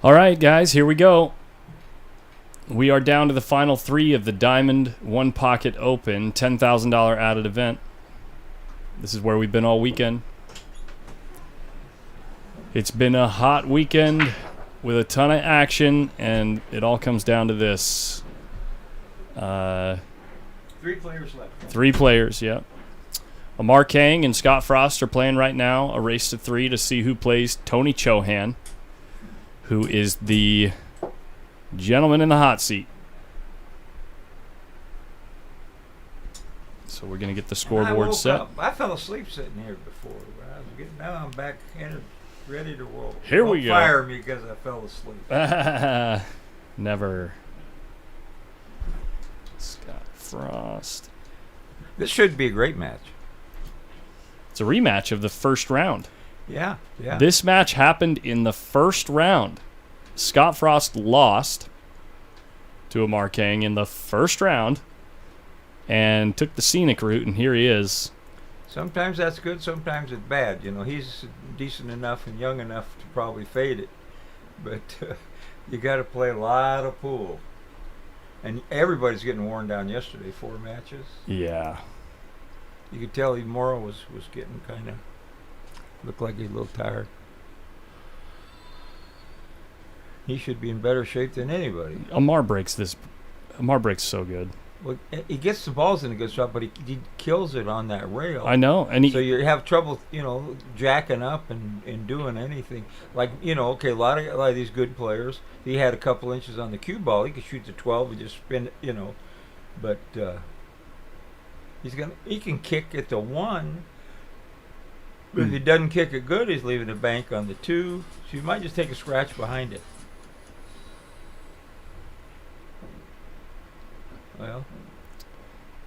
All right, guys, here we go. We are down to the final 3 of the Diamond One Pocket Open $10,000 added event. This is where we've been all weekend. It's been a hot weekend with a ton of action, and it all comes down to this. 3 players left. 3 players, yeah. Amar Kang and Scott Frost are playing right now, a race to 3 to see who plays Tony CHOHAN, who is the gentleman in the hot seat. So we're going to get the scoreboard set. I fell asleep sitting here before. But I was getting, now I'm back in, ready to roll. Here we go. Don't fire me because I fell asleep. Never. Scott Frost. This should be a great match. It's a rematch of the first round. Yeah, yeah. This match happened in the first round. Scott Frost lost to Amar Kang in the first round and took the scenic route, and here he is. Sometimes that's good, sometimes it's bad. You know, he's decent enough and young enough to probably fade it. But you got to play a lot of pool. And everybody's getting worn down yesterday, 4 matches. Yeah. You could tell even Morrow was getting kind of, looked like he's a little tired. He should be in better shape than anybody. Amar breaks so good. Well, he gets the balls in a good shot, but he kills it on that rail. I know. And so you have trouble, you know, jacking up and doing anything. Like, you know, okay, a lot of these good players, he had a couple inches on the cue ball. He could shoot the 12 and just spin it, you know. But he can kick at the 1. But if he doesn't kick it good, he's leaving the bank on the 2. So you might just take a scratch behind it. Well,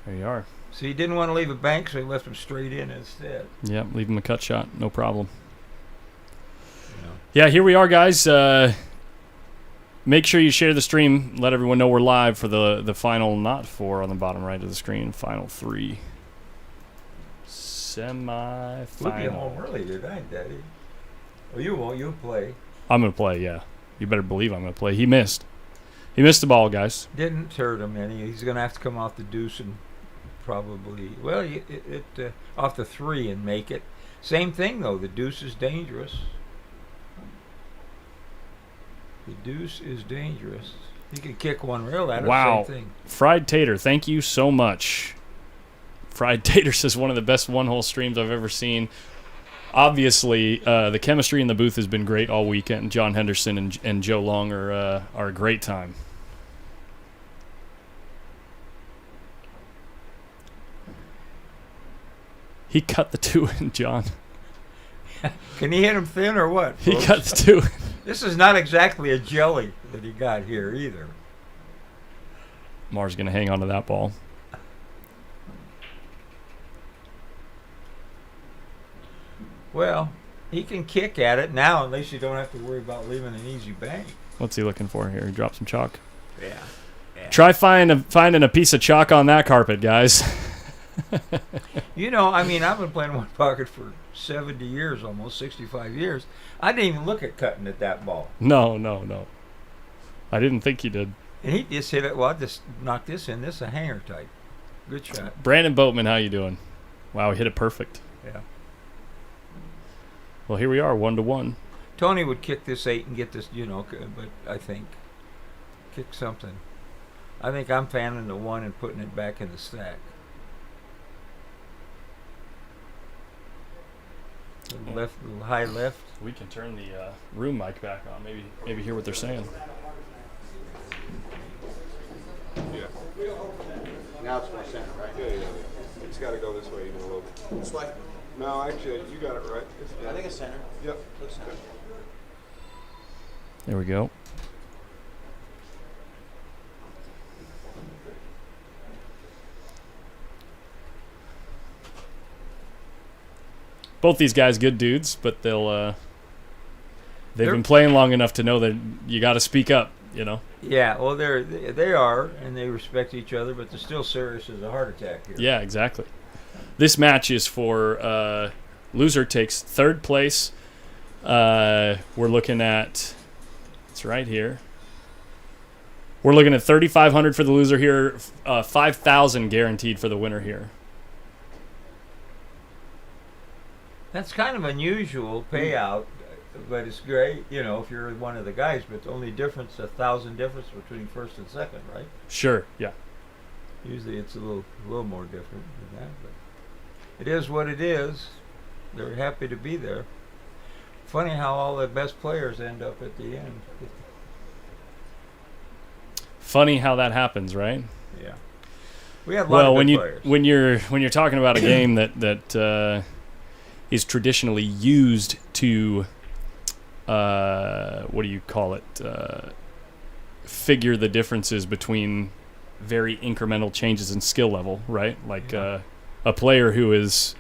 there you are. So he didn't want to leave a bank, so he left him straight in instead. Yep, leave him a cut shot, no problem. Yeah, yeah, here we are, guys. Make sure you share the stream. Let everyone know we're live for the final, not 4 on the bottom right of the screen, final 3. Semi-final. We'll be home early tonight, Daddy. Well, you won't. You'll play. I'm going to play, yeah. You better believe I'm going to play. He missed. He missed the ball, guys. Didn't hurt him any. He's going to have to come off the deuce and probably, well, off the 3 and make it. Same thing, though. The deuce is dangerous. The deuce is dangerous. He can kick one rail at it. Wow. Same thing. Fried Tater, thank you so much. Fried Tater says one of the best one-hole streams I've ever seen. Obviously, the chemistry in the booth has been great all weekend. John Henderson and Joe Long are a great time. He cut the 2 in, John. Can he hit him thin or what? He Folks? cut the 2 in. This is not exactly a jelly that he got here either. Mar's going to hang on to that ball. Well, he can kick at it now. At least you don't have to worry about leaving an easy bank. What's he looking for here? He dropped some chalk. Yeah. Try finding a piece of chalk on that carpet, guys. You know, I mean, I've been playing one pocket for 70 years, almost 65 years. I didn't even look at cutting at that ball. No. I didn't think you did. And he just hit it. Well, I just knocked this in. This is a hanger type. Good shot. Brandon Boatman, how you doing? Wow, he hit it perfect. Yeah. Well, here we are, 1-1. Tony would kick this 8 and get this, you know, but I think kick something. I think I'm fanning the 1 and putting it back in the stack. Little high left. We can turn the room mic back on. Maybe hear what they're saying. Yeah. Now it's more center, right? Yeah. It's got to go this way even a little bit. This way? No, actually, you got it right. I think it's center. Yep. Looks center. There we go. Both these guys, good dudes, but they've been playing long enough to know that you got to speak up, you know. Yeah, well, they are, and they respect each other, but they're still serious as a heart attack here. Yeah, exactly. This match is for loser takes 3rd place. We're looking at It's right here. We're looking at 3,500 for the loser here, 5,000 guaranteed for the winner here. That's kind of unusual payout, but it's great, you know, if you're one of the guys. But the only difference, 1,000 difference between first and second, right? Sure, yeah. Usually it's a little more different than that, but it is what it is. They're happy to be there. Funny how all the best players end up at the end. Funny how that happens, right? Yeah. We have a lot of good players. when you're talking about a game that is traditionally used to what do you call it? Figure the differences between very incremental changes in skill level, right? Like a player who is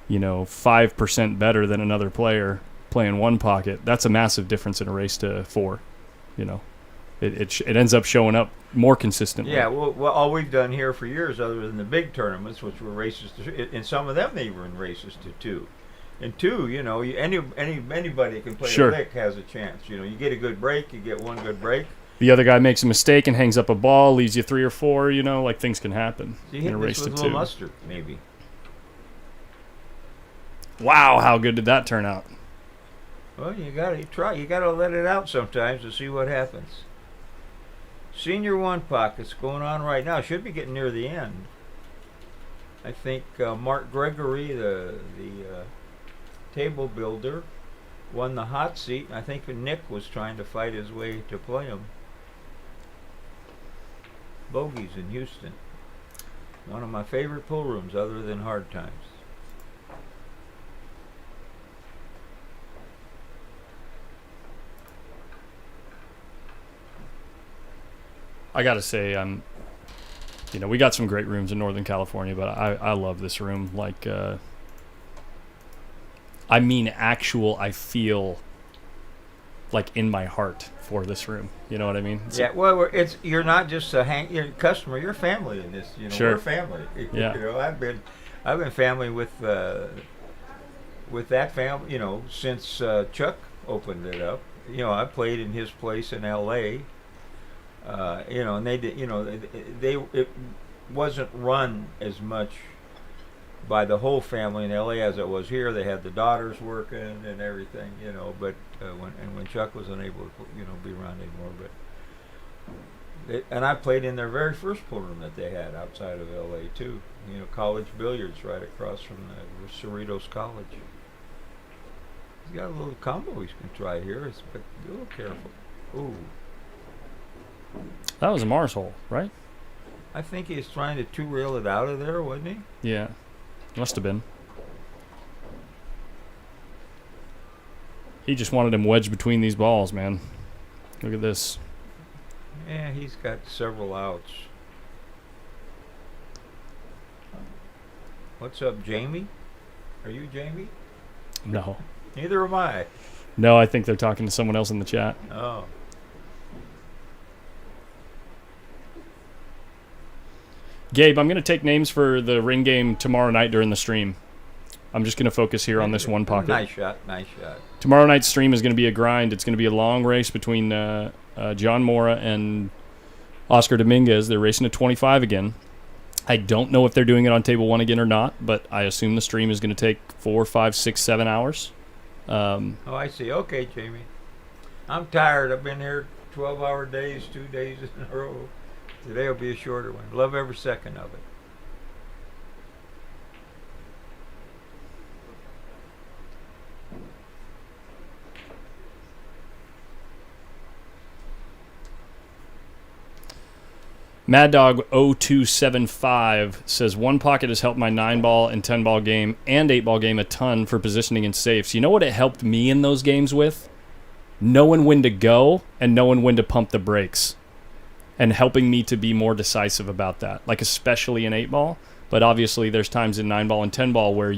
5% better than another player playing one pocket, that's a massive difference in a race to 4. It ends up showing up more consistently. Yeah, well, all we've done here for years, other than the big tournaments, which were races to, and some of them they were in races to 2. And 2, anybody can play a lick has a chance. You get a good break, you get one good break. The other guy makes a mistake and hangs up a ball, leaves you 3 or 4. Like things can happen in a race to 2. A little mustard, maybe. Wow, how good did that turn out? Well, you gotta try. You gotta let it out sometimes to see what happens. Senior 1 pockets going on right now. Should be getting near the end. I think Mark Gregory, the table builder, won the hot seat. I think Nick was trying to fight his way to play him. Bogies in Houston. One of my favorite pool rooms other than Hard Times. I gotta say, we got some great rooms in Northern California, but I love this room. Like, I feel like in my heart for this room. You know what I mean? Well, you're not just you're a customer. You're family in this. Sure. We're family. Yeah. I've been family with that family. Since Chuck opened it up. I played in his place in L.A. And they did. It wasn't run as much by the whole family in L.A. as it was here. They had the daughters working and everything, But when Chuck was unable to, be around anymore, and I played in their very first pool room that they had outside of L.A. too. College billiards right across from the Cerritos College. He's got a little combo he can try here. But be a little careful. Ooh. That was a Mars hole, right? I think he was trying to two-rail it out of there, wasn't he? Yeah. Must have been. He just wanted him wedged between these balls, man. Look at this. Yeah, he's got several outs. What's up, Jamie? Are you Jamie? No. Neither am I. No, I think they're talking to someone else in the chat. Oh. Gabe, I'm going to take names for the ring game tomorrow night during the stream. I'm just going to focus here on this one pocket. Nice shot. Tomorrow night's stream is going to be a grind. It's going to be a long race between John Mora and Oscar Dominguez. They're racing at 25 again. I don't know if they're doing it on table 1 again or not, but I assume the stream is going to take 4, 5, 6, 7 hours. I see. Okay, Jamie. I'm tired. I've been here 12-hour days, 2 days in a row. Today will be a shorter one. Love every second of it. Mad Dog 0275 says 1 pocket has helped my 9-ball and 10-ball game and 8-ball game a ton for positioning in safes. You know what it helped me in those games with? Knowing when to go and knowing when to pump the brakes. And helping me to be more decisive about that, like especially in 8-ball. But obviously, there's times in 9-ball and 10-ball where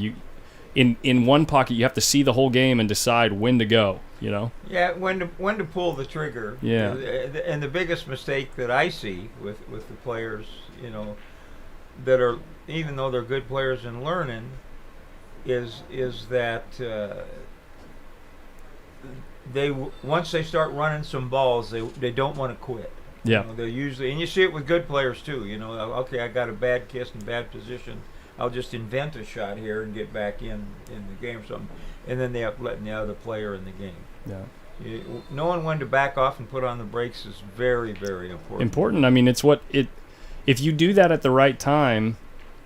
in 1 pocket you have to see the whole game and decide when to go. Yeah, when to pull the trigger. Yeah. And the biggest mistake that I see with the players, that are, even though they're good players in learning, is that once they start running some balls, they don't want to quit. Yeah. You know, they're usually, and you see it with good players too. You know, okay, I got a bad kiss in bad position. I'll just invent a shot here and get back in the game or something, and then they up letting the other player in the game. Yeah. Knowing when to back off and put on the brakes is very, very important. Important. I mean, it's what it. If you do that at the right time,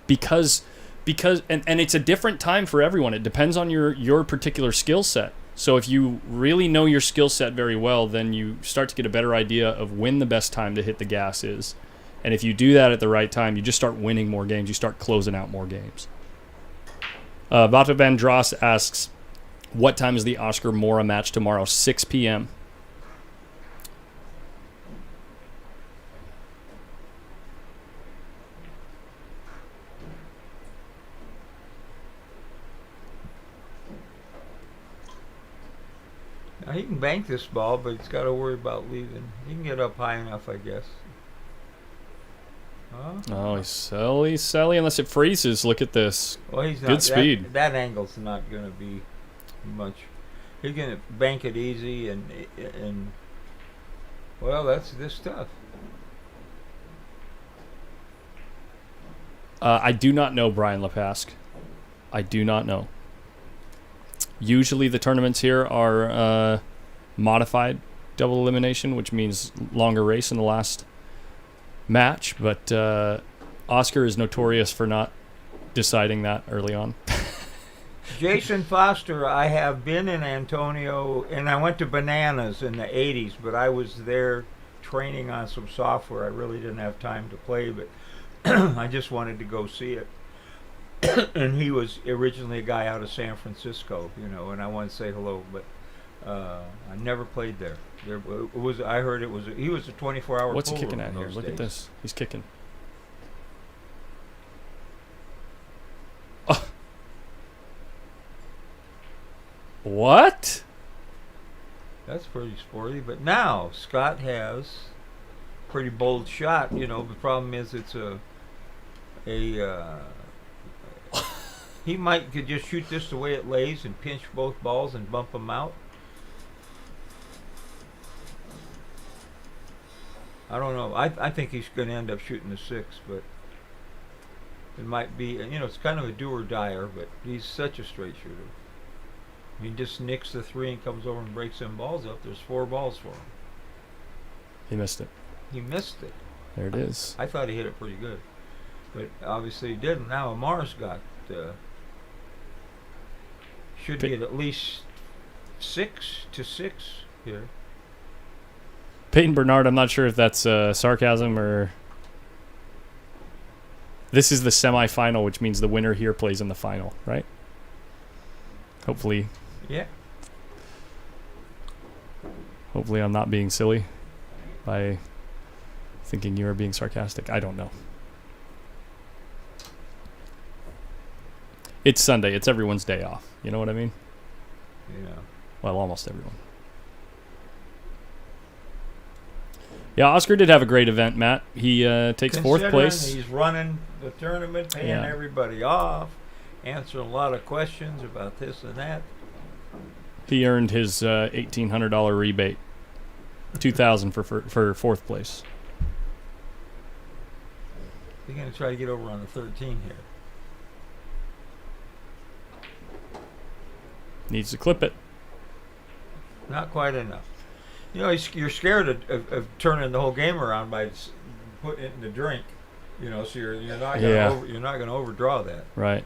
because and it's a different time for everyone. It depends on your particular skill set. So if you really know your skill set very well, then you start to get a better idea of when the best time to hit the gas is. And if you do that at the right time, you just start winning more games. You start closing out more games. Vato Van Dross asks, what time is the Oscar Mora match tomorrow? 6 p.m. Now, he can bank this ball, but he's got to worry about leaving. He can get up high enough, I guess. Oh, he's silly unless it freezes. Look at this. Well, he's not, good speed. That angle's not going to be much. He's going to bank it easy, and well, that's this stuff. I do not know Brian Lepask. I do not know. Usually the tournaments here are modified double elimination, which means longer race in the last match, but Oscar is notorious for not deciding that early on. Jason Foster, I have been in Antonio, and I went to Bananas in the 80s, but I was there training on some software. I really didn't have time to play, but I just wanted to go see it. And he was originally a guy out of San Francisco, you know, and I wanted to say hello, but I never played there. I heard it was he was a 24-hour. What's he kicking at here? Look at this. He's kicking. Oh. What? That's pretty sporty. But now Scott has a pretty bold shot. You know, the problem is it's he could just shoot this the way it lays and pinch both balls and bump them out. I don't know. I think he's going to end up shooting the 6, but it might be, you know, it's kind of a do or dyer, but he's such a straight shooter. He just nicks the 3 and comes over and breaks them balls up. There's 4 balls for him. He missed it. He missed it. There it is. I thought he hit it pretty good, but obviously he didn't. Now Amar's got should get at least 6 to 6 here. Peyton Bernard, I'm not sure if that's sarcasm or... This is the semifinal, which means the winner here plays in the final, right? Hopefully. Yeah. Hopefully I'm not being silly by thinking you are being sarcastic. I don't know. It's Sunday. It's everyone's day off. You know what I mean? Yeah. Well, almost everyone. Yeah, Oscar did have a great event, Matt. He takes 4th place. He's running the tournament, paying everybody off, answering a lot of questions about this and that. He earned his $1,800 rebate, $2,000 for 4th place. He's going to try to get over on the 13 here. Needs to clip it. Not quite enough. You know, you're scared of turning the whole game around by putting it in the drink. You know, so you're not going to overdraw that. Right.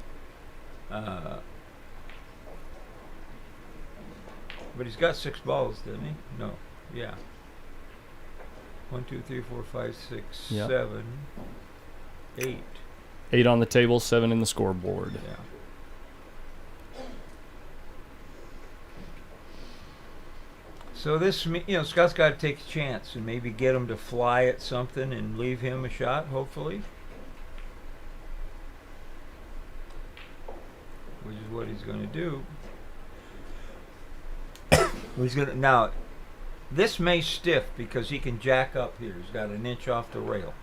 But he's got 6 balls, didn't he? No. Yeah. 1, 2, 3, 4, 5, 6, 7, 8. 8 on the table, 7 in the scoreboard. Yeah. So this, you know, Scott's got to take a chance and maybe get him to fly at something and leave him a shot, hopefully. Which is what he's going to do. He's going to now. This may stiff because he can jack up here. He's got an inch off the rail.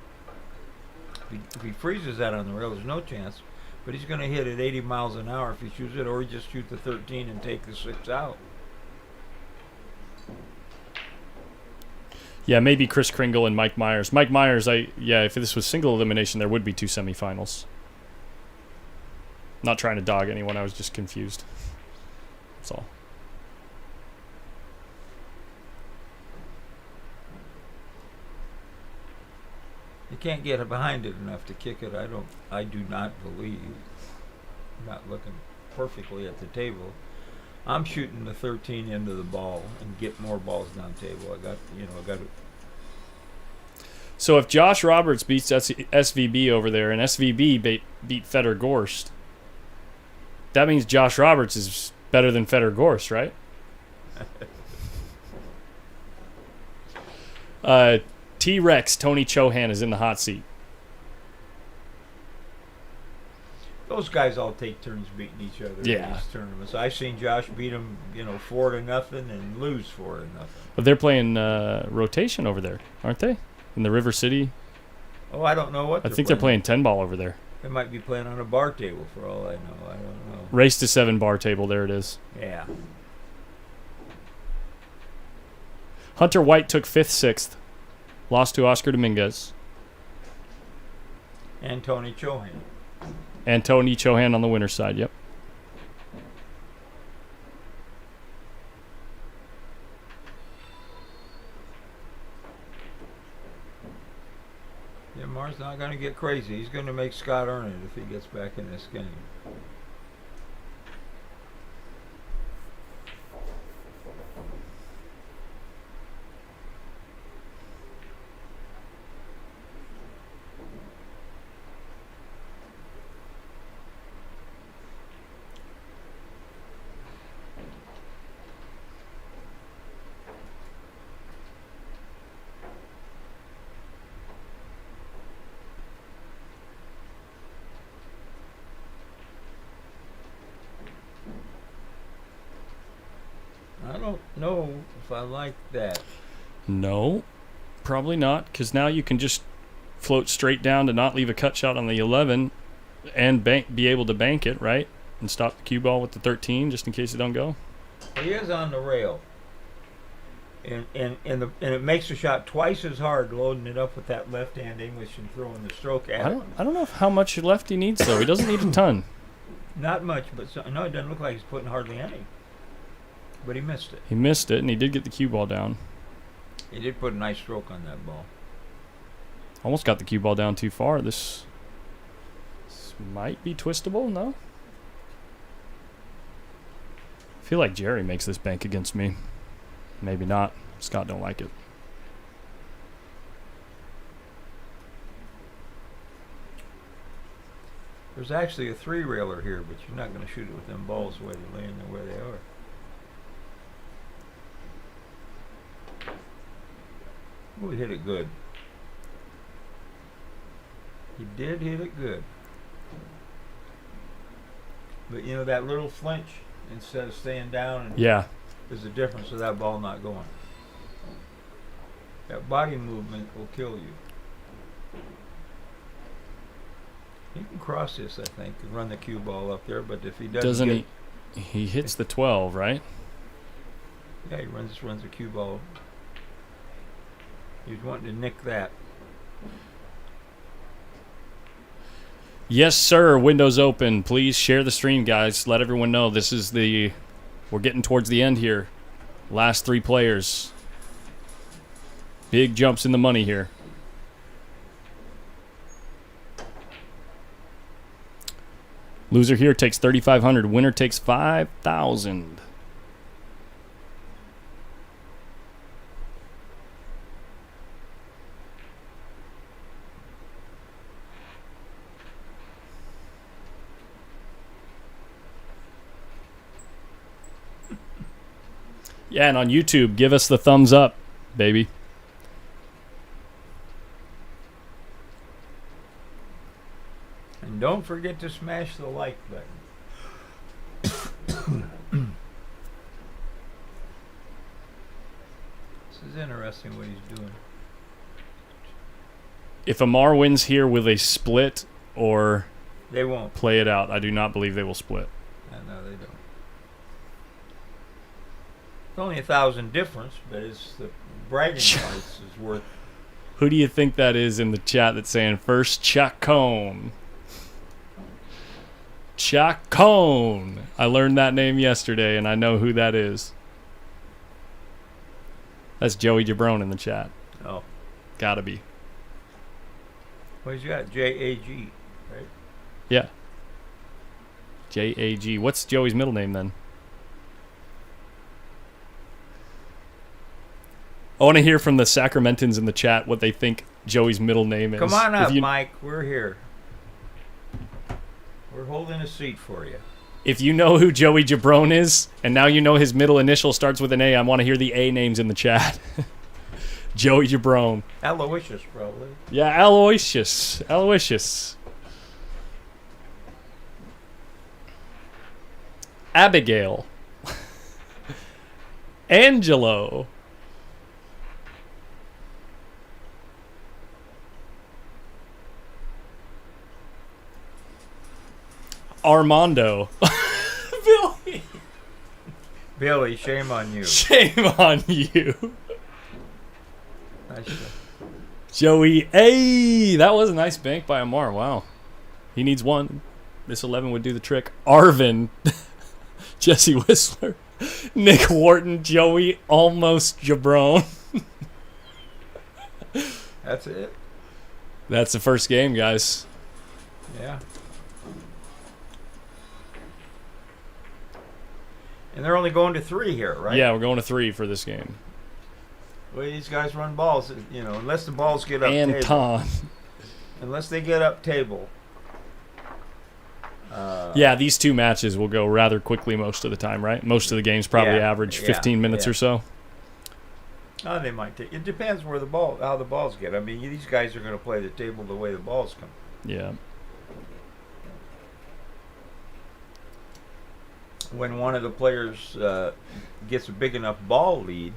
If he freezes that on the rail, there's no chance. But he's going to hit it 80 miles an hour if he shoots it, or he just shoot the 13 and take the 6 out. Yeah, maybe Chris Kringle and Mike Myers. Mike Myers, if this was single elimination, there would be 2 semifinals. Not trying to dog anyone, I was just confused. That's all. You can't get behind it enough to kick it. I do not believe. I'm not looking perfectly at the table. I'm shooting the 13 into the ball and get more balls down table. I got to. So if Josh Roberts beats SVB over there and SVB beat Fedor Gorst, that means Josh Roberts is better than Fedor Gorst, right? T-Rex Tony CHOHAN is in the hot seat. Those guys all take turns beating each other in these tournaments. I've seen Josh beat them, 4-0 and lose 4-0. But they're playing rotation over there, aren't they? In the River City. Oh, I don't know what. I think they're playing 10 ball over there. They might be playing on a bar table for all I know. I don't know. Race to 7 bar table. There it is. Yeah. Hunter White took 5th, 6th. Lost to Oscar Dominguez. And Tony CHOHAN. And Tony CHOHAN on the winner's side, yep. Yeah, Mar's not going to get crazy. He's going to make Scott earn it if he gets back in this game. I don't know if I like that. No, probably not, because now you can just float straight down to not leave a cut shot on the 11 and be able to bank it, right? And stop the cue ball with the 13 just in case it don't go. He is on the rail. And it makes the shot twice as hard loading it up with that left-hand English and throwing the stroke at it. I don't know how much left he needs, though. He doesn't need a ton. Not much, but no, it doesn't look like he's putting hardly any. But he missed it. He missed it, and he did get the cue ball down. He did put a nice stroke on that ball. Almost got the cue ball down too far. This might be twistable, no? I feel like Jerry makes this bank against me. Maybe not. Scott don't like it. There's actually a 3-railer here, but you're not going to shoot it with them balls the way they're laying there where they are. Oh, he hit it good. He did hit it good. But that little flinch instead of staying down and is the difference of that ball not going. That body movement will kill you. He can cross this, I think, and run the cue ball up there, but if he doesn't he hits the 12, right? Yeah, he runs the cue ball. He's wanting to nick that. Yes, sir. Windows open. Please share the stream, guys. Let everyone know this is we're getting towards the end here. Last 3 players. Big jumps in the money here. Loser here takes 3,500. Winner takes 5,000. Yeah, and on YouTube, give us the thumbs up, baby. And don't forget to smash the like button. This is interesting what he's doing. If Amar wins here, will they split or They won't. play it out? I do not believe they will split. No, they don't. only 1,000 difference, but it's the bragging rights is worth. Who do you think that is in the chat that's saying first CHOHAN? CHOHAN. I learned that name yesterday, and I know who that is. That's Joey Jabron in the chat. Oh, Gotta be. well, he's got JAG, right? Yeah. JAG. What's Joey's middle name then? I want to hear from the Sacramentans in the chat what they think Joey's middle name is. Come on If up, you- Mike. We're here. We're holding a seat for you. If you know who Joey Jabron is, and now you know his middle initial starts with an A, I want to hear the A names in the chat. Joey Jabron. Aloysius, probably. Yeah, Aloysius. Aloysius. Abigail. Angelo. Armando. Billy. Billy, shame on you. Shame on you. Nice shot. Joey. Hey, that was a nice bank by Amar. Wow. He needs one. This 11 would do the trick. Arvin. Jesse Whistler. Nick Wharton. Joey almost Jabron. That's it. That's the first game, guys. Yeah. And they're only going to 3 here, right? Yeah, we're going to 3 for this game. Well, these guys run balls, you know, unless the balls get up table. Anton. Unless they get up table. Yeah, these 2 matches will go rather quickly most of the time, right? Most of the games probably Yeah, average yeah, 15 minutes yeah. or so. Oh, they might take. It depends where how the balls get. I mean, these guys are going to play the table the way the balls come. Yeah. When one of the players gets a big enough ball lead,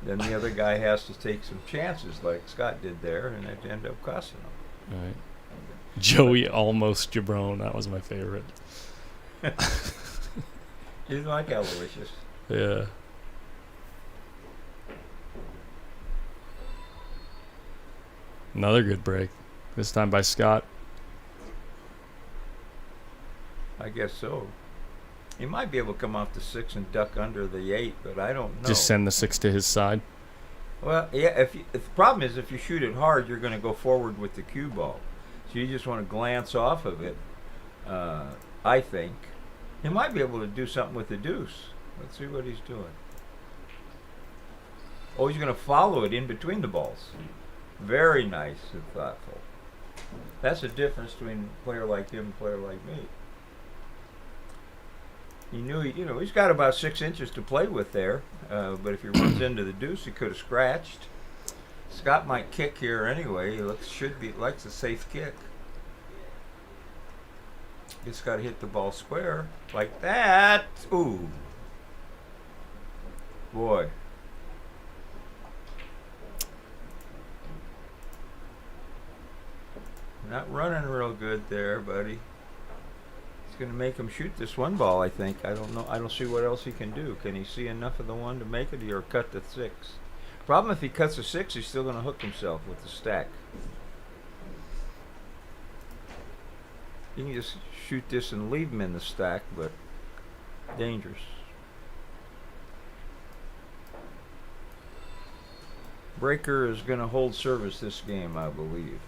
then the other guy has to take some chances, like Scott did there, and it ended up costing him. All right. Joey almost Jabron. That was my favorite. You didn't like Aloysius. Yeah. Another good break. This time by Scott. I guess so. He might be able to come off the 6 and duck under the 8, but I don't know. Just send the 6 to his side. Well, yeah. If the problem is, if you shoot it hard, you're going to go forward with the cue ball. So you just want to glance off of it. I think he might be able to do something with the deuce. Let's see what he's doing. Oh, he's going to follow it in between the balls. Very nice and thoughtful. That's the difference between a player like him and a player like me. He knew, he's got about 6 inches to play with there. But if he runs into the deuce, he could have scratched. Scott might kick here anyway. He likes a safe kick. Just got to hit the ball square like that. Ooh, boy. Not running real good there, buddy. He's going to make him shoot this one ball, I think. I don't know. I don't see what else he can do. Can he see enough of the one to make it or cut the 6? Problem if he cuts a 6, he's still going to hook himself with the stack. You can just shoot this and leave him in the stack, but dangerous. Breaker is going to hold service this game, I believe.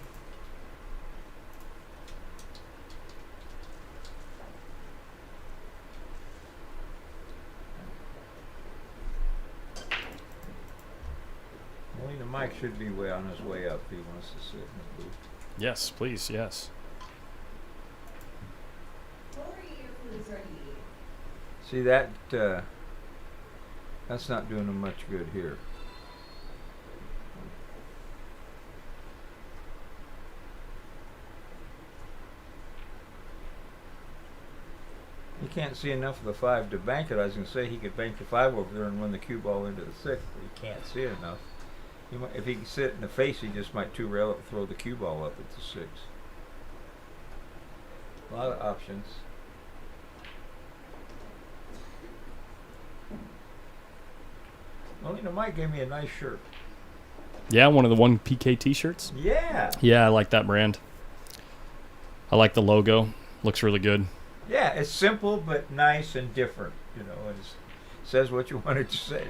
Molina Mike should be on his way up if he wants to sit in the booth. Yes, please, yes. See that? That's not doing him much good here. He can't see enough of the 5 to bank it. I was going to say he could bank the 5 over there and run the cue ball into the 6, but he can't see it enough. If he can sit in the face, he just might two-rail it and throw the cue ball up at the 6. A lot of options. Mike gave me a nice shirt. Yeah, one of the 1PK T-shirts. Yeah. Yeah, I like that brand. I like the logo. Looks really good. Yeah, it's simple but nice and different. You know, it says what you want it to say.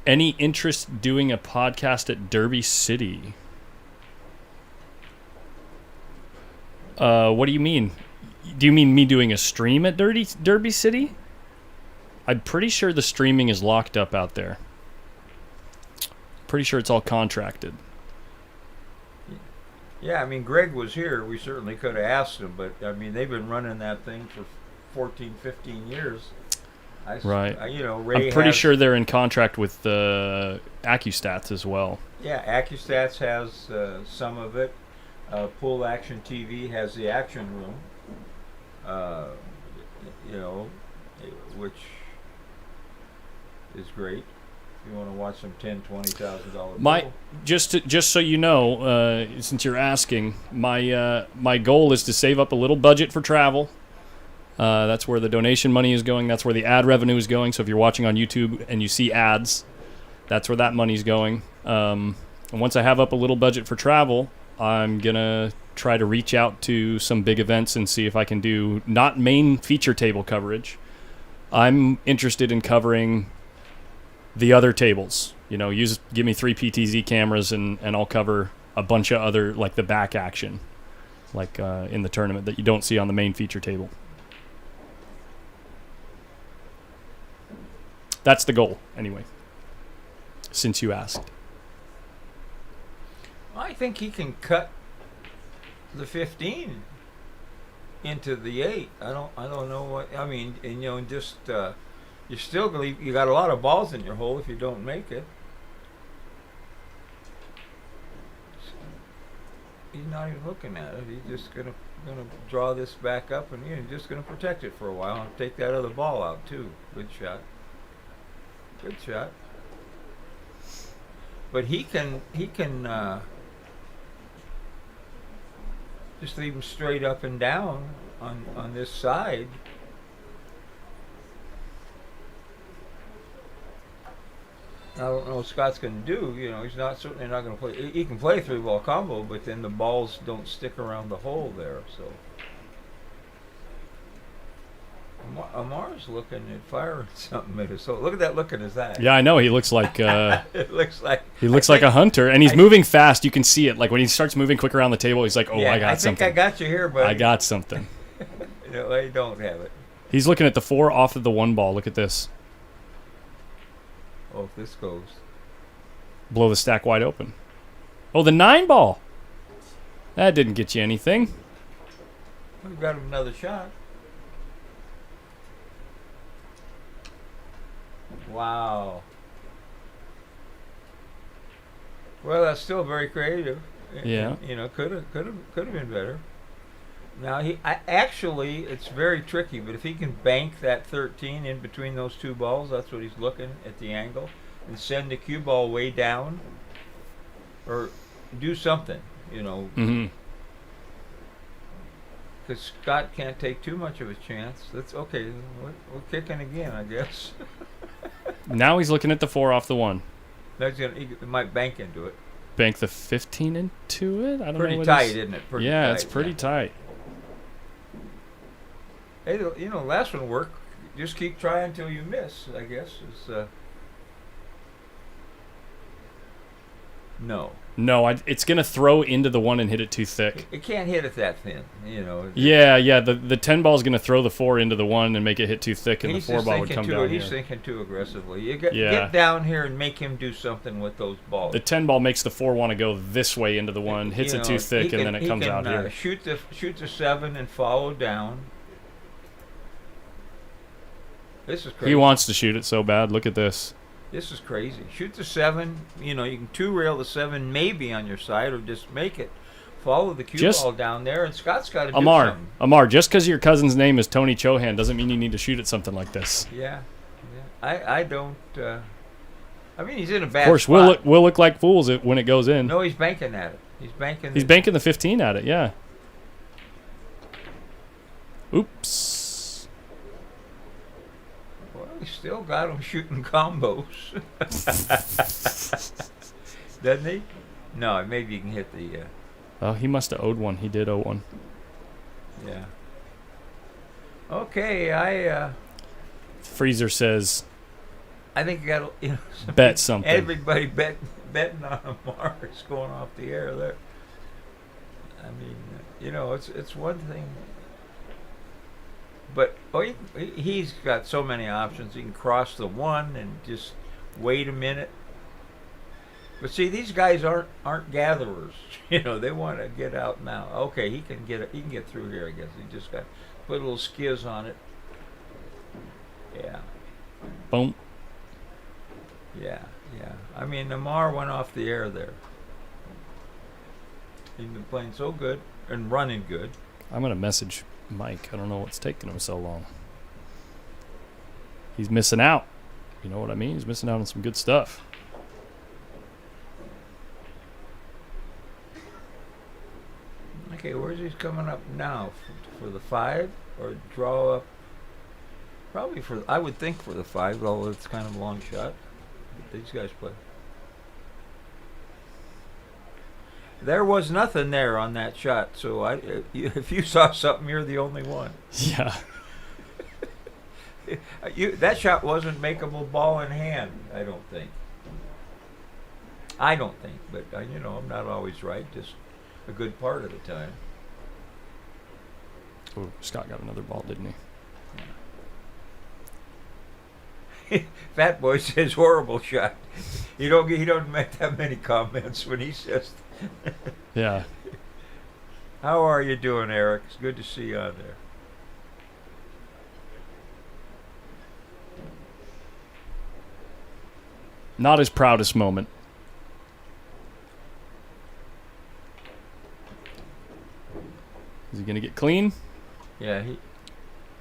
Any interest doing a podcast at Derby City? What do you mean? Do you mean me doing a stream at Derby City? I'm pretty sure the streaming is locked up out there. Pretty sure it's all contracted. Yeah, I mean, Greg was here. We certainly could have asked him, but I mean, they've been running that thing for 14, 15 years. Right. Ray I'm pretty sure they're in contract with AccuStats as well. Yeah, AccuStats has some of it. Pool Action TV has the action room. Which is great. If you want to watch some $10,000-$20,000. Just so you know, since you're asking, my goal is to save up a little budget for travel. That's where the donation money is going. That's where the ad revenue is going. So if you're watching on YouTube and you see ads, that's where that money's going. And once I have up a little budget for travel, I'm gonna try to reach out to some big events and see if I can do not main feature table coverage. I'm interested in covering the other tables. Give me 3 PTZ cameras and I'll cover a bunch of other, like the back action, like in the tournament that you don't see on the main feature table. That's the goal, anyway, since you asked. I think he can cut the 15 into the 8. I don't know what I mean. And you're still you got a lot of balls in your hole if you don't make it. He's not even looking at it. He's just gonna draw this back up, and he's just gonna protect it for a while and take that other ball out too. Good shot. Good shot. But he can just leave him straight up and down on this side. I don't know what Scott's going to do. He's certainly not going to play. He can play 3-ball combo, but then the balls don't stick around the hole there. So Amar's looking at firing something at us. So look at that look in his eye. Yeah, I know. He looks like it looks like he looks like a hunter, and he's moving fast. You can see it. Like when he starts moving quick around the table, he's like, "Oh, yeah, I got something. I got you here, buddy. I got something." No, I don't have it. He's looking at the 4 off of the 1 ball. Look at this. Oh, if this goes, blow the stack wide open. Oh, the 9 ball. That didn't get you anything. We've got him another shot. Wow. Well, that's still very creative. Yeah. Could have been better. Now actually, it's very tricky. But if he can bank that 13 in between those 2 balls, that's what he's looking at the angle, and send the cue ball way down, or do something. Mm-hmm. Because Scott can't take too much of a chance. That's okay. We're kicking again, I guess. Now he's looking at the 4 off the 1. He might bank into it. Bank the 15 into it? I don't know. Pretty tight, isn't it? Pretty tight, it's pretty tight. Hey, last one worked. Just keep trying until you miss, I guess. No. No, it's going to throw into the 1 and hit it too thick. It can't hit it that thin, Yeah. The 10 ball is going to throw the 4 into the 1 and make it hit too thick, and the 4 ball would come down here. He's thinking too aggressively. You get down here and make him do something with those balls. The 10 ball makes the 4 want to go this way into the 1, hits it too thick, and then it comes out here. Shoot the 7 and follow down. This is crazy. He wants to shoot it so bad. Look at this. This is crazy. Shoot the 7. You can 2-rail the 7 maybe on your side, or just make it. Follow the cue ball down there, and Scott's got to do something. Amar, just because your cousin's name is Tony CHOHAN doesn't mean you need to shoot at something like this. Yeah. I don't. I mean, he's in a bad spot. Of course, we'll look like fools when it goes in. No, he's banking at it. He's banking the 15 at it, yeah. Oops. Well, He still got him shooting combos. Doesn't he? No, maybe you can hit the... Oh, he must have owed one. He did owe one. yeah. Okay, Freezer says, I think you got to, bet something. everybody betting on Mars going off the air there. I mean, it's one thing. But he's got so many options. He can cross the one and just wait a minute. But see, these guys aren't gatherers. They want to get out now. Okay, he can get through here. I guess he just got to put a little skiz on it. Yeah. Boom. Yeah. I mean, Namar went off the air there. He's been playing so good and running good. I'm going to message Mike. I don't know what's taking him so long. He's missing out. You know what I mean? He's missing out on some good stuff. Okay, where's he coming up now? For the 5 or draw up? Probably I would think for the 5, although it's kind of a long shot. But these guys play. There was nothing there on that shot, so if you saw something, you're the only one. Yeah. That shot wasn't makeable ball in hand, I don't think. But I'm not always right, just a good part of the time. Oh, Scott got another ball, didn't he? Fat Boy says horrible shot. He don't make that many comments when he says. Yeah. How are you doing, Eric? It's good to see you on there. Not his proudest moment. Is he going to get clean? Yeah, he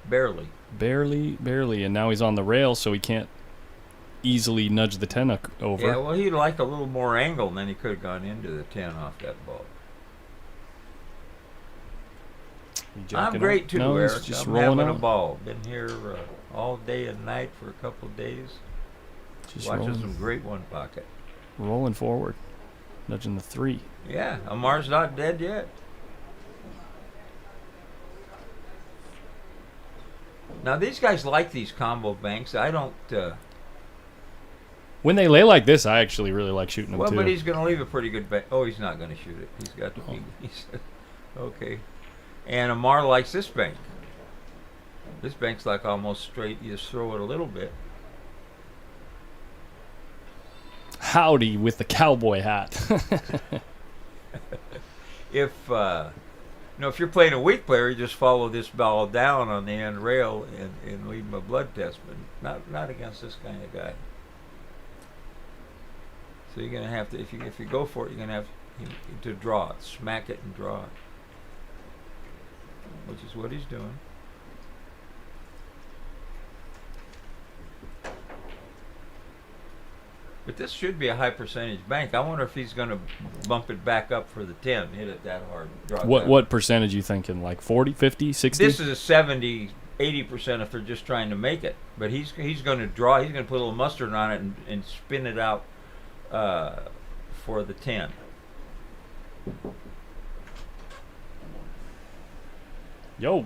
barely. Barely, and now he's on the rail, so he can't easily nudge the 10 over. Yeah, well, he'd like a little more angle, and then he could have gone into the 10 off that ball. I'm great too, no, Eric. Just I'm rolling having on. a ball. Been here all day and night for a couple of days. Just watching rolling. some great one pocket. Rolling forward. Nudging the 3. Yeah, Amar's not dead yet. Now, these guys like these combo banks. I don't... When they lay like this, I actually really like shooting them well, too. but he's going to leave a pretty good bank. Oh, he's not going to shoot it. He's got to be... okay. And Amar likes this bank. This bank's like almost straight. You just throw it a little bit. Howdy with the cowboy hat. If you're playing a weak player, you just follow this ball down on the end rail and leave him a blood test, but not against this kind of guy. So you're gonna have to, if you go for it, you're gonna have to draw it, smack it and draw it, which is what he's doing. But this should be a high percentage bank. I wonder if he's going to bump it back up for the 10, hit it that hard. Draw What percentage you thinking? Like 40, 50, 60? This is a 70, 80% if they're just trying to make it. But he's going to draw. He's going to put a little mustard on it and spin it out for the 10. Yo.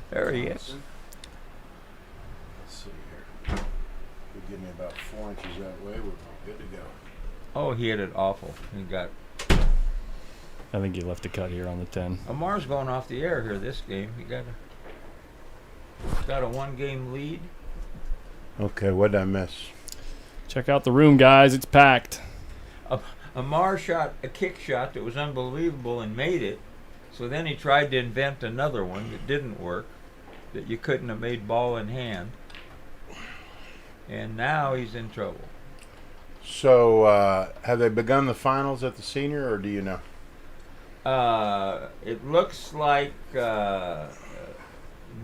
There he is. Let's see here. Give me about 4 inches that way. We're good to go. Oh, he hit it awful. He got... I think he left a cut here on the 10. Amar's going off the air here this game. He got a 1-game lead. Okay, what did I miss? Check out the room, guys. It's packed. Amar shot a kick shot that was unbelievable and made it. So then he tried to invent another one that didn't work, that you couldn't have made ball in hand. And now he's in trouble. So, have they begun the finals at the senior, or do you know? It looks like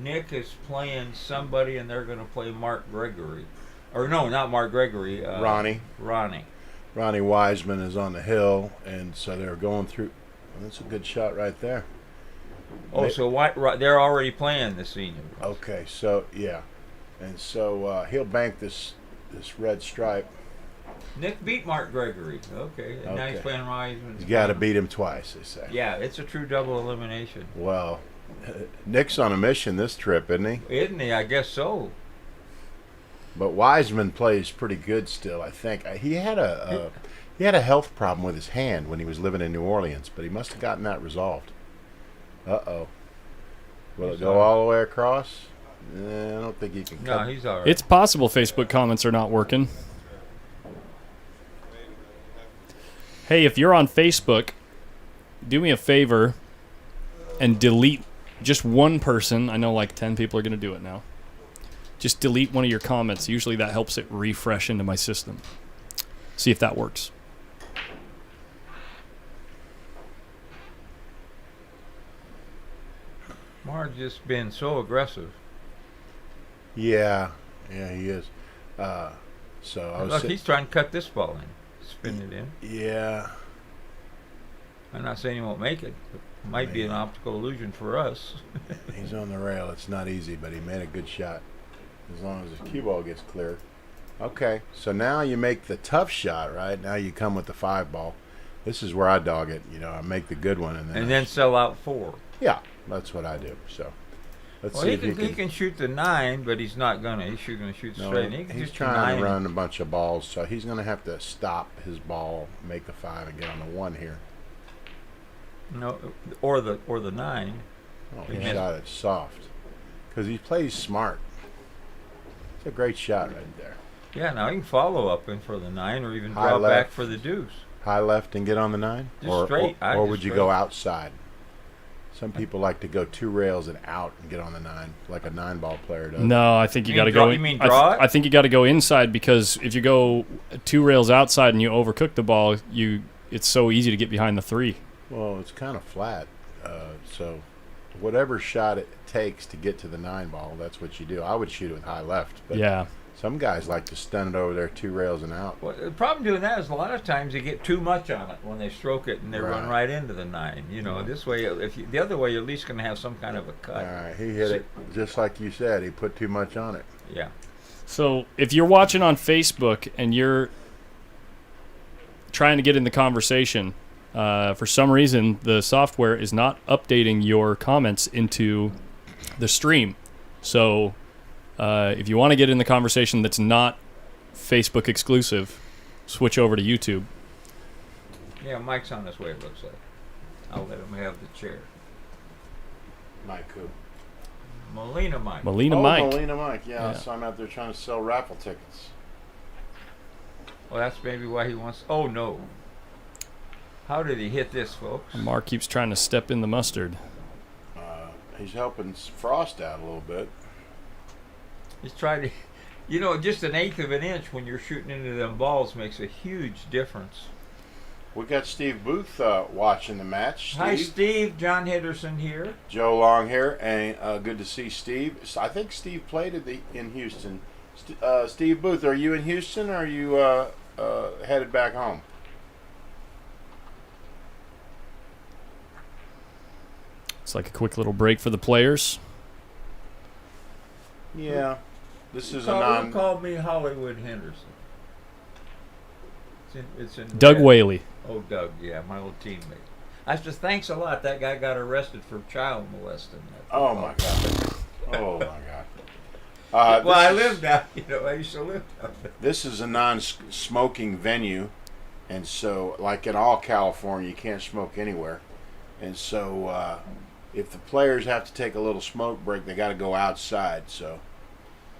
Nick is playing somebody, and they're going to play Mark Gregory. Or no, not Mark Gregory. Ronnie. Ronnie Wiseman is on the hill, and so they're going through. Well, that's a good shot right there. Oh, so they're already playing the senior. Okay, so yeah. And so he'll bank this red stripe. Nick beat Mark Gregory. Okay. And now he's Okay. playing Wiseman. You got to beat him twice, they say. Yeah, it's a true double elimination. Well, Nick's on a mission this trip, isn't he? Isn't he? I guess so. But Wiseman plays pretty good still, I think. He had a health problem with his hand when he was living in New Orleans, but he must have gotten that resolved. Uh-oh. Will it go all the way across? I don't think he can No, cut. he's all right. It's possible Facebook comments are not working. Hey, if you're on Facebook, do me a favor and delete just one person. I know like 10 people are going to do it now. Just delete one of your comments. Usually that helps it refresh into my system. See if that works. Mark's just been so aggressive. Yeah, he is. So I was Look, he's trying to cut this ball in, spin it in. yeah. I'm not saying he won't make it, but it might be an optical illusion for us. He's on the rail. It's not easy, but he made a good shot. As long as the cue ball gets clear. Okay, so now you make the tough shot, right? Now you come with the 5 ball. This is where I dog it. I make the good one, and then sell out 4. Yeah, that's what I do. So let's Well, see he if can, he can shoot the 9, but he's not gonna. He's going to shoot straight. And he can he's shoot the trying 9. to run a bunch of balls, so he's going to have to stop his ball, make the 5, and get on the 1 here. No, or the 9. Oh, He he missed. shot it soft because he plays smart. It's a great shot right there. Yeah, now he can follow up in for the 9, or even High draw back left. for the deuce. High left and get on the 9, Just straight. or would Just you go straight. outside? Some people like to go 2 rails and out and get on the 9, like a 9 ball player does. No, I think you You got to mean draw- go. you mean draw it? I think you got to go inside, because if you go 2 rails outside and you overcook the ball, it's so easy to get behind the 3. Well, it's kind of flat, so whatever shot it takes to get to the 9 ball, that's what you do. I would shoot it with high left, but Yeah. some guys like to stun it over there 2 rails and out. Well, the problem doing that is a lot of times they get too much on it when they stroke it and they run Right. right into the 9. This way, the other way, you're at least going to have some kind of a cut. All right, he hit it just like you said. He put too much on it. Yeah. So if you're watching on Facebook and you're trying to get in the conversation, for some reason the software is not updating your comments into the stream. So if you want to get in the conversation that's not Facebook exclusive, switch over to YouTube. Yeah, Mike's on his way, it looks like. I'll let him have the chair. Mike who? Molina Mike. Molina Mike. Molina Mike. Yeah, Yeah. so I'm out there trying to sell raffle tickets. Well, that's maybe why he wants. Oh, no. How did he hit this, folks? Mark keeps trying to step in the mustard. He's helping Frost out a little bit. He's trying to. Just an eighth of an inch when you're shooting into them balls makes a huge difference. We got Steve Booth watching the match. Hi, Steve. John Henderson here. Joe Long here, and good to see Steve. I think Steve played in Houston. Steve Booth, are you in Houston, or are you headed back home? It's like a quick little break for the players. Yeah, this is Who called me Hollywood Henderson? It's in Doug red. Whaley. Oh, Doug, yeah, my old teammate. I just thanks a lot. That guy got arrested for child molesting. Oh my God! Oh my God! Well, I lived down. I used to live down there. This is a non-smoking venue, and so, like in all California, you can't smoke anywhere. And so, if the players have to take a little smoke break, they got to go outside. So,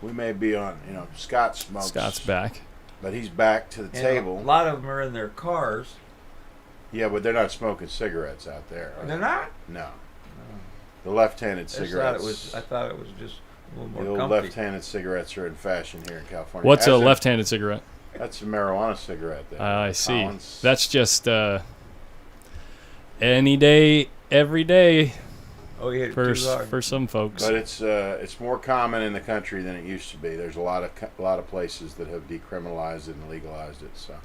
we may be on. Scott smokes. Scott's back. But he's back to the table. A lot of them are in their cars. Yeah, but they're not smoking cigarettes out there. Are They're they? not. No. The left-handed cigarettes. I thought it was just a little The more old comfy. left-handed cigarettes are in fashion here in California. What's a left-handed cigarette? That's a marijuana cigarette. There. I see. Collins. That's just any day, every day Oh, you hit it too hard. for some folks. But it's more common in the country than it used to be. There's a lot of places that have decriminalized it and legalized it. So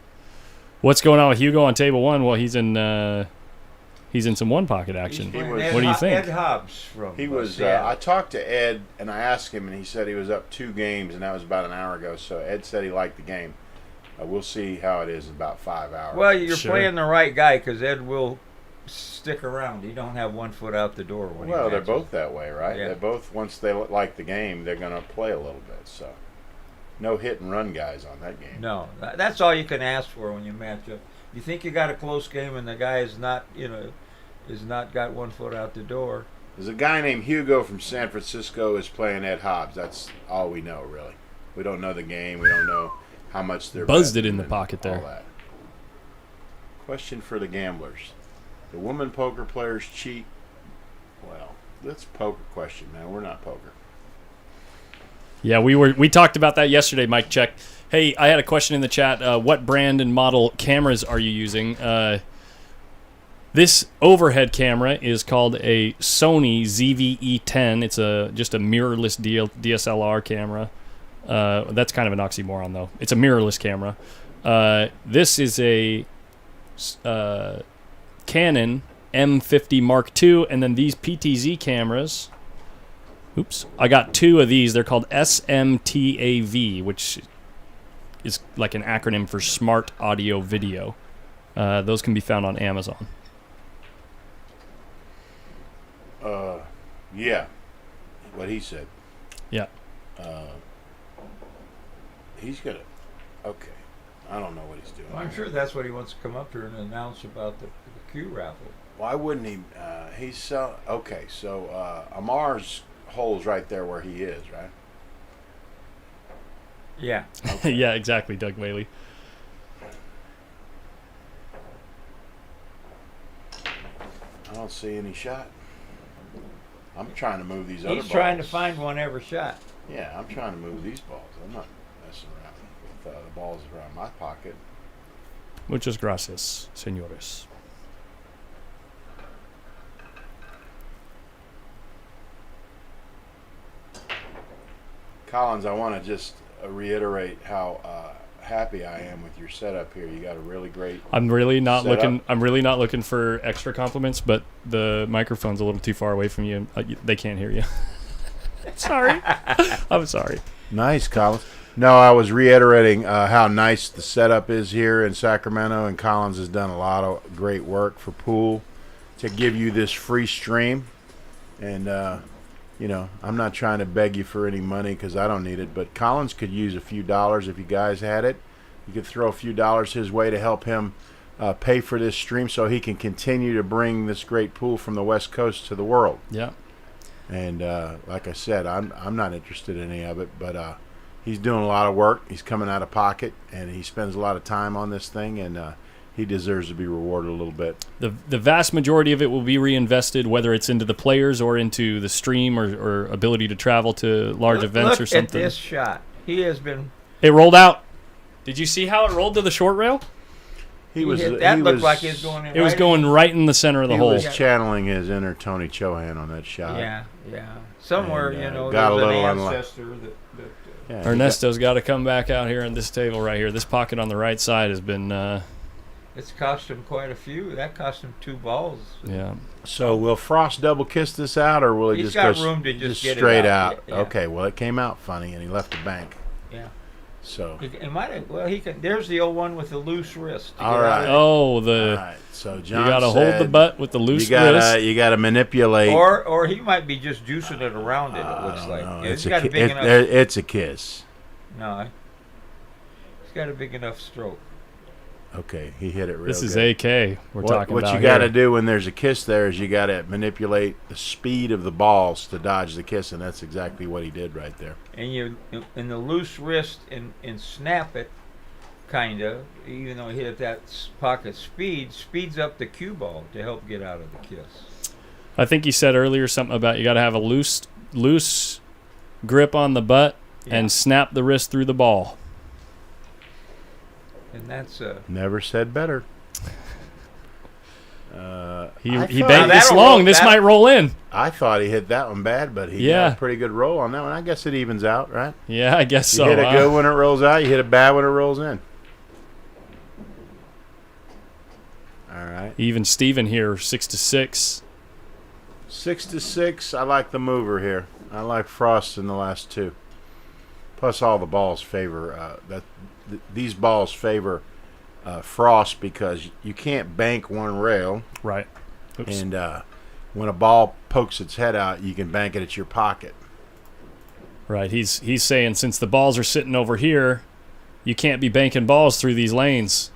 What's going on with Hugo on table 1? Well, he's He's in some one pocket action. He's was- playing What do you Ed think? Ed Hobbs from He was. Seattle. I talked to Ed and I asked him, and he said he was up 2 games, and that was about an hour ago. So Ed said he liked the game. We'll see how it is in about 5 hours. Well, you're Sure. playing the right guy because Ed will stick around. He don't have one foot out the door when Well, he they're matches. both that way, right? Yeah. They're both, once they like the game, they're going to play a little bit. So, no hit and run guys on that game. No, that's all you can ask for when you match up. You think you got a close game and the guy is not, is not got one foot out the door. There's a guy named Hugo from San Francisco is playing Ed Hobbs. That's all we know, really. We don't know the game. We don't know how much they're Buzzed betting it in the and pocket there. all that. Question for the gamblers: the women poker players cheat? Well, that's a poker question, man. We're not poker. Yeah, we talked about that yesterday, Mike Check. Hey, I had a question in the chat. What brand and model cameras are you using? This overhead camera is called a Sony ZV-E10. It's just a mirrorless DSLR camera. That's kind of an oxymoron, though. It's a mirrorless camera. This is a Canon M50 Mark II, and then these PTZ cameras. Oops. I got 2 of these. They're called SMTAV, which is like an acronym for Smart Audio Video. Those can be found on Amazon. Yeah, what he said. Yeah. He's gonna. Okay, I don't know what he's doing. Well, I'm sure that's what he wants to come up here and announce about the Q raffle. Why wouldn't he? He's so okay. So Amar's hole's right there where he is, right? Yeah. Yeah, exactly, Doug Whaley. I don't see any shot. I'm trying to move these other balls. He's trying to find one every shot. Yeah, I'm trying to move these balls. I'm not messing around with the balls around my pocket. Muchas gracias, señores. Collins, I want to just reiterate how happy I am with your setup here. You got a really great. I'm really not Set up. looking. I'm really not looking for extra compliments, but the microphone's a little too far away from you. They can't hear you. Sorry. I'm sorry. Nice, Collins. No, I was reiterating how nice the setup is here in Sacramento, and Collins has done a lot of great work for Pool to give you this free stream. And, I'm not trying to beg you for any money because I don't need it, but Collins could use a few dollars if you guys had it. You could throw a few dollars his way to help him pay for this stream so he can continue to bring this great pool from the West Coast to the world. Yeah. And like I said, I'm not interested in any of it, but he's doing a lot of work. He's coming out of pocket, and he spends a lot of time on this thing, and he deserves to be rewarded a little bit. The vast majority of it will be reinvested, whether it's into the players or into the stream or ability to travel to large events or something. Look at this shot. He has been. It rolled out. Did you see how it rolled to the short rail? That looked like he was going in. It was going right in the center of the He hole. was channeling his inner Tony Chohan on that shot. Yeah. Somewhere, And, there's got a an little unlucky. ancestor that Yeah, Ernesto's got to come back out here on this table right here. This pocket on the right side has been, it's cost him quite a few. That cost him 2 balls. yeah. So will Frost double kiss this out, or will he He's just got go room to just get it straight out. out? Yeah. Okay, well it came out funny, and he left the bank. Yeah. So He might have. Well, he can. There's the old one with the loose wrist. to All get out right. of it. Oh, all the right, so you John got to hold the said butt with the loose you wrist. gotta manipulate. Or he might be just juicing it around it. It looks like. No, It's it's got a big enough. it's a kiss. No. It's got a big enough stroke. Okay, he hit it real This is good. AK we're talking What about you got to here. do when there's a kiss there is you got to manipulate the speed of the balls to dodge the kiss, and that's exactly what he did right there. And you in the loose wrist and snap it, kind of. Even though he hit it that pocket speeds up the cue ball to help get out of the kiss. I think you said earlier something about you got to have a loose grip on the butt and snap the wrist through the ball. And that's Never said better. He I he thought- banked this That'll long. roll- This that- might roll in. I thought he hit that one bad, but he Yeah. got a pretty good roll on that one. I guess it evens out, right? Yeah, I guess You so. hit a huh? good when it rolls out. You hit a bad when it rolls in. All All right. Even Steven here, 6-6. 6-6. I like the mover here. I like Frost in the last two. Plus, all the balls favor these balls favor Frost because you can't bank one rail. Right. Oops. And when a ball pokes its head out, you can bank it at your pocket. Right. He's saying since the balls are sitting over here, you can't be banking balls through these lanes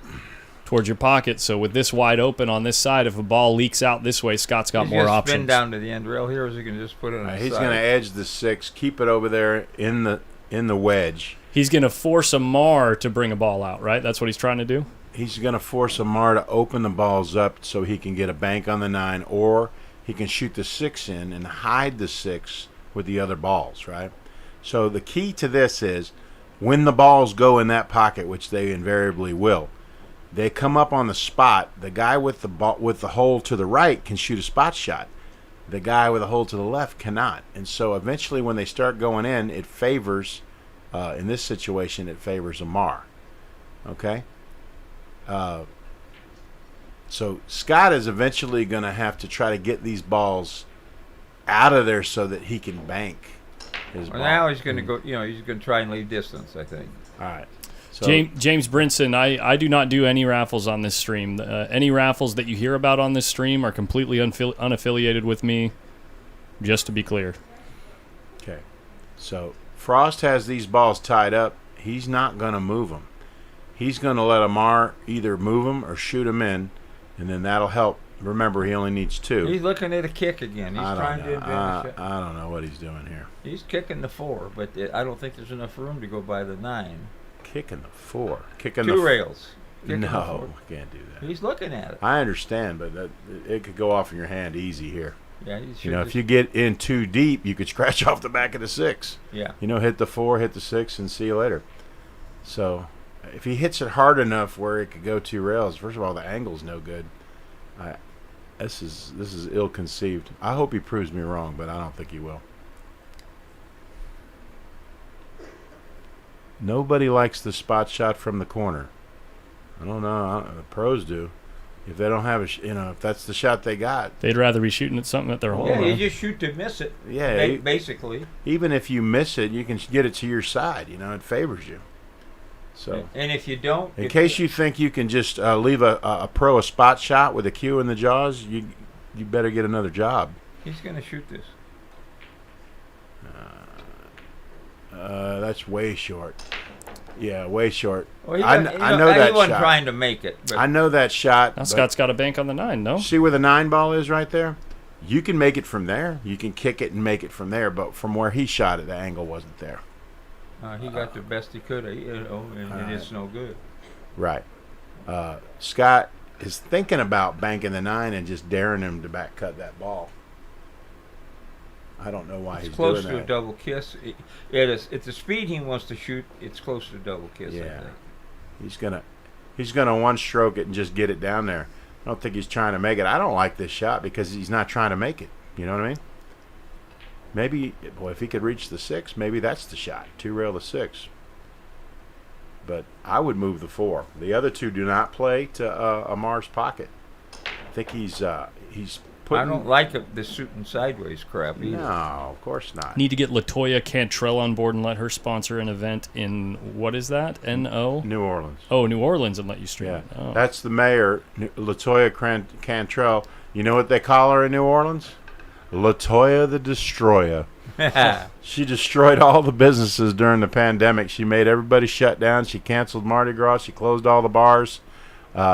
towards your pocket. So with this wide open on this side, if a ball leaks out this way, Scott's got more options. Spin down to the end rail here, or is he going to just put it on the He's side? going to edge the 6, keep it over there in the wedge. He's going to force a mar to bring a ball out, right? That's what he's trying to do? He's going to force a mar to open the balls up so he can get a bank on the 9, or he can shoot the 6 in and hide the 6 with the other balls, right? So the key to this is when the balls go in that pocket, which they invariably will, they come up on the spot. The guy with the ball, with the hole to the right can shoot a spot shot. The guy with the hole to the left cannot. And so eventually when they start going in, it favors, in this situation, it favors a mar. Okay? So Scott is eventually going to have to try to get these balls out of there so that he can bank his ball. Now he's going to go, he's going to try and leave distance, I think. All right. So, James Brinson, I do not do any raffles on this stream. Any raffles that you hear about on this stream are completely unaffiliated with me, just to be clear. Okay. So Frost has these balls tied up. He's not going to move them. He's going to let Amar either move them or shoot them in, and then that'll help. Remember, he only needs 2. He's looking at a kick again. He's trying to invent a shot. I don't know what he's doing here. He's kicking the 4, but I don't think there's enough room to go by the 9. Kicking the 4. Kicking 2 the rails. Kicking the No, 4. I can't do that. He's looking at it. I understand, but it could go off in your hand easy here. Yeah, If you get in too deep, you could scratch off the back of the 6. Yeah. Hit the 4, hit the 6, and see you later. So if he hits it hard enough where it could go 2 rails, first of all, the angle's no good. This is ill-conceived. I hope he proves me wrong, but I don't think he will. Nobody likes the spot shot from the corner. I don't know. The pros do. If they don't have if that's the shot they got. They'd rather be shooting at something at their hole. Yeah, you just shoot to miss it. Yeah. Basically. Even if you miss it, you can get it to your side. It favors you. So. And if you don't. In case you think you can just leave a pro a spot shot with a cue in the jaws, you better get another job. He's going to shoot this. That's way short. Yeah, way short. Well, I know that he wasn't shot. trying to make it. But I know that shot. Now Scott's got a bank on the 9, no? See where the 9 ball is right there? You can make it from there. You can kick it and make it from there, but from where he shot it, the angle wasn't there. he got the best he could, and it's no good. Right. Scott is thinking about banking the 9 and just daring him to back cut that ball. I don't know why he's doing that. It's close to a double kiss. It's the speed he wants to shoot. It's close to a double kiss. Yeah. I think. He's gonna one stroke it and just get it down there. I don't think he's trying to make it. I don't like this shot because he's not trying to make it. You know what I mean? Maybe, if he could reach the 6, maybe that's the shot. 2 rail the 6. But I would move the 4. The other 2 do not play to Amar's pocket. I think he's putting. I don't like the shooting sideways crap either. No, of course not. Need to get Latoya Cantrell on board and let her sponsor an event in, what is that? N-O? New Orleans. Oh, New Orleans, and let you stream Yeah, it. Oh. that's the mayor, Latoya Cantrell. You know what they call her in New Orleans? Latoya the Destroyer. She destroyed all the businesses during the pandemic. She made everybody shut down. She canceled Mardi Gras. She closed all the bars.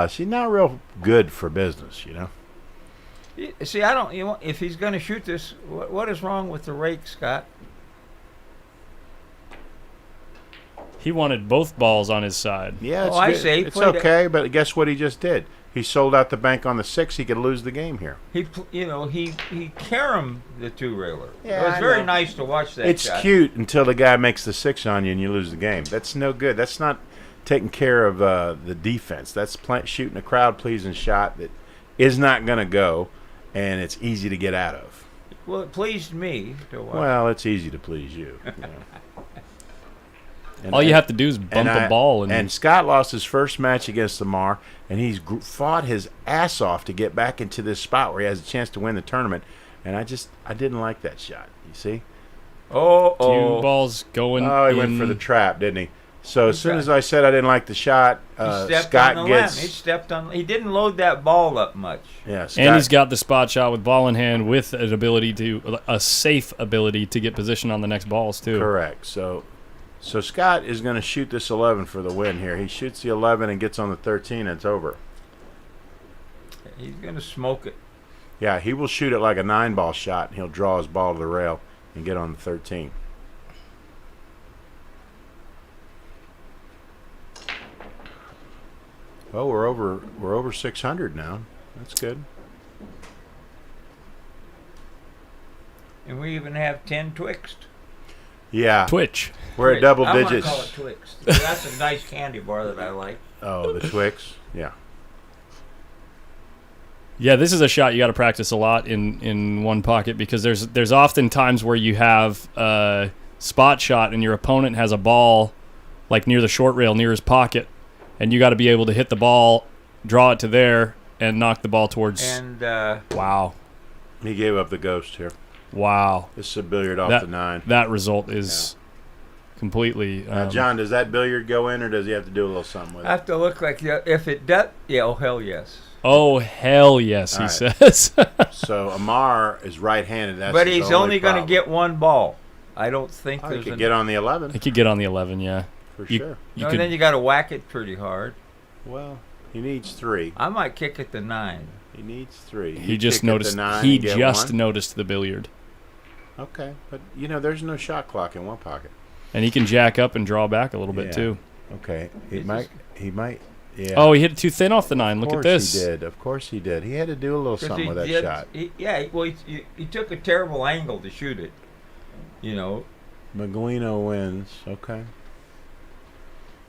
She's not real good for business, See, I don't. If he's going to shoot this, what is wrong with the rake, Scott? He wanted both balls on his side. Yeah, it's I good. say It's okay, but guess what he just did? He sold out the bank on the 6. He could lose the game here. He caromed the 2 railer. Yeah, it was I very know. nice to watch that. It's shot. cute until the guy makes the 6 on you and you lose the game. That's no good. That's not taking care of the defense. That's shooting a crowd-pleasing shot that is not going to go, and it's easy to get out of. Well, it pleased me to watch. Well, it's easy to please you. And All you have to do is bump a ball. And Scott lost his first match against Lamar, and he's fought his ass off to get back into this spot where he has a chance to win the tournament. And I didn't like that shot. You see? Two balls going. Oh, he went for the trap, didn't he? So as soon as I said I didn't like the shot, Scott gets. He stepped on. He didn't load that ball up much. Yeah, Scott, and he's got the spot shot with ball in hand, with an ability a safe ability to get position on the next balls too. Correct. So Scott is going to shoot this 11 for the win here. He shoots the 11 and gets on the 13, and it's over. He's going to smoke it. Yeah, he will shoot it like a 9-ball shot, and he'll draw his ball to the rail and get on the 13. Oh, we're over 600 now. That's good. And we even have 10 twixt. Yeah. Twitch. We're at double I digits. I want to call it twixt. That's a nice candy bar that I like. Oh, the Twix? Yeah. Yeah, this is a shot you got to practice a lot in one pocket, because there's often times where you have a spot shot and your opponent has a ball like near the short rail, near his pocket, and you got to be able to hit the ball, draw it to there, and knock the ball towards. And wow, he gave up the ghost here. Wow, This is a billiard off the 9. That result is completely. Now, John, does that billiard go in, or does he have to do a little something with I it? have to look like if it does. Yeah, oh hell yes. Oh hell yes, he says. So Amar is right-handed. That's but his he's only going to problem. get one ball. I don't think He there's could get on the 11 He could get on the 11, yeah. for sure. You and then you got to whack it pretty hard. Well, he needs 3. I might kick it to 9. He needs 3. He You just kick it to noticed. 9 He and get just 1? noticed the billiard, Okay, but there's no shot clock in one pocket. and he can jack up and draw back a little bit Yeah. too. Okay, he might. Yeah. Oh, he hit it too thin off the 9. Look at this. He did. Of course he did. He had to do a little something with that shot. He took a terrible angle to shoot it. Maglino wins. Okay.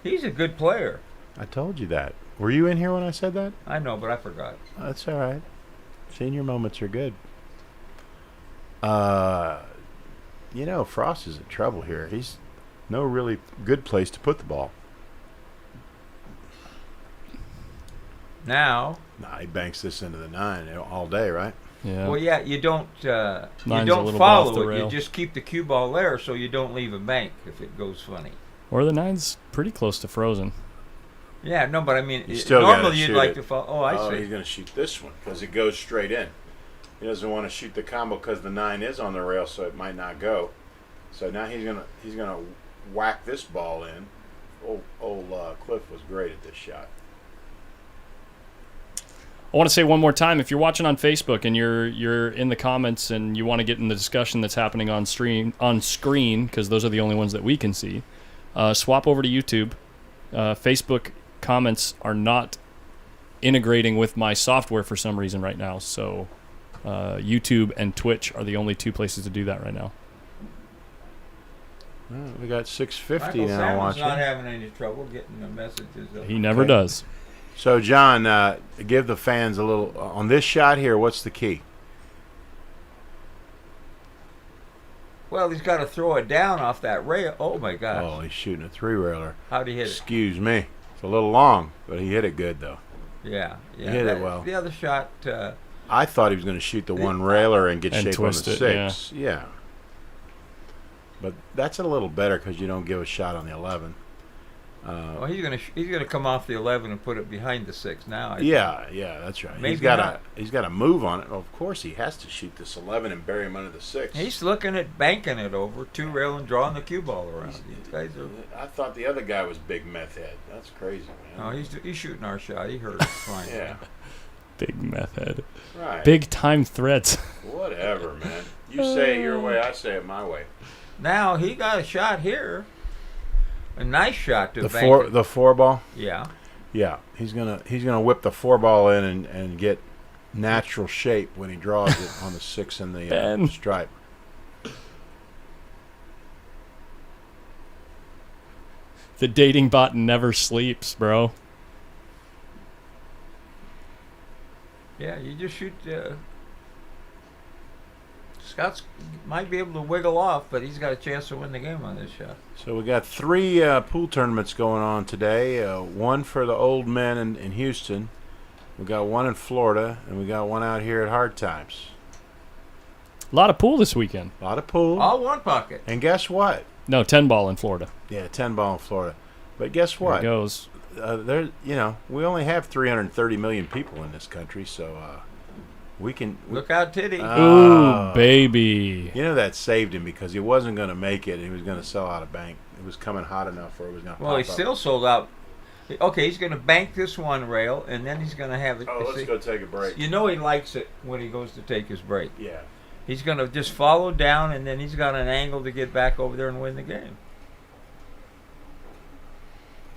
He's a good player. I told you that. Were you in here when I said that? I know, but I forgot. That's all right. Senior moments are good. Frost is in trouble here. He's no really good place to put the ball. Now. Nah, he banks this into the 9 all day, right? Yeah. Well, yeah, you don't Nine's a little bit off follow the it. rail. You just keep the cue ball there, so you don't leave a bank if it goes funny. Or the 9's pretty close to frozen. Yeah, no, but I mean, You still gotta normally you'd shoot like it. to follow. Oh, I see. He's going to shoot this one because it goes straight in. He doesn't want to shoot the combo because the 9 is on the rail, so it might not go. So now he's gonna whack this ball in. Old Cliff was great at this shot. I want to say one more time, if you're watching on Facebook and you're in the comments and you want to get in the discussion that's happening on screen, because those are the only ones that we can see, swap over to YouTube. Facebook comments are not integrating with my software for some reason right now, so YouTube and Twitch are the only 2 places to do that right now. Well, we got 650 Michael now Salmon's watching. not having any trouble getting the messages up. He never does. So, John, give the fans a little on this shot here. What's the key? Well, he's got to throw it down off that rail. Oh my gosh! Oh, he's shooting a 3-railer. How'd he hit it? Excuse me. It's a little long, but he hit it good though. Yeah. He hit it well. The other shot. I thought he was going to shoot the 1-railer and get And shape on the twist it, 6. Yeah. But that's a little better because you don't give a shot on the 11. Well, he's gonna come off the 11 and put it behind the 6 now. I think. Yeah, that's right. Maybe he's got to move on it. Well, of course, he has to shoot this 11 and bury him under the 6. He's looking at banking it over 2 rail and drawing the cue ball around. These guys are. I thought the other guy was big meth head. That's crazy, man. No, he's shooting our shot. He heard it fine. Yeah. Big meth head. Right. Big time threats. Whatever, man. You say it your way, I say it my way. Now he got a shot here. A nice shot to The bank it. the 4-ball. Yeah. Yeah, he's gonna whip the 4-ball in and get natural shape when he draws it on the 6 and the stripe. The dating bot never sleeps, bro. Yeah, you just shoot. Scott's might be able to wiggle off, but he's got a chance to win the game on this shot. So we got 3 pool tournaments going on today. One for the old men in Houston. We got one in Florida, and we got one out here at Hard Times. A lot of pool this weekend. A lot of pool. All one pocket. And guess what? No, 10 ball in Florida. Yeah, 10 ball in Florida. But guess what? Here it goes. We only have 330 million people in this country, so we can Look out, Titty. Ooh, baby. You know that saved him because he wasn't going to make it. He was going to sell out of bank. It was coming hot enough where it was going to Well, pop he up. still sold out. Okay, he's going to bank this one rail, and then he's going to have it. Oh, let's go take a break. You know he likes it when he goes to take his break. Yeah. He's going to just follow down, and then he's got an angle to get back over there and win the game.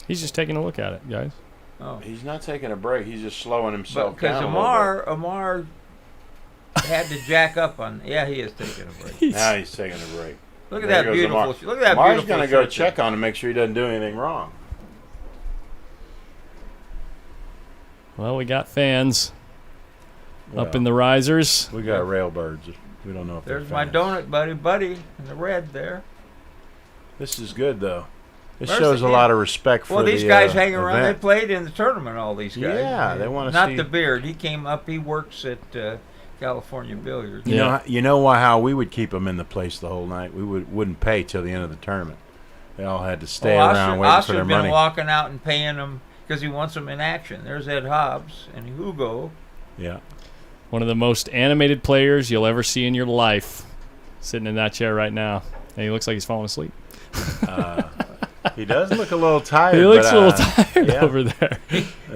He's just taking a look at it, guys. Oh, He's not taking a break. He's just slowing himself because down. Amar had to jack up on. Yeah, he is taking a break. Now he's taking a break. Look at There that goes beautiful. Amar. Look at that Amar's beautiful. going to go shirt check there. on him, make sure he doesn't do anything wrong. Well, we got fans up Well, in the risers. We got railbirds. We don't know if There's they're my fans. donut buddy in the red there. This is good, though. This Where's shows the a game? lot of respect for Well, the these guys hang around. event. They played in the tournament. All these guys. Yeah, they wanna Not see- the beard. He came up. He works at California Billiards. Yeah. You know why? How we would keep them in the place the whole night? We wouldn't pay till the end of the tournament. They all had to stay around waiting for their been money. walking out and paying them because he wants them in action. There's Ed Hobbs and Hugo. Yeah. One of the most animated players you'll ever see in your life, sitting in that chair right now. And he looks like he's falling asleep. He does look a little tired. He looks but, a little tired yeah. over there.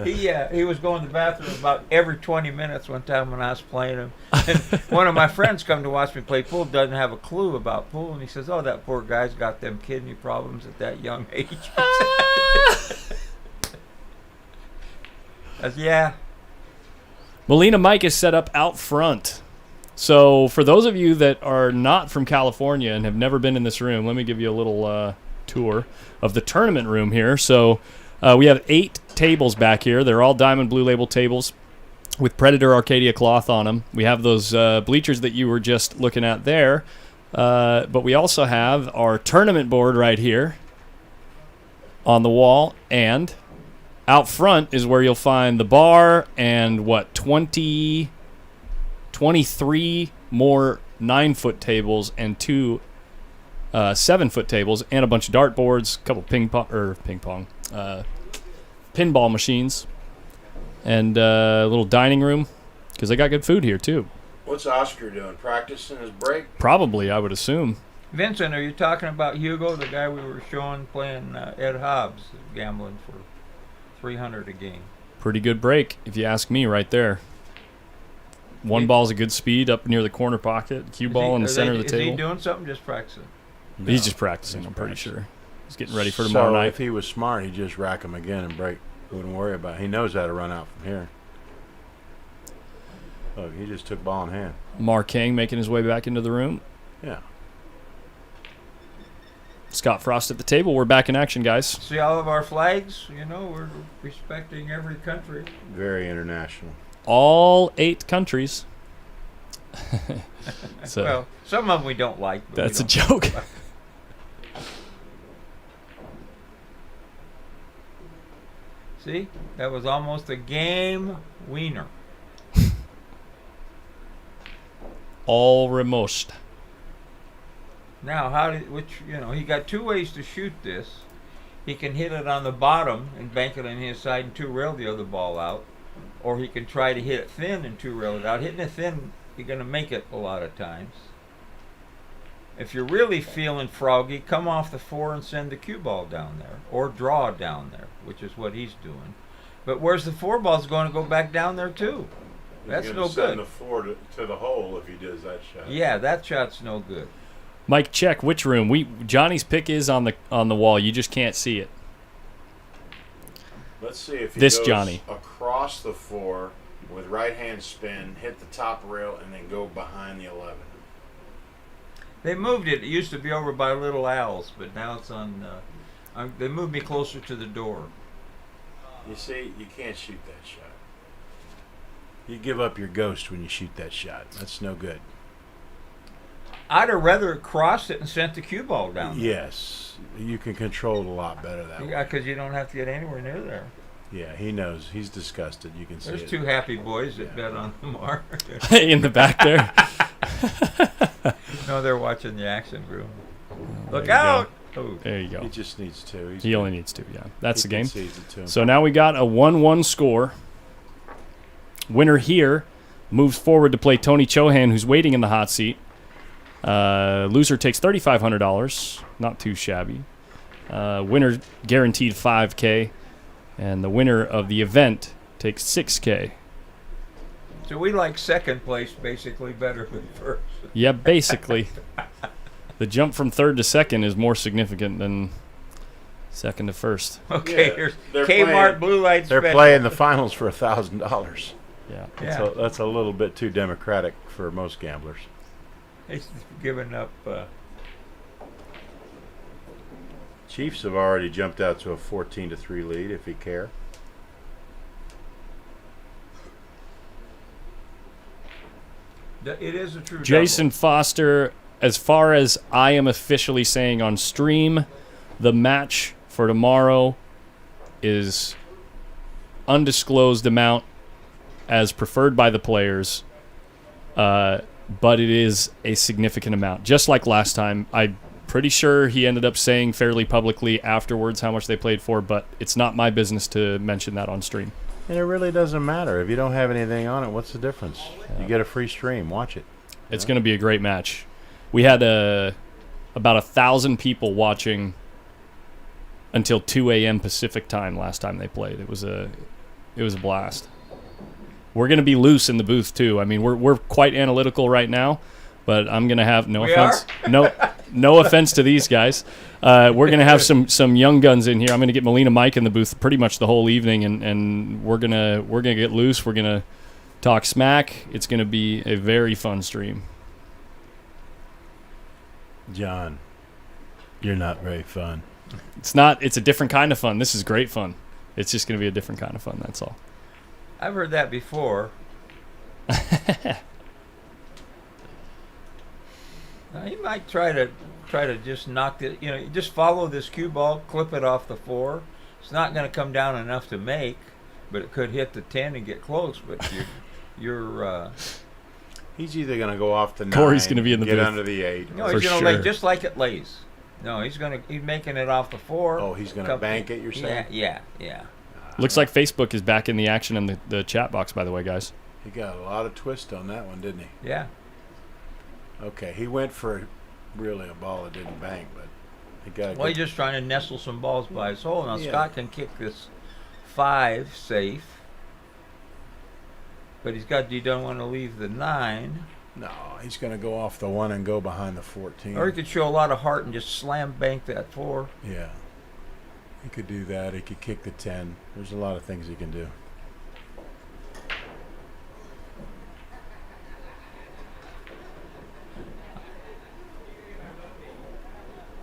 He was going to the bathroom about every 20 minutes one time when I was playing him. And one of my friends come to watch me play pool, doesn't have a clue about pool, and he says, "Oh, that poor guy's got them kidney problems at that young age." I said, yeah. Molina Mike is set up out front. So for those of you that are not from California and have never been in this room, let me give you a little tour of the tournament room here. So we have 8 tables back here. They're all Diamond Blue Label tables with Predator Arcadia cloth on them. We have those bleachers that you were just looking at there. But we also have our tournament board right here on the wall, and out front is where you'll find the bar and 23 more 9-foot tables and 2 7-foot tables and a bunch of dart boards, a couple pinball machines, and a little dining room because they got good food here too. What's Oscar doing? Practicing his break? Probably, I would assume. Vincent, are you talking about Hugo, the guy we were showing playing Ed Hobbs, gambling for $300 a game? Pretty good break, if you ask me, right there. One ball's a good speed up near the corner pocket. Cue ball in the center of the Is he table. doing something? Just practicing. He's just practicing, He's I'm pretty practicing. sure. He's getting ready for tomorrow So night. if he was smart, he'd just rack him again and break. Wouldn't worry about it. He knows how to run out from here. Look, he just took ball in hand. Mark Kang making his way back into the room. Yeah. Scott Frost at the table. We're back in action, guys. See all of our flags? You know, we're respecting every country. Very international. All 8 countries. So Well, some of them we don't like. But that's we a don't joke. See, that was almost a game wiener. Almost. Now, he got 2 ways to shoot this. He can hit it on the bottom and bank it on his side and 2-rail the other ball out, or he can try to hit it thin and 2-rail it out. Hitting it thin, you're going to make it a lot of times. If you're really feeling froggy, come off the 4 and send the cue ball down there, or draw down there, which is what he's doing. But where's the 4 ball's going to go back down there too? That's no Send good. the 4 to the hole if he does that shot. Yeah, that shot's no good. Mike, check which room. Johnny's pick is on the wall. You just can't see it. Let's see if he This goes Johnny. across the 4 with right hand spin, hit the top rail, and then go behind the 11. They moved it. It used to be over by Little Al's, but now it's on. They moved me closer to the door. You see, you can't shoot that shot. You give up your ghost when you shoot that shot. That's no good. I'd have rather crossed it and sent the cue ball down. Yes, you can control it a lot better that way. Yeah, because you don't have to get anywhere near there. Yeah, he knows. He's disgusted. You can see There's it. two happy boys that bet on Lamar. In the back there. No, they're watching the action room. Look There you out! go. Oh. There you He go. just needs two. He's He good. only needs 2, yeah. That's He the game. concedes it to him. So now we got a 1-1 score. Winner here moves forward to play Tony Chohan, who's waiting in the hot seat. Loser takes $3,500. Not too shabby. Winner guaranteed $5K. And the winner of the event takes $6K. So we like second place basically better than first. Yeah, basically. The jump from third to second is more significant than second to first. Okay, Yeah, here's they're Kmart playing- Blue Light They're Special. playing the finals for $1,000. Yeah. Yeah, So that's a little bit too democratic for most gamblers. he's giving up. Chiefs have already jumped out to a 14-3 lead, if you care. It is a true Jason Foster, as far as I am officially saying on stream, the match for tomorrow is undisclosed amount as preferred by the players, but it is a significant amount. Just like last time, I'm pretty sure he ended up saying fairly publicly afterwards how much they played for, but it's not my business to mention that on stream. And it really doesn't matter. If you don't have anything on it, what's the difference? You get a free stream. Watch it. It's going to be a great match. We had about 1,000 people watching until 2 a.m. Pacific time last time they played. It was a blast. We're going to be loose in the booth too. I mean, we're quite analytical right now, but I'm going to have no We offense. No offense to these guys. We're going to have some young guns in here. I'm going to get Melina Mike in the booth pretty much the whole evening, and we're gonna get loose. We're gonna talk smack. It's going to be a very fun stream. John, you're not very fun. It's not. It's a different kind of fun. This is great fun. It's just going to be a different kind of fun. That's all. I've heard that before. Now, you might try to just knock it. You know, just follow this cue ball, clip it off the 4. It's not going to come down enough to make, but it could hit the 10 and get close. But you're He's either going to go off the 9, Corey's gonna be in the get booth. under the 8. no, For he's going to lay sure. just like it lays. No, he's making it off the 4. Oh, he's going to bank it, you're saying? Yeah. Looks like Facebook is back in the action in the chat box, by the way, guys. He got a lot of twist on that one, didn't he? Yeah. Okay, he went for really a ball that didn't bank, but he got a Well, he's good... just trying to nestle some balls by his hole. Now Yeah. Scott can kick this 5 safe, but he don't want to leave the 9. No, he's going to go off the 1 and go behind the 14. Or he could show a lot of heart and just slam bank that 4. Yeah. He could do that. He could kick the 10. There's a lot of things he can do.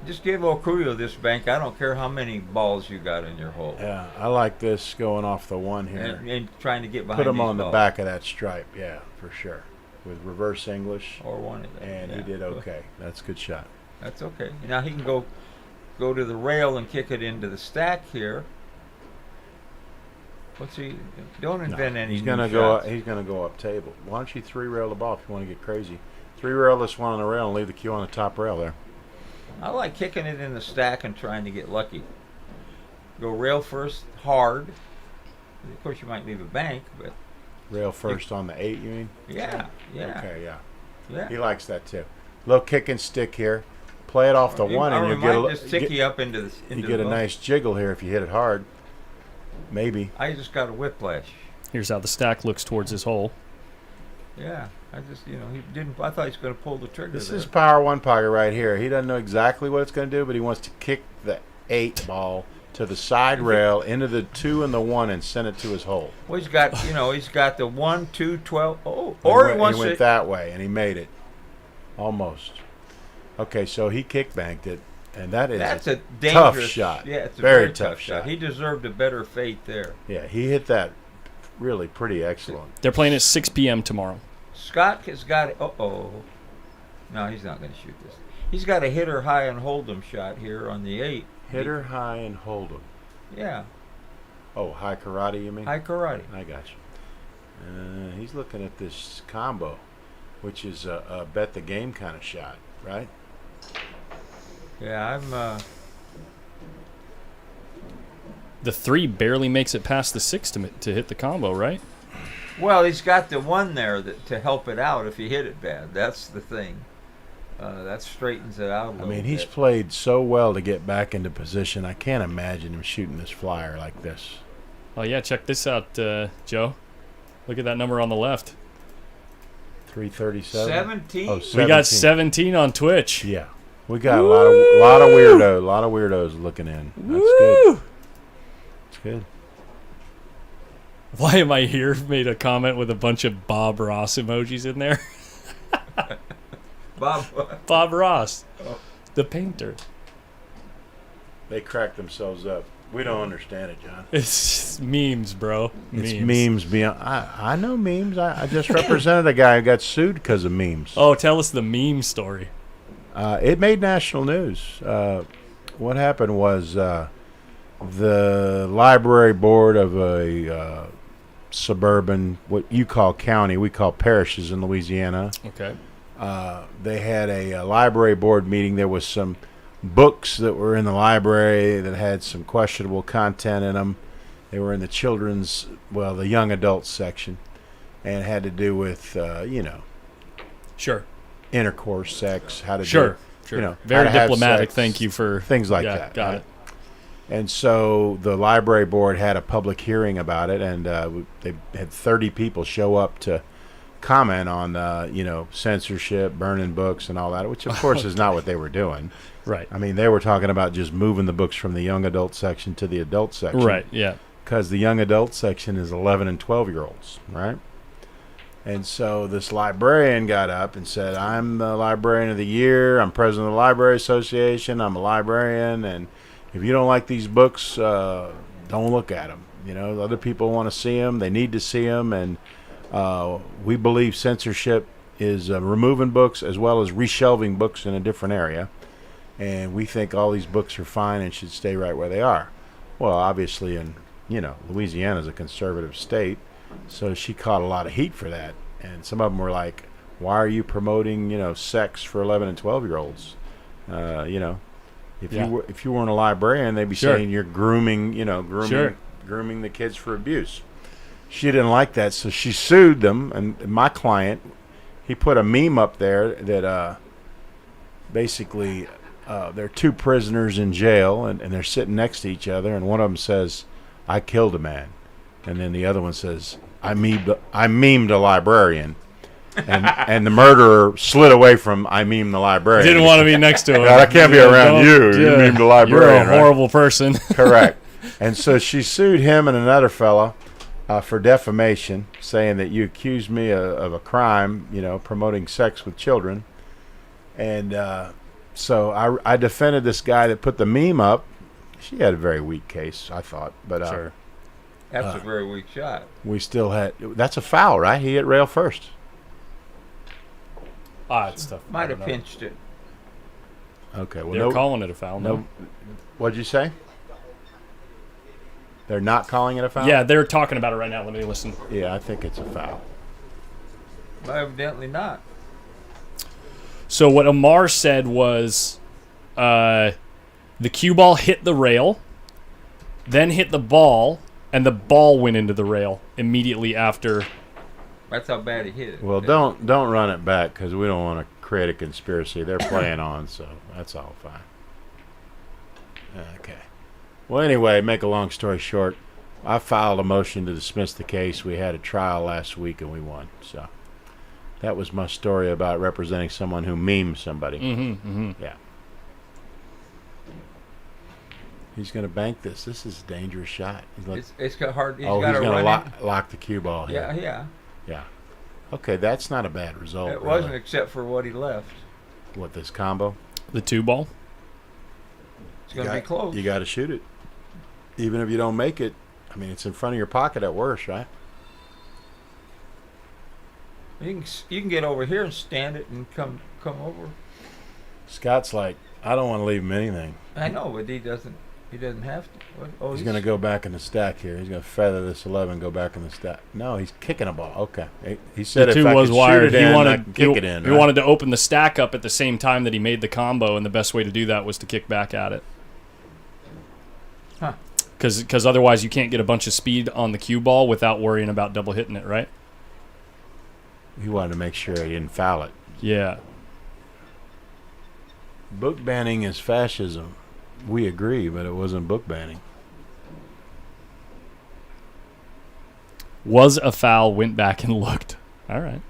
Just give Okuyo this bank. I don't care how many balls you got in your hole. Yeah, I like this going off the 1 here. And trying to get behind Put him these on the balls. back of that stripe. Yeah, for sure. With reverse English. Or one of them. And he yeah. did okay. That's a good shot. That's okay. Now he can go to the rail and kick it into the stack here. What's he? Don't invent any. He's new gonna go. shots. He's gonna go up table. Why don't you 3-rail the ball if you want to get crazy? 3-rail this one on the rail and leave the cue on the top rail there. I like kicking it in the stack and trying to get lucky. Go rail first, hard. Of course, you might leave a bank, but Rail first on the 8, you mean? yeah. Okay, yeah. Yeah. He likes that too. Little kick and stick here. Play it off the 1 and you just tick you up into the. you get a nice jiggle here if you hit it hard. Maybe. I just got a whiplash. Here's how the stack looks towards his hole. Yeah, I just he didn't. I thought he was going to pull the trigger. This there. is power 1 pocket right here. He doesn't know exactly what it's going to do, but he wants to kick the 8 ball to the side rail into the 2 and the 1 and send it to his hole. Well, he's got he's got the 1, 2, 12. Oh, He or went, he wants he went to. that way and he made it. Almost. Okay, so he kick banked it, and That's a tough dangerous shot. Yeah, it's a Very very tough tough shot. shot. He deserved a better fate there. Yeah, he hit that really pretty excellent. They're playing at 6 p.m. tomorrow. Scott has got it. No, he's not going to shoot this. He's got a hitter high and hold 'em shot here on the 8. Hitter high and hold 'em. Yeah. Oh, high karate, you mean? High karate. I got you. He's looking at this combo, which is a bet the game kind of shot, right? Yeah, I'm. The 3 barely makes it past the 6 to hit the combo, right? Well, he's got the 1 there to help it out if you hit it bad. That's the thing. That straightens it out a little bit. He's played so well to get back into position. I can't imagine him shooting this flyer like this. Oh, yeah, check this out, Joe. Look at that number on the left. 337. 17. Oh, We 17. got 17 on Twitch. Yeah, we got a lot of weirdos looking in. That's good. That's good. Why am I here? Made a comment with a bunch of Bob Ross emojis in there. Bob Ross, the painter. They crack themselves up. We don't understand it, John. It's memes, bro. It's memes beyond. I know memes. I just represented a guy who got sued because of memes. Oh, tell us the meme story. It made national news. What happened was the library board of a suburban, what you call county, we call parishes in Louisiana. Okay. They had a library board meeting. There was some books that were in the library that had some questionable content in them. They were in the children's, the young adults section, and had to do with, Sure. intercourse, sex, how to Sure. Very how to have diplomatic. sex, Thank you for things like that. Got right? it. And so the library board had a public hearing about it, and they had 30 people show up to comment on, censorship, burning books, and all that, which of course is not what they were doing. Right. I mean, they were talking about just moving the books from the young adult section to the adult section. Right. Yeah. Because the young adult section is 11 and 12-year-olds, right? And so this librarian got up and said, I'm the librarian of the year. I'm president of the Library Association. I'm a librarian. And if you don't like these books, don't look at them. Other people want to see them. They need to see them. And we believe censorship is removing books as well as reshelving books in a different area. And we think all these books are fine and should stay right where they are. Well, obviously, Louisiana is a conservative state. So she caught a lot of heat for that, and some of them were like, "Why are you promoting, sex for 11 and 12-year-olds? If you weren't a librarian, they'd be saying you're grooming the kids for abuse." She didn't like that, so she sued them. And my client, he put a meme up there that basically there are 2 prisoners in jail, and they're sitting next to each other, and one of them says, "I killed a man." And then the other one says, I memed a librarian. And the murderer slid away from I memed the librarian. Didn't want to be next to him. I can't be around you. You memed the librarian. You're a horrible person. Correct. And so she sued him and another fella for defamation, saying that you accused me of a crime, promoting sex with children. And so I defended this guy that put the meme up. She had a very weak case, I thought. But Sure. That's a very weak shot. we still had... That's a foul, right? He hit rail first. It's tough. Might have pinched it. Okay. Well, They're calling it a foul. no. What'd you say? They're not calling it a foul? Yeah, they're talking about it right now. Let me listen. Yeah, I think it's a foul. Evidently not. So what Amar said was the cue ball hit the rail, then hit the ball, and the ball went into the rail immediately after. That's how bad he hit it. Well, don't run it back because we don't want to create a conspiracy. They're playing on, so that's all fine. Okay. Well, anyway, make a long story short, I filed a motion to dismiss the case. We had a trial last week and we won. So that was my story about representing someone who memes somebody. Yeah. He's going to bank this. This is a dangerous shot. It's got hard. He's going to to lock the cue ball here. Yeah. Yeah. Okay, that's not a bad result. It wasn't, except for what he left. What, this combo? The 2 ball. It's going to be close. You got to shoot it. Even if you don't make it, I mean, it's in front of your pocket at worst, right? You can get over here and stand it and come come over. Scott's like, I don't want to leave him anything. I know, but he doesn't. He doesn't have to. What? Oh, He's going to go back in the stack here. He's going to feather this 11, go back in the stack. No, he's kicking a ball. Okay. He said The if two I was could wired. shoot it He in, I wanted can kick it in. He right? wanted to open the stack up at the same time that he made the combo, and the best way to do that was to kick back at it. Huh. Because otherwise you can't get a bunch of speed on the cue ball without worrying about double hitting it, right? He wanted to make sure he didn't foul it. Yeah. Book banning is fascism. We agree, but it wasn't book banning. Was a foul, went back and looked. All right.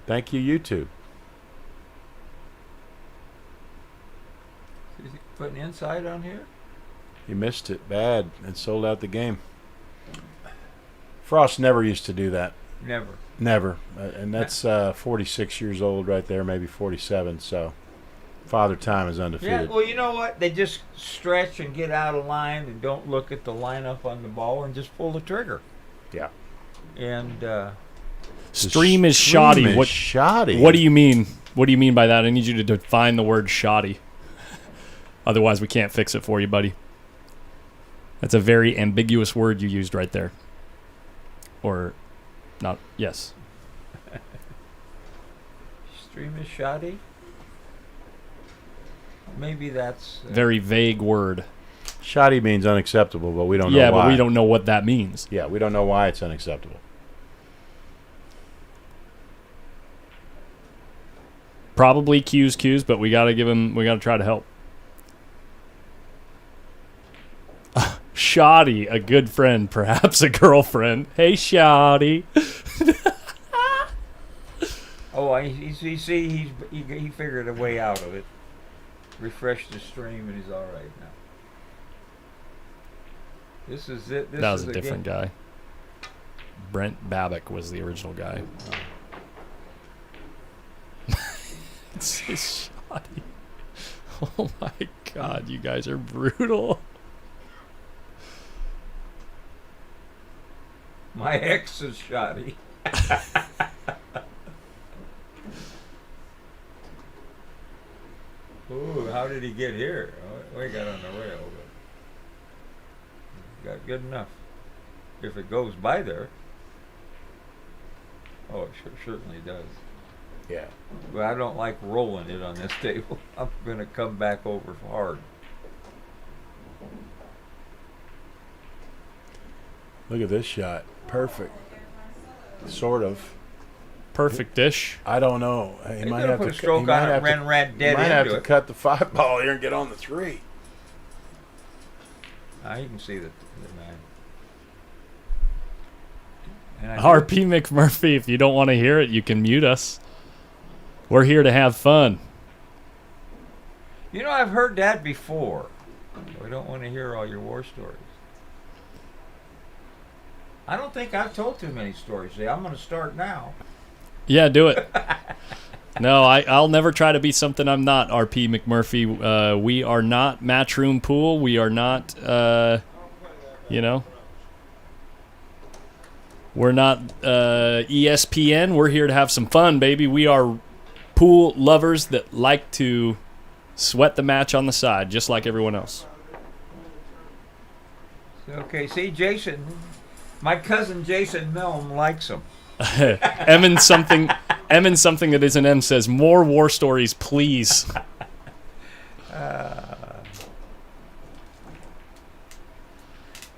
Thank you, YouTube. Is he putting inside on here? He missed it bad and sold out the game. Frost never used to do that. Never. Never. And that's 46 years old right there, maybe 47. So Father Time is Yeah, undefeated. well, you know what? They just stretch and get out of line and don't look at the lineup on the ball and just pull the trigger. Yeah. And Stream is Stream shoddy. is What shoddy. What do you mean? What do you mean by that? I need you to define the word shoddy. Otherwise, we can't fix it for you, buddy. That's a very ambiguous word you used right there. Or not. Yes. stream is shoddy. Maybe that's Very vague word. Shoddy means unacceptable, but we don't know Yeah, why. but we don't know what that means. Yeah, we don't know why it's unacceptable. Probably cues, but we gotta give him. We gotta try to help. Shoddy, a good friend, perhaps a girlfriend. Hey, Shoddy. Oh, he figured a way out of it. Refreshed the stream and he's all right now. This is it. This That was is a different guy. Brent Babbitt was the original guy. It's shoddy. Oh my God, you guys are brutal. My ex is shoddy. Ooh, how did he get here? Oh, we got on the rail, but got good enough. If it goes by there. Oh, it certainly does. Yeah. But I don't like rolling it on this table. I'm going to come back over hard. Look at this shot. Perfect. Sort of. Perfect dish. I don't know. He He's might gonna have put to a stroke he might on it, have to- ran dead might have into to it. cut the 5-ball here and get on the 3. You can see the man. And I RP McMurphy, if you don't want to hear it, you can mute us. We're here to have fun. You know, I've heard that before. I don't want to hear all your war stories. I don't think I've told too many stories. See, I'm going to start now. Yeah, do it. No, I'll never try to be something I'm not, RP McMurphy. We are not Matchroom Pool. We are not, we're not ESPN. We're here to have some fun, baby. We are pool lovers that like to sweat the match on the side, just like everyone else. Okay, see, Jason, my cousin Jason Milne likes them. Emin something that isn't M says, more war stories, please.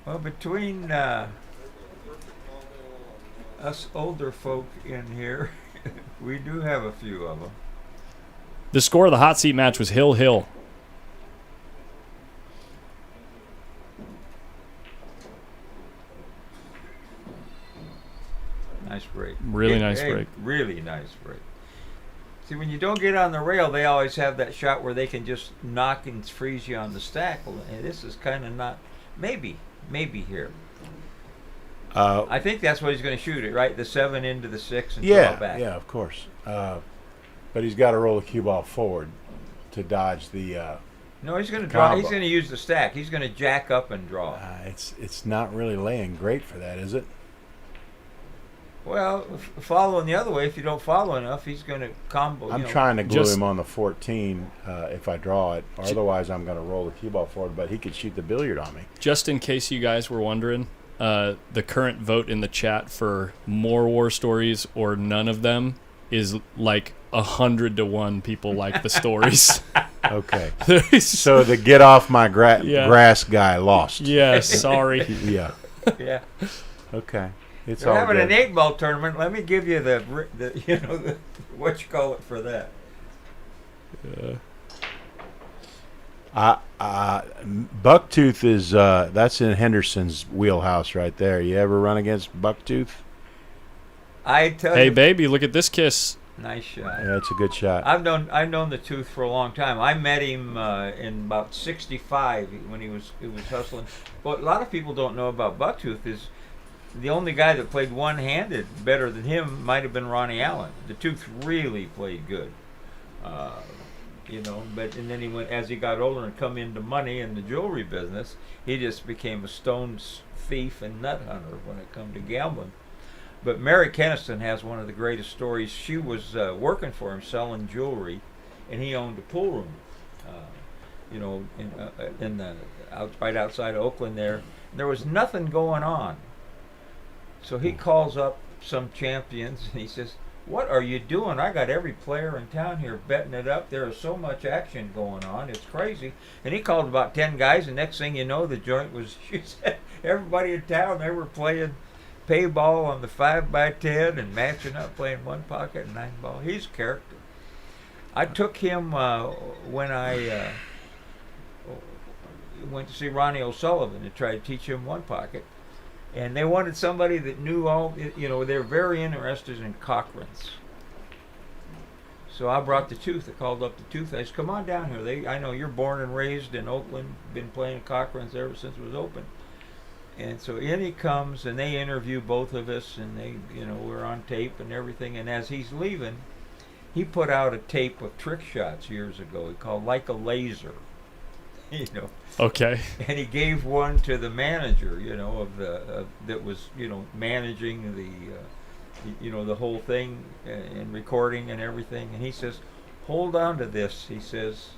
Well, between us older folk in here, we do have a few of them. The score of the hot seat match was Hill. Nice break. Really nice break. Really nice break. See, when you don't get on the rail, they always have that shot where they can just knock and freeze you on the stack. Well, this is kind of not. Maybe here. I think that's what he's going to shoot it, right? The 7 into the 6 and draw back. Yeah, of course. But he's got to roll the cue ball forward to dodge the. No, he's going to draw. He's combo. going to use the stack. He's going to jack up and draw. It's not really laying great for that, is it? Well, following the other way, if you don't follow enough, he's going to combo. I'm you know. trying to glue Just- him on the 14 if I draw it. Or otherwise, I'm going to roll the cue ball forward. But he could shoot the billiard on me. Just in case you guys were wondering, the current vote in the chat for more war stories or none of them is like 100 to 1 people like the stories. Okay. There's- So the get off my Yeah. grass guy lost. yeah, sorry. Yeah. Yeah. Okay. It's They're all having good. an 8-ball tournament. Let me give you the what you call it for that. Bucktooth is that's in Henderson's wheelhouse right there. You ever run against Bucktooth? I tell Hey, you, baby, look at this kiss. nice shot. Yeah, it's a good shot. I've known the Tooth for a long time. I met him in about '65 when he was hustling. What a lot of people don't know about Bucktooth is the only guy that played one-handed better than him might have been Ronnie Allen. The Tooth really played good, But and then he went as he got older and come into money in the jewelry business. He just became a stone thief and nut hunter when it come to gambling. But Mary Kenniston has one of the greatest stories. She was working for him selling jewelry, and he owned a pool room, in the right outside of Oakland there. And there was nothing going on. So he calls up some champions and he says, "What are you doing? I got every player in town here betting it up. There is so much action going on. It's crazy." And he called about 10 guys, and next thing you know, the joint was, she said, everybody in town, they were playing pay ball on the 5x10 and matching up, playing one pocket and 9 ball. He's a character. I took him when I went to see Ronnie O'Sullivan to try to teach him one pocket. And they wanted somebody that knew all, they're very interested in Cochranes. So I brought the Tooth. I called up the Tooth. I said, "Come on down here. I know you're born and raised in Oakland, been playing Cochranes ever since it was open." And so in he comes, and they interview both of us, and they, we're on tape and everything. And as he's leaving, he put out a tape of trick shots years ago. He called Like a Laser, Okay. And he gave one to the manager, that was, managing the whole thing and recording and everything. And he says, "Hold on to this." He says,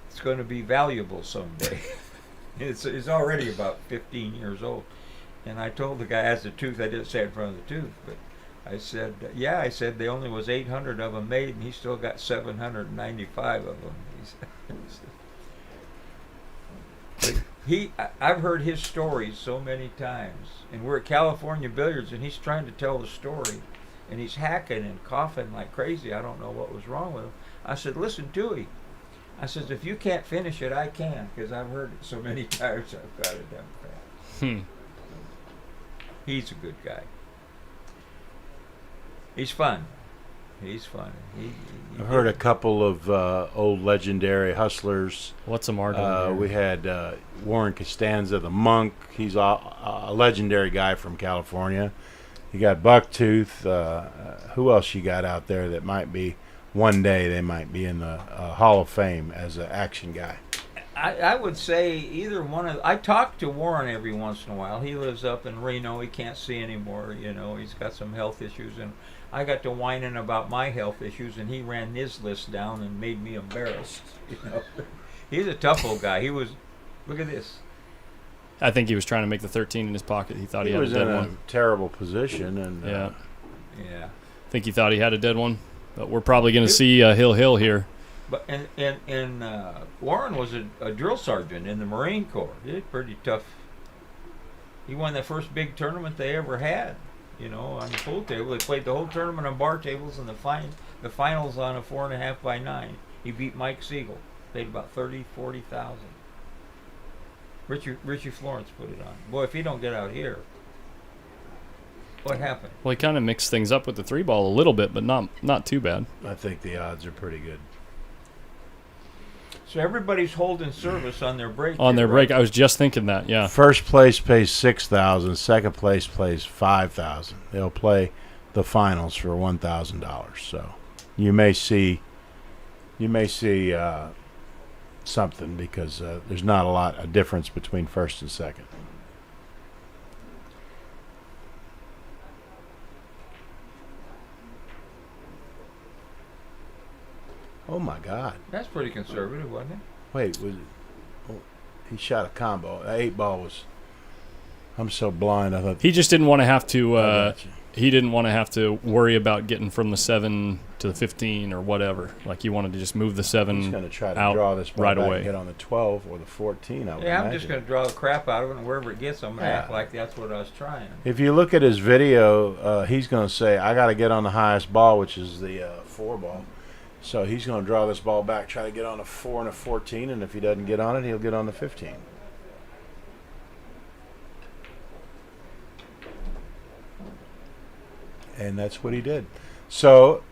"It's going to be valuable someday." It's already about 15 years old. And I told the guy, as the Tooth, I didn't say it in front of the Tooth, but I said, I said there only was 800 of them made, and he still got 795 of them. I've heard his stories so many times, and we're at California Billiards, and he's trying to tell the story, and he's hacking and coughing like crazy. I don't know what was wrong with him. I said, "Listen to him." I says, "If you can't finish it, I can, because I've heard it so many times. I've got it down pat." He's a good guy. He's fun. He's fun. I've heard a couple of old legendary hustlers. What's a margin? We had Warren Costanza, the Monk. He's a legendary guy from California. You got Bucktooth. Who else you got out there that might be, one day they might be in the Hall of Fame as an action guy? I would say either one of. I talk to Warren every once in a while. He lives up in Reno. He can't see anymore. He's got some health issues, and I got to whining about my health issues, and he ran his list down and made me embarrassed. He's a tough old guy. He was. Look at this. I think he was trying to make the 13 in his pocket. He thought he had a was dead in one. a terrible position, and Yeah. Yeah. I think he thought he had a dead one. But we're probably going to see Hill here. But and Warren was a drill sergeant in the Marine Corps. He was pretty tough. He won the first big tournament they ever had. On the pool table. They played the whole tournament on bar tables, and the finals on a 4.5x9. He beat Mike Siegel. Paid about 40,000. Richie Florence put it on. Boy, if he don't get out here, what happened? Well, he kind of mixed things up with the 3-ball a little bit, but not too bad. I think the odds are pretty good. So everybody's holding service on their break. On here, their break, right? I was just thinking that, yeah. First place pays 6,000. Second place pays 5,000. They'll play the finals for $1,000. So you may see something, because there's not a lot of difference between first and second. Oh my God! That's pretty conservative, wasn't it? Wait, was it? Oh, he shot a combo. That 8-ball was. I'm so blind. I thought He just didn't want to have to. I got you. He didn't want to have to worry about getting from the 7 to the 15 or whatever. Like he wanted to just move the 7 He's going to try to out draw this ball right back away. and get on the 12 or the 14. I would Yeah, I'm imagine. just going to draw the crap out of it, and wherever it gets, I'm going to Yeah. act like that's what I was trying. If you look at his video, he's going to say, "I got to get on the highest ball, which is the 4 ball." So he's going to draw this ball back, try to get on a 4 and a 14, and if he doesn't get on it, he'll get on the 15. And that's what he did. So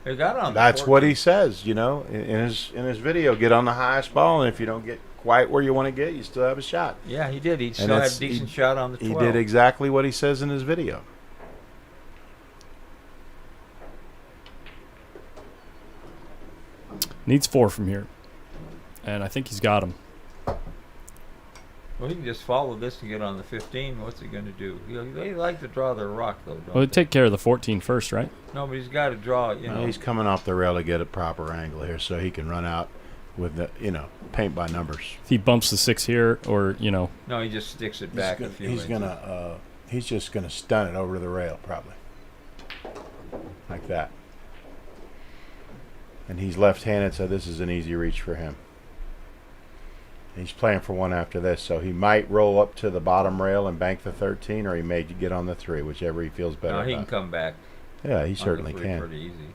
He got on. that's the what 14. he says, in his video. Get on the highest ball, and if you don't get quite where you want to get, you still have a shot. Yeah, he did. He still had that's- a decent shot on the 12. He did exactly what he says in his video. Needs 4 from here, and I think he's got him. Well, he can just follow this and get on the 15. What's he going to do? They like to draw their rock, though, don't Well, they? take care of the 14 first, right? No, but he's got to draw, He's coming off the rail to get a proper angle here, so he can run out with the paint by numbers. If he bumps the 6 here, or No, he just sticks it back a few inches. He's just gonna stun it over the rail probably, like that. And he's left-handed, so this is an easy reach for him. He's playing for one after this, so he might roll up to the bottom rail and bank the 13, or he may get on the 3, whichever he feels better No, he can about. come back. Yeah, he on the certainly 3 can. Pretty easy.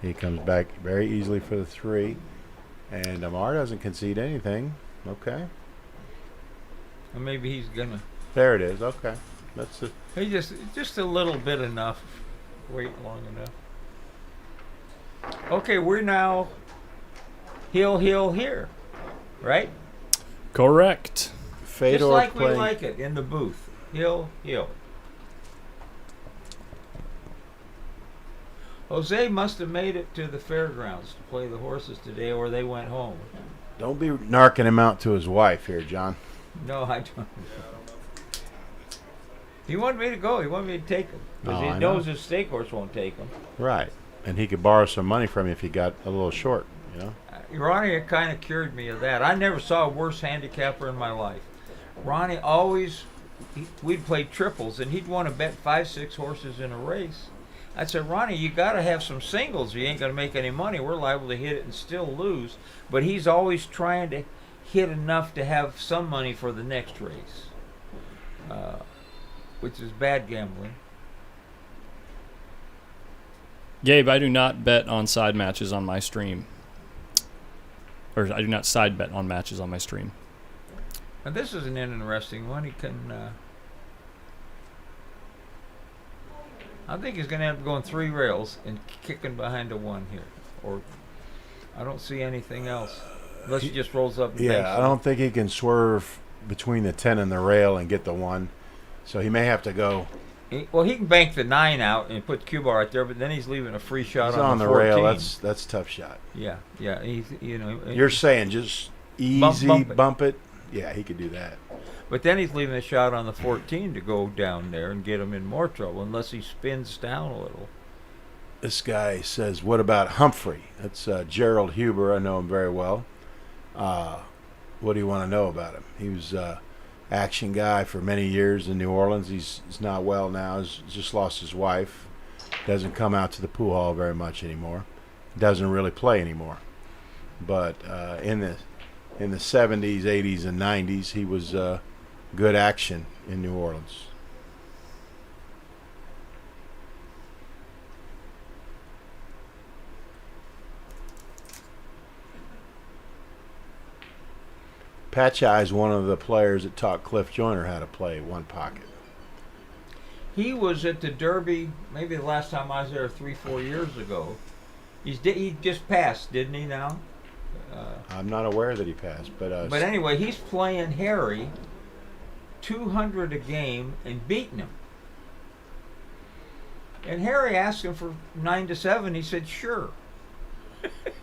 He comes back very easily for the 3, and Amar doesn't concede anything. Okay, Or maybe he's gonna. there it is. Okay, that's it. He just a little bit enough. Wait long enough. Okay, we're now heel here, right? correct. Fedor Just like playing. we like it in the booth. Heel. Jose must have made it to the fairgrounds to play the horses today, or they went home. Don't be narking him out to his wife here, John. No, I don't. He wanted me to go. He wanted me to take him because Oh, he I knows know. his stake horse won't take him. Right, and he could borrow some money from you if he got a little short. Ronnie kind of cured me of that. I never saw a worse handicapper in my life. Ronnie always, we'd play triples, and he'd want to bet 5-6 horses in a race. I said, Ronnie, you got to have some singles. You ain't going to make any money. We're liable to hit it and still lose. But he's always trying to hit enough to have some money for the next race, which is bad gambling. Gabe, I do not bet on side matches on my stream. Or I do not side bet on matches on my stream. And this is an interesting one. He can. I think he's going to end up going 3 rails and kicking behind a 1 here. Or I don't see anything else. Unless he just rolls up and banks Yeah, I it. don't think he can swerve between the 10 and the rail and get the 1. So he may have to go. He can bank the 9 out and put Q-bar right there, but then he's leaving a free shot He's on on the the 14. rail. That's a tough shot. Yeah. He's, You're saying just easy Bump it. Yeah, he could do that. But then he's leaving a shot on the 14 to go down there and get him in more trouble unless he spins down a little. This guy says, "What about Humphrey?" That's Gerald Huber. I know him very well. What do you want to know about him? He was action guy for many years in New Orleans. He's not well now. He's just lost his wife. Doesn't come out to the pool hall very much anymore. Doesn't really play anymore. But in the 70s, 80s, and 90s, he was good action in New Orleans. Patch Eye's one of the players that taught Cliff Joyner how to play one pocket. He was at the Derby, maybe the last time I was there 3-4 years ago. He just passed, didn't he now? I'm not aware that he passed, but Anyway, he's playing Harry 200 a game and beating him. And Harry asked him for 9-7. He said, sure.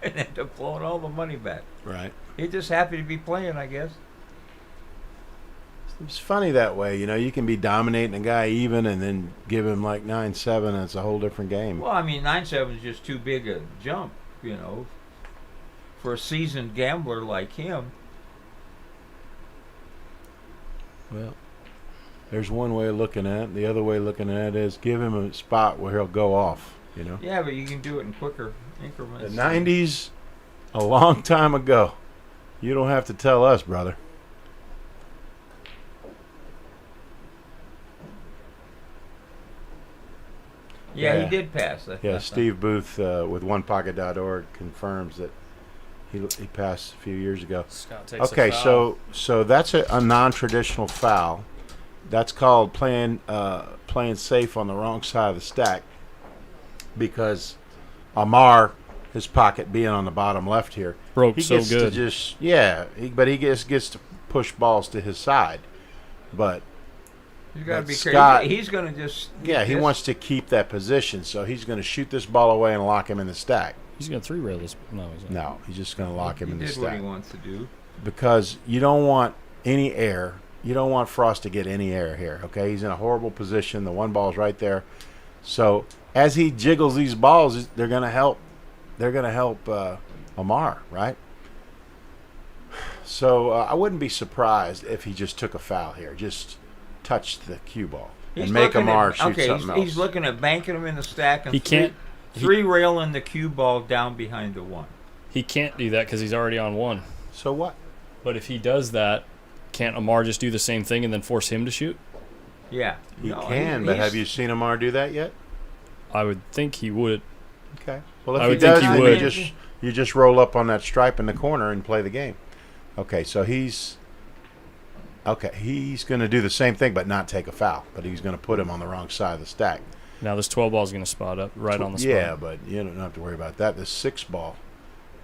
And ended up blowing all the money back. right. He's just happy to be playing, I guess. It's funny that way, you know. You can be dominating a guy even, and then give him like 9-7, and it's a whole different game. Well, I mean, 9-7 is just too big a jump, you know, for a seasoned gambler like him. Well, there's one way of looking at it. The other way of looking at it is give him a spot where he'll go off, you know. Yeah, but you can do it in quicker increments. The 90s, a long time ago. You don't have to tell us, brother. Yeah, he did pass. Yeah, Steve Booth with OnePocket.org confirms that he passed a few years ago. Scott takes Okay, a foul. so that's a non-traditional foul. That's called playing safe on the wrong side of the stack, because Amar, his pocket being on the bottom left here, Broke he so gets good. to just but he gets to push balls to his side, but. You got to be Scott, careful. He's going to just. He wants to keep that position, so he's going to shoot this ball away and lock him in the stack. He's going to 3-rail this. No, he's not. No, he's just going to lock him in the He did stack. what he wants to do. Because you don't want any air. You don't want Frost to get any air here, okay? He's in a horrible position. The one ball's right there. So as he jiggles these balls, they're going to help. They're going to help Amar, right? So I wouldn't be surprised if he just took a foul here. Just touch the cue ball and make Amar shoot something else. He's looking at banking him in the stack and He can't. three railing the cue ball down behind the one. He can't do that because he's already on one. So what? But if he does that, can't Amar just do the same thing and then force him to shoot? Yeah, He can, but have you seen Amar do that yet? I would think he would. Okay. Well, if I he would think does, he then would. you just roll up on that stripe in the corner and play the game. Okay, so he's going to do the same thing, but not take a foul. But he's going to put him on the wrong side of the stack. Now this 12 ball is going to spot up right on the spot. Yeah, but you don't have to worry about that. The 6 ball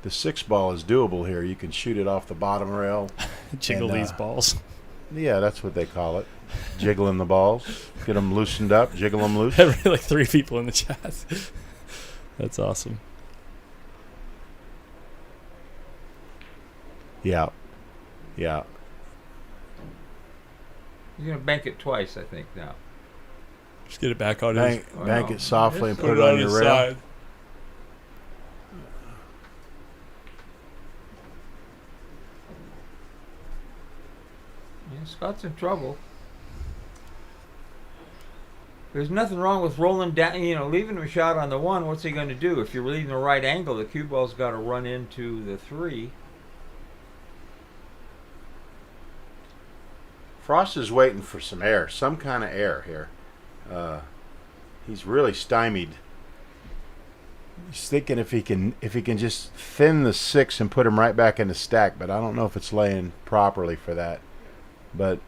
is doable here. You can shoot it off the bottom rail. Jiggle and, these balls. Yeah, that's what they call it. Jiggling the balls. Get them loosened up. Jiggle them loose. Like 3 people in the chat. That's awesome. Yeah. Yeah. He's going to bank it twice, I think, now. Just get it back on Bank it softly and Just put it on your rail. side. Yeah, Scott's in trouble. There's nothing wrong with rolling down, leaving him a shot on the one. What's he going to do? If you're leaving the right angle, the cue ball's got to run into the 3. Frost is waiting for some air, some kind of air here. He's really stymied. He's thinking if he can just thin the 6 and put him right back in the stack, but I don't know if it's laying properly for that. But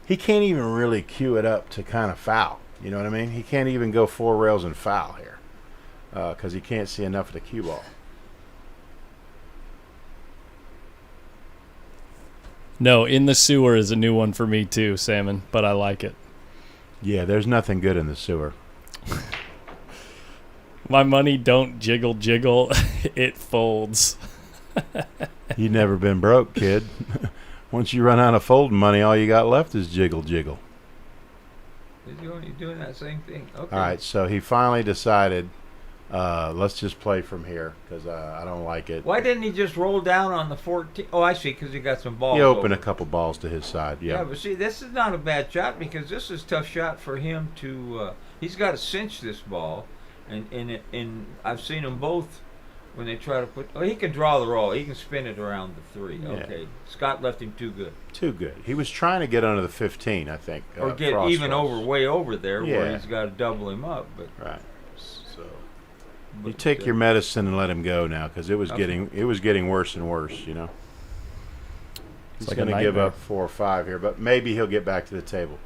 he can't even really cue it up to kind of foul. You know what I mean? He can't even go 4 rails and foul here because he can't see enough of the cue ball. No, In the Sewer is a new one for me too, Salmon, but I like it. Yeah, there's nothing good in the sewer. My money don't jiggle, it folds. You've never been broke, kid. Once you run out of folding money, all you got left is jiggle. You're doing that same thing. Okay. All right, so he finally decided, let's just play from here because I don't like it. Why didn't he just roll down on the 14? Oh, I see, because he got some balls. He opened over. a couple balls to his side, yeah. Yeah, but see, this is not a bad shot because this is a tough shot for him to. He's got to cinch this ball, and I've seen them both when they try to put. Oh, he can draw the roll. He can spin it around the 3. Yeah. Okay, Scott left him too good. Too good. He was trying to get under the 15, I think. Or get Frost even was. way over there where Yeah. he's got to double him up. But Right. So you but, take your medicine and let him go now because it was Okay. getting worse and worse. You know. He's like a going to give nightmare. up 4 or 5 here, but maybe he'll get back to the table.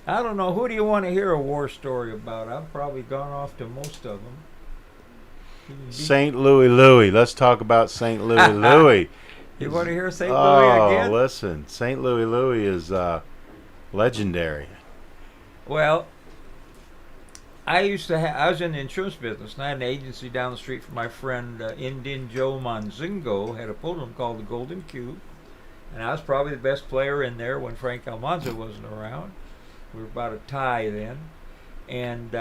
I don't know. Who do you want to hear a war story about? I've probably gone off to most of them. St. Louis. Let's talk about St. Louis. You want to hear St. Louis Oh, again? listen. St. Louis is legendary. Well, I was in the insurance business, and I had an agency down the street from my friend Indian Joe Monzingo, had a pool room called the Golden Cube, and I was probably the best player in there when Frank Almanza wasn't around. We were about a tie then, and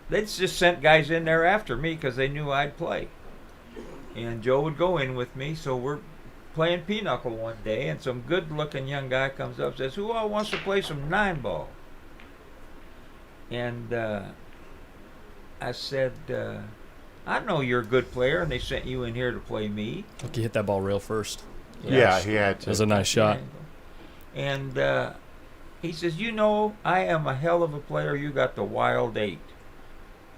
they just sent guys in there after me because they knew I'd play. And Joe would go in with me, so we're playing pinochle one day, and some good-looking young guy comes up and says, "Who all wants to play some 9-ball?" And I said, "I know you're a good player, and they sent you in here to play me." Look, you hit that ball real first. Yeah, he had to. That was a nice shot. And he says, "You know, I am a hell of a player. You got the wild 8."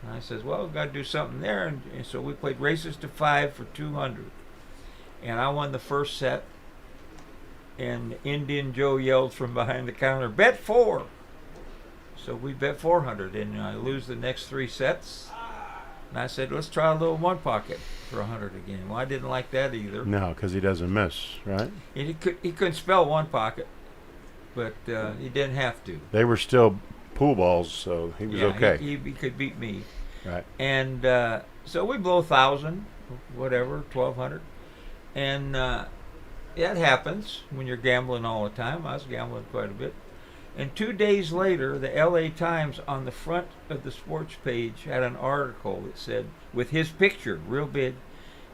And I says, "Well, we've got to do something there." And so we played races to 5 for 200. And I won the first set. And Indian Joe yelled from behind the counter, "Bet 4." So we bet 400, and I lose the next 3 sets. And I said, "Let's try a little one pocket for 100 again." Well, I didn't like that either. No, because he doesn't miss, right? He couldn't spell one pocket, but he didn't have to. They were still pool balls, so he was okay. He could beat me. Right. And so we blow 1,000, whatever, 1,200. And that happens when you're gambling all the time. I was gambling quite a bit. And 2 days later, the LA Times on the front of the sports page had an article that said, with his picture, real big,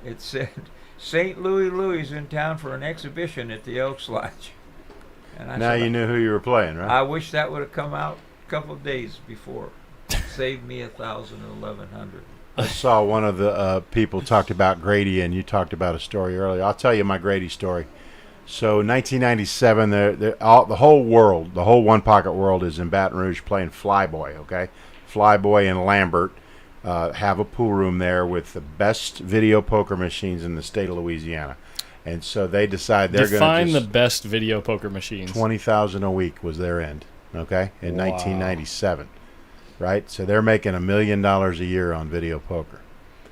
it said, "St. Louis is in town for an exhibition at the Elks Lodge." And I Now said, you knew who you were playing, right? I wish that would have come out a couple of days before. Saved me 1,000 or 1,100. I saw one of the people talked about Grady, and you talked about a story earlier. I'll tell you my Grady story. So 1997, the whole world, the whole one pocket world is in Baton Rouge playing Flyboy, okay? Flyboy and Lambert have a pool room there with the best video poker machines in the state of Louisiana. And so they decide they're going to define the best video poker machines. 20,000 a week was their end, okay? In Wow. 1997, right? So they're making $1 million a year on video poker.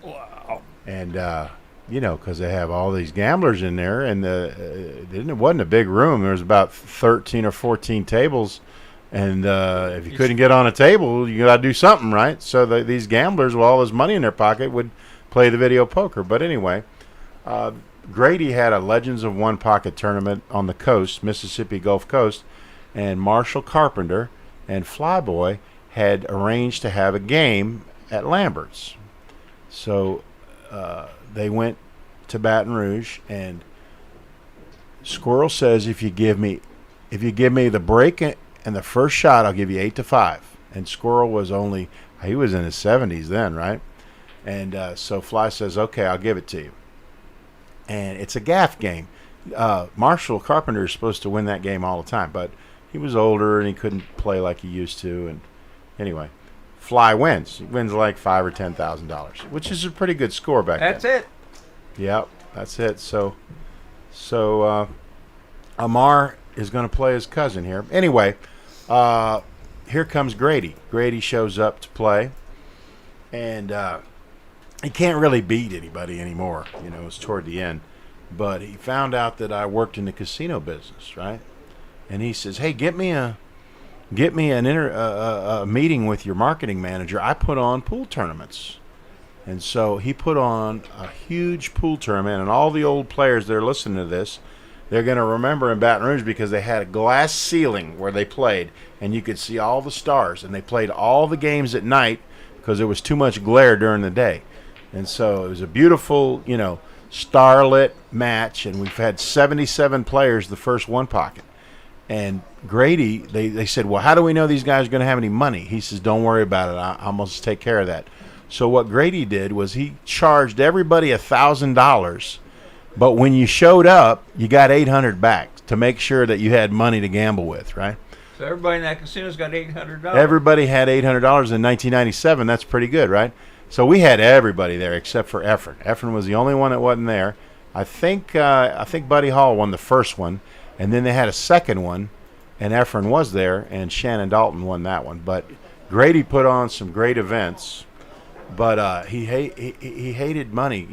Wow. And you know, because they have all these gamblers in there, and it wasn't a big room. There was about 13 or 14 tables, and if you couldn't get on a table, you got to do something, right? So these gamblers, with all this money in their pocket, would play the video poker. But anyway, Grady had a Legends of One Pocket tournament on the coast, Mississippi Gulf Coast, and Marshall Carpenter and Flyboy had arranged to have a game at Lambert's. So they went to Baton Rouge, and Squirrel says, if you give me the break and the first shot, I'll give you 8-5. And Squirrel was he was in his 70s then, right? And so Fly says, okay, I'll give it to you. And it's a gaff game. Marshall Carpenter is supposed to win that game all the time, but he was older and he couldn't play like he used to. And anyway, Fly wins. He wins like $5,000 or $10,000, which is a pretty good score back then. That's it. Yep, that's it. So Amar is going to play his cousin here. Anyway, here comes Grady. Grady shows up to play, and he can't really beat anybody anymore. You know, it's toward the end. But he found out that I worked in the casino business, right? And he says, "Hey, get me a meeting with your marketing manager. I put on pool tournaments." And so he put on a huge pool tournament, and all the old players that are listening to this, they're going to remember in Baton Rouge because they had a glass ceiling where they played, and you could see all the stars. And they played all the games at night because there was too much glare during the day. And so it was a beautiful, starlit match, and we've had 77 players the first one pocket. And Grady, they said, well, how do we know these guys are going to have any money? He says, don't worry about it. I'm going to take care of that. So what Grady did was he charged everybody $1,000, but when you showed up, you got $800 back to make sure that you had money to gamble with, right? So everybody in that casino's got $800. Everybody had $800 in 1997. That's pretty good, right? So we had everybody there except for Efren. Efren was the only one that wasn't there. I think Buddy Hall won the first one, and then they had a second one, and Efren was there, and Shannon Dalton won that one. But Grady put on some great events. But he hated money,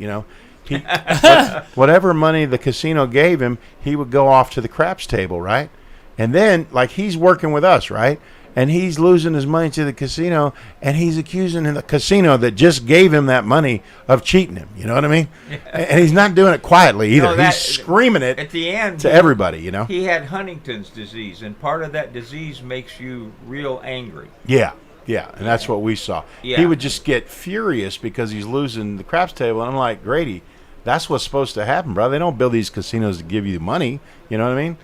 whatever money the casino gave him, he would go off to the craps table, right? And then, like, he's working with us, right? and he's losing his money to the casino, and he's accusing the casino that just gave him that money of cheating him. You know what I mean? And he's not doing it quietly either. No, He's screaming it at the end to everybody, you know? He had Huntington's disease, and part of that disease makes you real angry. Yeah, and that's what we saw. Yeah. He would just get furious because he's losing the craps table, and I'm like, Grady, that's what's supposed to happen, bro. They don't build these casinos to give you money. You know what I mean?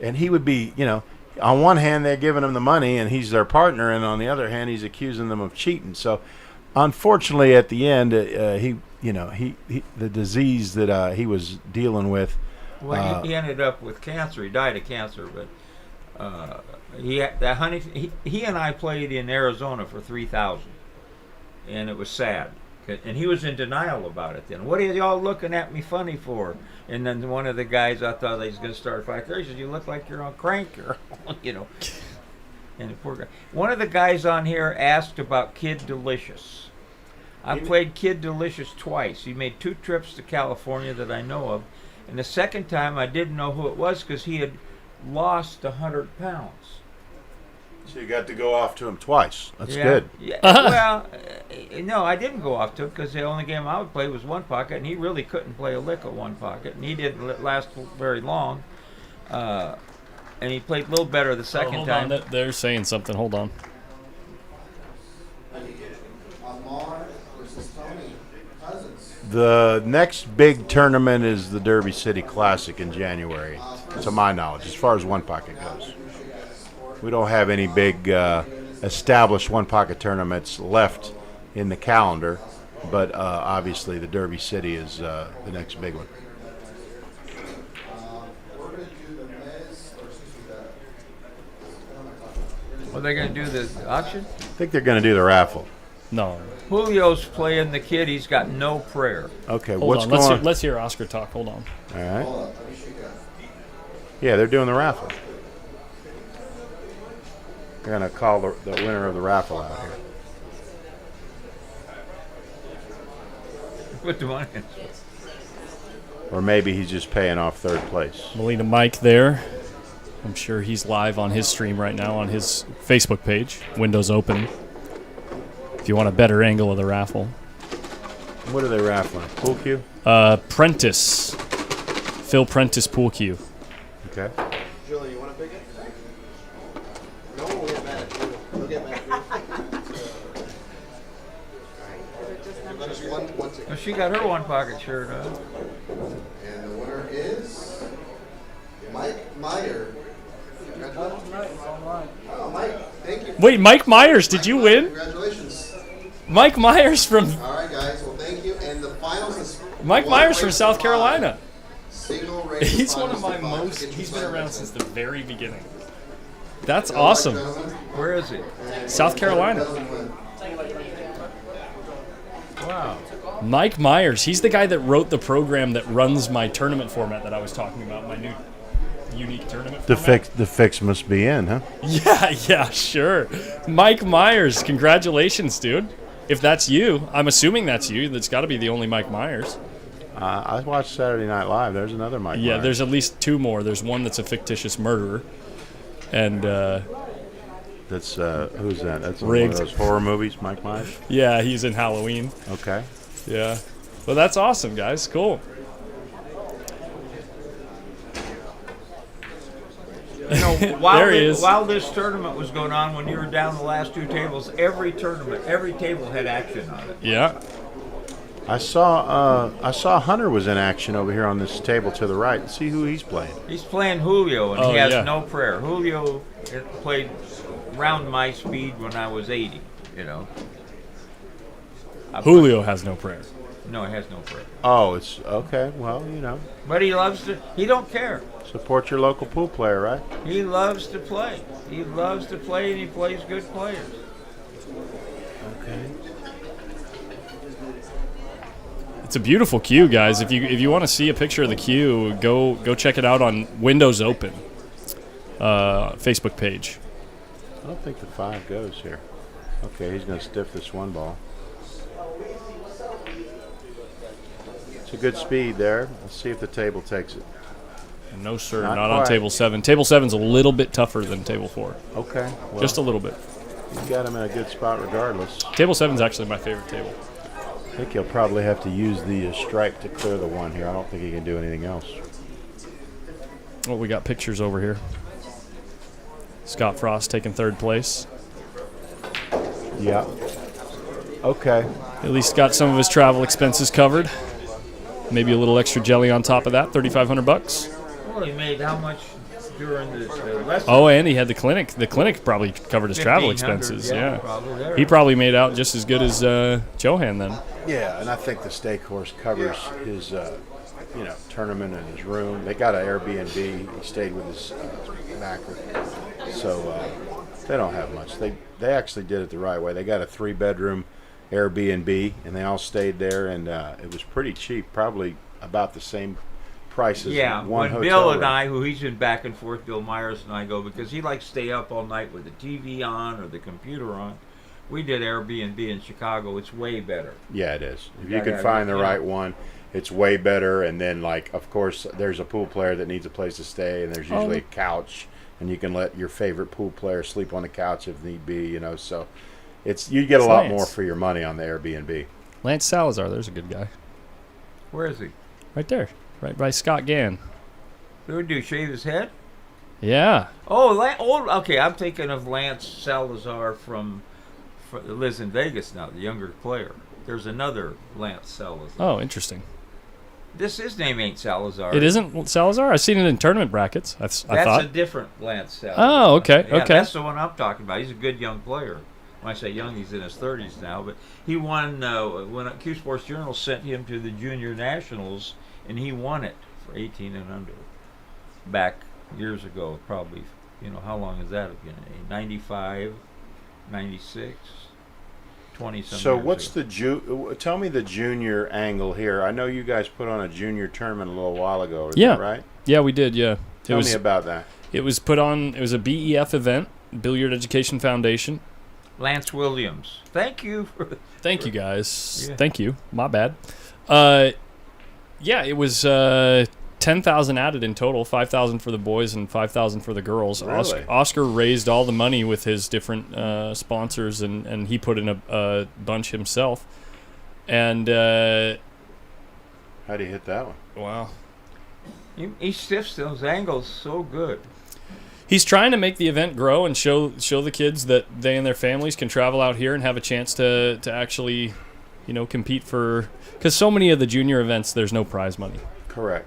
And he would be, you know, on one hand they're giving him the money and he's their partner, and on the other hand he's accusing them of cheating. So, unfortunately, at the end, he the disease that he was dealing with. Well, he ended up with cancer. He died of cancer, but he and I played in Arizona for 3,000, and it was sad. And he was in denial about it then. What are y'all looking at me funny for? And then one of the guys, I thought he was going to start a fight. He said, you look like you're on crank, you know. And the poor guy. One of the guys on here asked about Kid Delicious. I played Kid Delicious twice. He made 2 trips to California that I know of. And the second time I didn't know who it was because he had lost 100 pounds. So you got to go off to him twice. That's Yeah, good. Yeah. Well, no, I didn't go off to it because the only game I would play was one pocket, and he really couldn't play a lick of one pocket, and he didn't last very long. And he played a little better the second hold time. on. They're saying something. Hold on. The next big tournament is the Derby City Classic in January, to my knowledge, as far as one pocket goes. We don't have any big established one pocket tournaments left in the calendar, but obviously the Derby City is the next big one. Are they going to do the auction? I think they're going to do the raffle. No. Julio's playing the kid. He's got no prayer. Okay, Hold what's on. going on? Let's hear Oscar talk. Hold on. All right. Yeah, they're doing the raffle. They're going to call the winner of the raffle out here. Put the money in. Or maybe he's just paying off third place. Melina Mike there. I'm sure he's live on his stream right now on his Facebook page. Windows open. If you want a better angle of the raffle. What are they raffling? Pool cue? Prentice. Phil Prentice pool cue. Okay. Julian, you want to pick it? No one will get mad at you. They'll get mad at you. Let us one ticket. Well, she got her one pocket shirt on. And the winner is Mike Meyer. Oh, Mike, thank you. Wait, Mike Myers, did you win? Congratulations. Mike Myers from All right, guys. Well, thank you. And the finals is Mike one Myers from race South to Carolina. five. Single race He's one finals of my to five. most. Get your He's been flag around next since time. the very beginning. That's Good luck, awesome. gentlemen. Where is he? South Carolina. Doesn't win. Wow. Mike Myers. He's the guy that wrote the program that runs my tournament format that I was talking about. My new unique tournament format. The fix must be in, huh? Yeah, sure. Mike Myers. Congratulations, dude. If that's you, I'm assuming that's you. That's got to be the only Mike Myers. I watched Saturday Night Live. There's another Mike Yeah, Myers. there's at least 2 more. There's one that's a fictitious murderer, and That's who's that? That's Rigged. one of those horror movies, Mike Myers. yeah, he's in Halloween. Okay. Yeah, well, that's awesome, guys. Cool. You know, while, There he is. while this tournament was going on, when you were down the last 2 tables, every table had action on it. Yeah. I saw Hunter was in action over here on this table to the right. See who he's playing. He's playing Julio, and Oh, he has yeah. no prayer. Julio played round my speed when I was 80, you know. Julio has no prayer. No, he has no prayer. Oh, it's okay. Well, you know, But he loves to, he don't care. support your local pool player, right? He loves to play. He loves to play, and he plays good players. Okay. It's a beautiful queue, guys. If you want to see a picture of the queue, go check it out on Windows Open Facebook page. I don't think the 5 goes here. Okay, he's going to stiff this one ball. It's a good speed there. Let's see if the table takes it. No, sir, Not not on quite. table 7. Table 7's a little bit tougher than table 4. Okay. Well, Just a little bit. you got him in a good spot regardless. Table 7's actually my favorite table. I think he'll probably have to use the stripe to clear the one here. I don't think he can do anything else. Well, we got pictures over here. Scott Frost taking 3rd place. Yeah. Okay. At least got some of his travel expenses covered. Maybe a little extra jelly on top of that, $3,500. Well, he made how much during this lesson? Oh, and he had the clinic. The clinic probably covered his travel 1,500, expenses. yeah, Yeah. probably there. He probably made out just as good as CHOHAN then. Yeah, and I think the steak horse covers his, tournament and his room. They got an Airbnb. He stayed with his backer, so they don't have much. They actually did it the right way. They got a 3-bedroom Airbnb, and they all stayed there, and it was pretty cheap, probably about the same price as one when hotel Bill and room. I, who he's been back and forth, Bill Myers and I go, because he likes to stay up all night with the TV on or the computer on. We did Airbnb in Chicago. It's way better. Yeah, it is. If Yeah, you can yeah, find the yeah. right one, it's way better. And then, of course, there's a pool player that needs a place to stay, and there's usually a couch, and you can let your favorite pool player sleep on the couch if need be. So you get a lot more for your money on the Airbnb. Lance Salazar, there's a good guy. Where is he? Right there. Right by Scott Gann. What would he do? Shave his head? Yeah. Oh, okay. I'm thinking of Lance Salazar from lives in Vegas now, the younger player. There's another Lance Salazar. Oh, interesting. His name ain't Salazar. It isn't Salazar? I've seen it in tournament brackets, I That's thought. a different Lance Salazar. Oh, okay, Yeah, okay. That's the one I'm talking about. He's a good young player. When I say young, he's in his 30s now. But he won when Q Sports Journal sent him to the Junior Nationals, and he won it for 18 and under. Back years ago, probably. How long has that been? 95, 96, 20-some So years what's ago. tell me the junior angle here. I know you guys put on a junior tournament a little while ago. Is Yeah. that right? Yeah, we did, yeah. Tell me about that. It was put on, it was a BEF event, Billiard Education Foundation. Lance Williams. Thank you for. Thank you, guys. Yeah. Thank you. My bad. Yeah, it was 10,000 added in total, 5,000 for the boys and 5,000 for the girls. Really? Oscar raised all the money with his different sponsors, and he put in a bunch himself. And How do you hit that one? wow. He stiffs those angles so good. He's trying to make the event grow and show the kids that they and their families can travel out here and have a chance to actually, compete for, because so many of the junior events there's no prize money, Correct.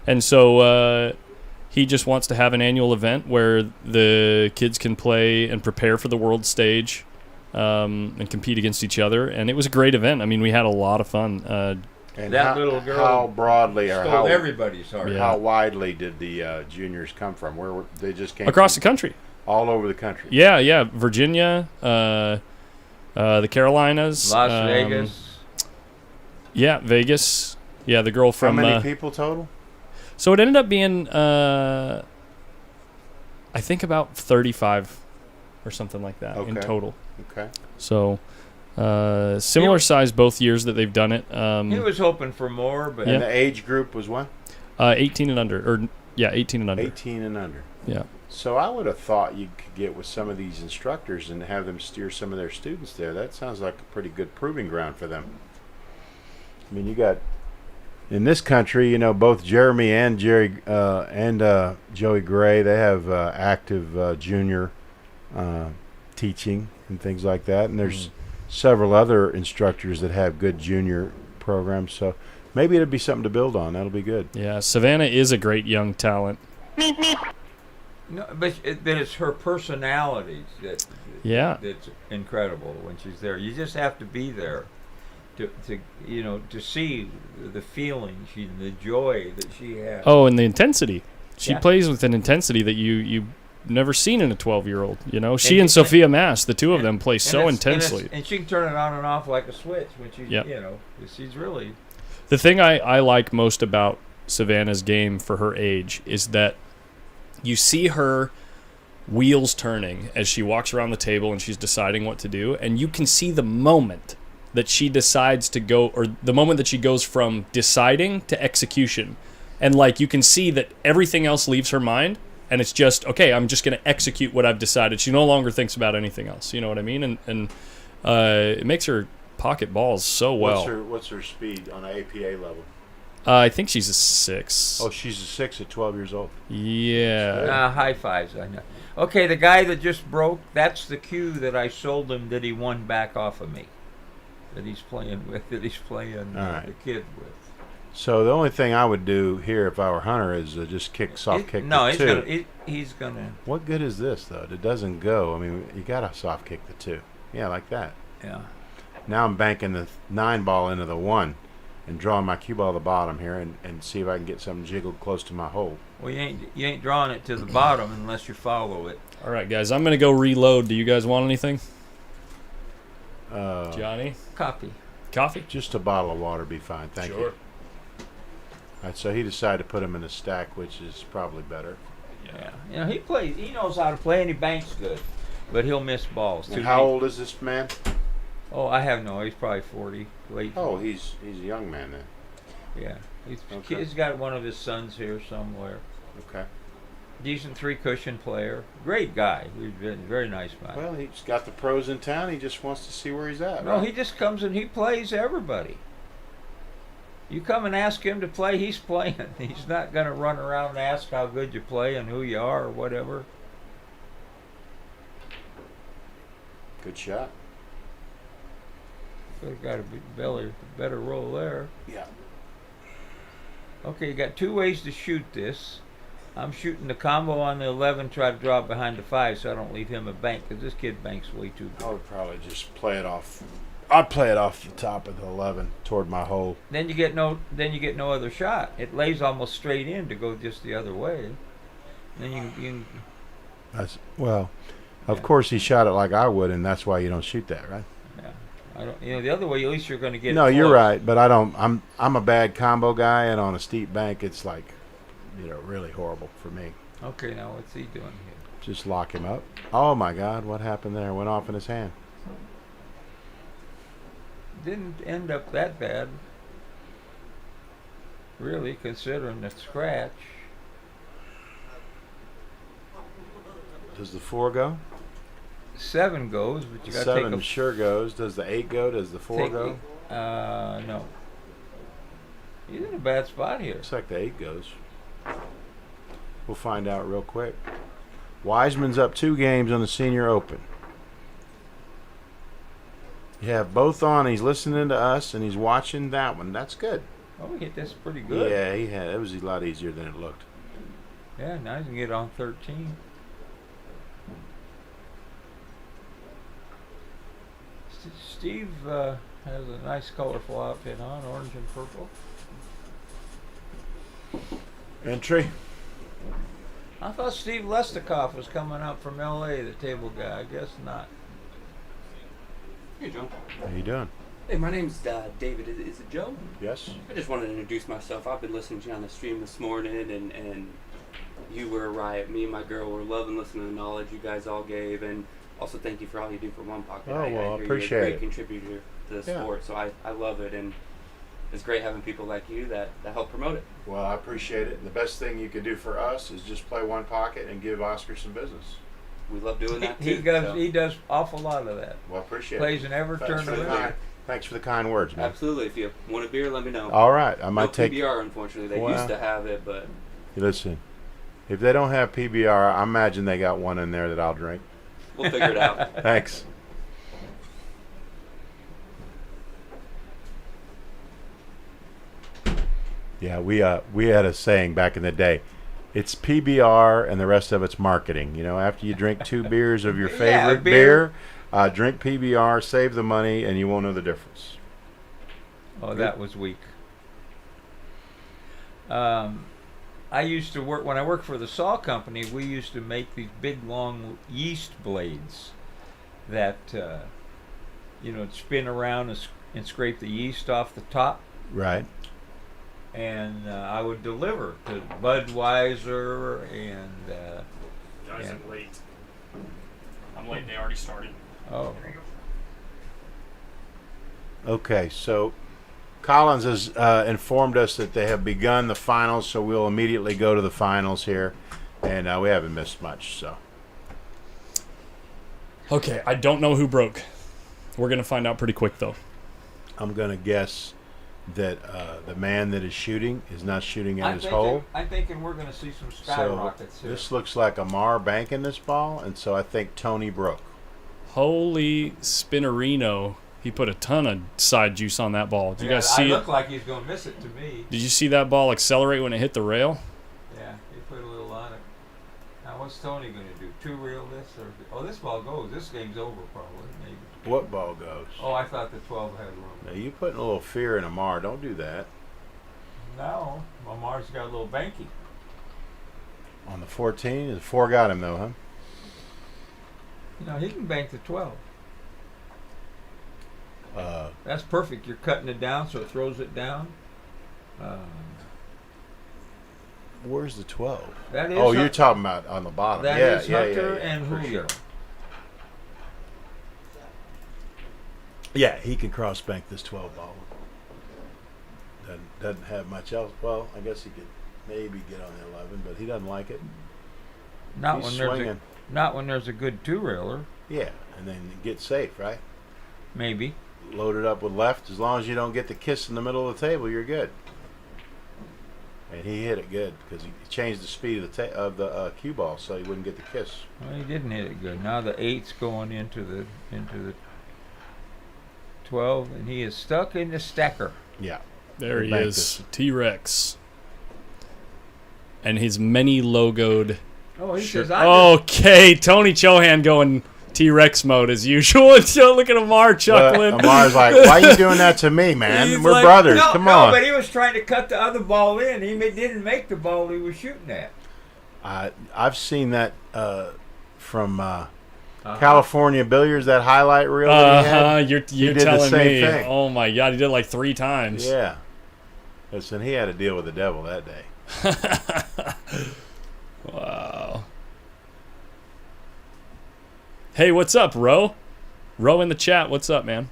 and so he just wants to have an annual event where the kids can play and prepare for the world stage, and compete against each other. And it was a great event. I mean, we had a lot of fun. And That little girl how broadly or Stole how everybody's heart. Yeah. how widely did the juniors come from? Where they just came Across the from? country. All over the country. Yeah, Virginia, the Carolinas, Las Vegas. Yeah, Vegas. Yeah, the girl How from. many people total? So it ended up being, I think about 35 or something like that in Okay. total. Okay. So similar size both years that they've done it. He was hoping for more, but Yeah. And the age group was what? 18 and under, 18 and under. 18 and under. Yeah. So I would have thought you could get with some of these instructors and have them steer some of their students there. That sounds like a pretty good proving ground for them. I mean, you got in this country, both Jeremy and Joey Gray. They have active junior teaching and things like that. And there's several other instructors that have good junior programs. So maybe it'll be something to build on. That'll be good. Yeah, Savannah is a great young talent. no, but it's her personality that's incredible when she's there. You just have to be there to see the feeling, the joy that she has. Oh, and the intensity. She Yeah. plays with an intensity that you've never seen in a 12-year-old. She and Sophia Mass, the two of them, play so intensely. And she can turn it on and off like a switch when she's, Yep. she's really. The thing I like most about Savannah's game for her age is that you see her wheels turning as she walks around the table and she's deciding what to do, and you can see the moment that she decides to go, or the moment that she goes from deciding to execution. and like you can see that everything else leaves her mind, and it's just okay. I'm just going to execute what I've decided. She no longer thinks about anything else. You know what I mean? And it makes her pocket balls so well. What's her speed on an APA level? I think she's a 6. Oh, she's a 6 at 12 years old. Yeah. High fives, I know. Okay, the guy that just broke, that's the cue that I sold him that he won back off of me. That he's playing with, right. the kid with. So the only thing I would do here if I were Hunter is just soft kick No, the 2. he's gonna. What good is this, though? It doesn't go. I mean, you got to soft kick the 2. Yeah, like that. Yeah. Now I'm banking the 9 ball into the 1 and drawing my cue ball to the bottom here and see if I can get something jiggled close to my hole. Well, you ain't drawing it to the bottom unless you follow it. All right, guys. I'm going to go reload. Do you guys want anything? Johnny? Copy. Coffee? Just a bottle of water would be fine. Thank you. All right, so he decided to put him in the stack, which is probably better. Yeah. You know, he knows how to play and he banks good. But he'll miss balls. And how old is this man? Oh, I have no. He's probably 40, late. Oh, he's a young man then. Yeah. Okay. He's got one of his sons here somewhere. Okay. Decent 3-cushion player. Great guy. He's been very nice man. Well, he's got the pros in town. He just wants to see where he's at. No, right? he just comes and he plays everybody. You come and ask him to play, he's playing. He's not going to run around and ask how good you play and who you are or whatever. Good shot. He's got a better roll there. Yeah. Okay, you got 2 ways to shoot this. I'm shooting the combo on the 11, try to draw it behind the 5 so I don't leave him a bank, because this kid banks way too big. I would probably just play it off. I'd play it off the top of the 11 toward my hole. Then you get no other shot. It lays almost straight in to go just the other way. Then you Of course he shot it like I would, and that's why you don't shoot that, right? yeah. The other way, at least you're going to get. No, it you're close. right, but I don't. I'm a bad combo guy, and on a steep bank, it's like, really horrible for me. Okay, now what's he doing here? Just lock him up. Oh my God, what happened there? Went off in his hand. Didn't end up that bad, really, considering the scratch. Does the 4 go? 7 goes, but you got to take 7 sure goes. Does the 8 go? Does the 4 go? No. He's in a bad spot here. Looks like the 8 goes. We'll find out real quick. Wiseman's up 2 games on the Senior Open. You have both on. He's listening to us, and he's watching that one. That's good. Oh, he hit this pretty good. Yeah, he had. It was a lot easier than it looked. Yeah, now he can get on 13. Steve has a nice colorful outfit on, orange and purple. Entry. I thought Steve Lestikoff was coming up from L.A., the table guy. I guess not. Hey, Joe. How you doing? Hey, my name's David. Is it Joe? Yes. I just wanted to introduce myself. I've been listening to you on the stream this morning, and you were a riot. Me and my girl were loving listening to the knowledge you guys all gave, and also thank you for all you do for One Pocket. Oh, well, I hear appreciate you're a great it. contributor to the Yeah. sport, so I love it, and it's great having people like you that help promote it. Well, I appreciate it. The best thing you could do for us is just play One Pocket and give Oscar some business. We love doing that He too. does. so. He does awful lot of that. Well, I appreciate Plays it. in every tournament. Thanks for the kind words, man. Absolutely. If you want a beer, let me know. All right, I No might take. PBR, unfortunately. They Well, used to have it, but Listen, if they don't have PBR, I imagine they got one in there that I'll drink. we'll figure it out. Thanks. Yeah, we had a saying back in the day. It's PBR and the rest of it's marketing. You know, after you drink 2 beers of your Yeah, favorite beer. drink PBR, save the money, and you won't know the difference. Oh, that was weak. I used to work, when I worked for the saw company, we used to make these big long yeast blades that, spin around and scrape the yeast off the top. Right. And I would deliver to Budweiser and, Guys, Yeah. I'm late. They already started. oh, Okay, so Collins has informed us that they have begun the finals, so we'll immediately go to the finals here, and we haven't missed much. So. Okay, I don't know who broke. We're gonna find out pretty quick though. I'm gonna guess that the man that is shooting is not shooting in his hole. I'm thinking we're going to see some So skyrockets here. this looks like Amar banking this ball, and so I think Tony broke. Holy spinnerino! He put a ton of side juice on that ball. Did you guys see it? it? Looked like he's going to miss it to me. Did you see that ball accelerate when it hit the rail? Yeah, he put a little on it. Now what's Tony going to do? Two reel this or this ball goes. This game's over probably. Maybe. What ball goes? Oh, I thought the 12 had room. Now you putting a little fear in Amar. Don't do that. No, Lamar's got a little banky. On the 14, the 4 got him though, huh? You know, he can bank the 12. That's perfect. You're cutting it down so it throws it down. Where's the 12? That is You're talking about on the bottom. That yeah, is yeah, Hunter yeah, and for Julio. sure. Yeah, he can cross bank this 12 ball. Doesn't have much else. Well, I guess he could maybe get on the 11, but he doesn't like it. Not He's when swinging. not when there's a good two-reeler. Yeah, and then get safe, right? Maybe. Load it up with left. As long as you don't get the kiss in the middle of the table, you're good. And he hit it good because he changed the speed of the cue ball so he wouldn't get the kiss. Well, he didn't hit it good. Now the 8's going into the 12, and he is stuck in the stacker. Yeah. There he Bank is, this. T-Rex, and his many logoed. Oh, he shirt. says, I Okay, Tony Chohan going T-Rex mode as usual. Look at Amar chuckling. Amar's like, why are you doing that to me, man? He's We're like, brothers. no, Come no, on. but he was trying to cut the other ball in. He didn't make the ball he was shooting at. I've seen that from California Billiards, that highlight reel that he had. You're did the telling same me. thing. Oh my God, he did it like 3 times. Yeah. Listen, he had to deal with the devil that day. Wow. Hey, what's up, Ro? Ro in the chat. What's up, man?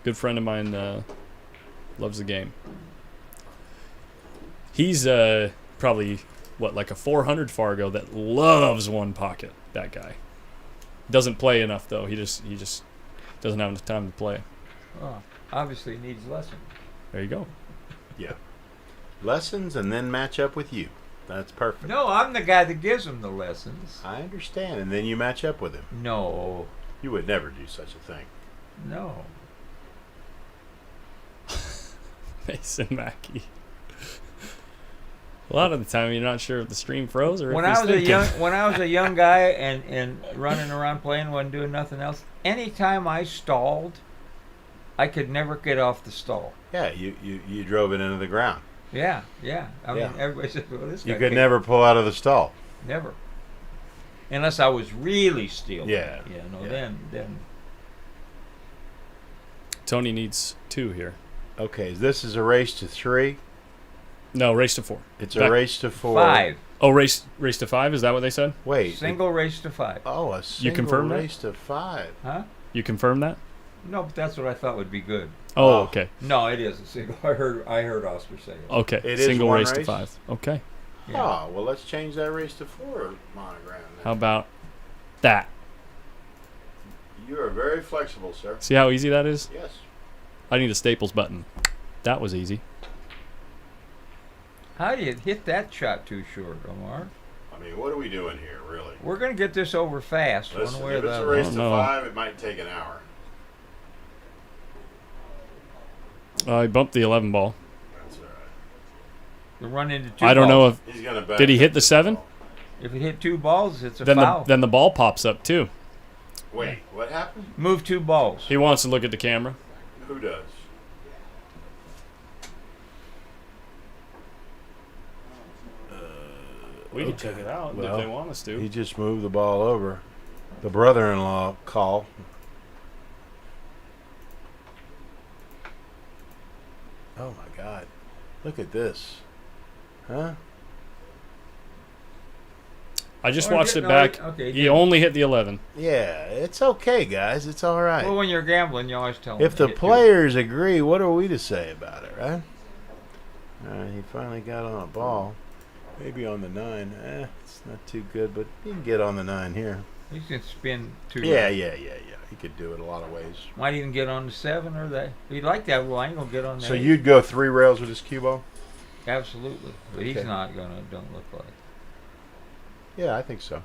Good friend of mine loves the game. He's probably like a 400 Fargo that loves one pocket. That guy doesn't play enough though. He just doesn't have enough time to play. Oh, obviously he needs lessons. There you go. Yeah. Lessons and then match up with you. That's perfect. No, I'm the guy that gives him the lessons. I understand. And then you match up with him. No, You would never do such a thing. no. Mason Mackey. A lot of the time, you're not sure if the stream froze or When if I he's was thinking. when I was a young guy and running around playing, wasn't doing nothing else. Anytime I stalled, I could never get off the stall. Yeah, you drove it into the ground. Yeah. I mean, Yeah. everybody said, "Well, this guy You could can't-" never pull out of the stall. never, unless I was really stealing. Yeah. Then Tony needs 2 here. Okay, this is a race to 3. No, race to 4. It's Back- a race to 4. 5 Oh, race to 5. Is that what they said? Wait. single race to 5. A single confirm that? race to 5. Huh? You confirm that? No, but that's what I thought would be good. Oh, Oh. okay. No, it is a single. I heard Oscar say it. Okay. It is Single one race to race? 5. Okay. Yeah. Oh, well, let's change that race to 4 monogram. then. How about that? You are very flexible, sir. See how easy that is? Yes. I need a Staples button. That was easy. How do you hit that shot too short, Omar? I mean, what are we doing here, really? We're going to get this over fast. Listen, one way or if it's the a other. race Oh, to no. 5, it might take an hour. I bumped the 11 ball. That's all right. We run into 2 I don't know balls. if He's gonna Did he hit the 7? If it hit 2 balls, it's a then foul. the ball pops up too. Wait, what happened? Move 2 balls. He wants to look at the camera. Who does? We can check it out Well, if they want us to. He just moved the ball over. The brother-in-law call. Oh my God! Look at this, huh? I just Oh, watched did- it no, back. okay, He did. only hit the 11. Yeah, it's okay, guys. It's all right. Well, when you're gambling, you always tell them. If to the hit players agree, what are we to say about it, right? All right, he finally got on a ball. Maybe on the 9. It's not too good, but he can get on the 9 here. two. You can spin 2. Yeah. He could do it a lot of ways. Might even get on the 7 or that. If you like that, well, I ain't gonna get on that. So you'd go 3 rails with his cue ball? Absolutely, but he's Okay. not gonna. Don't look like. Yeah, I think so.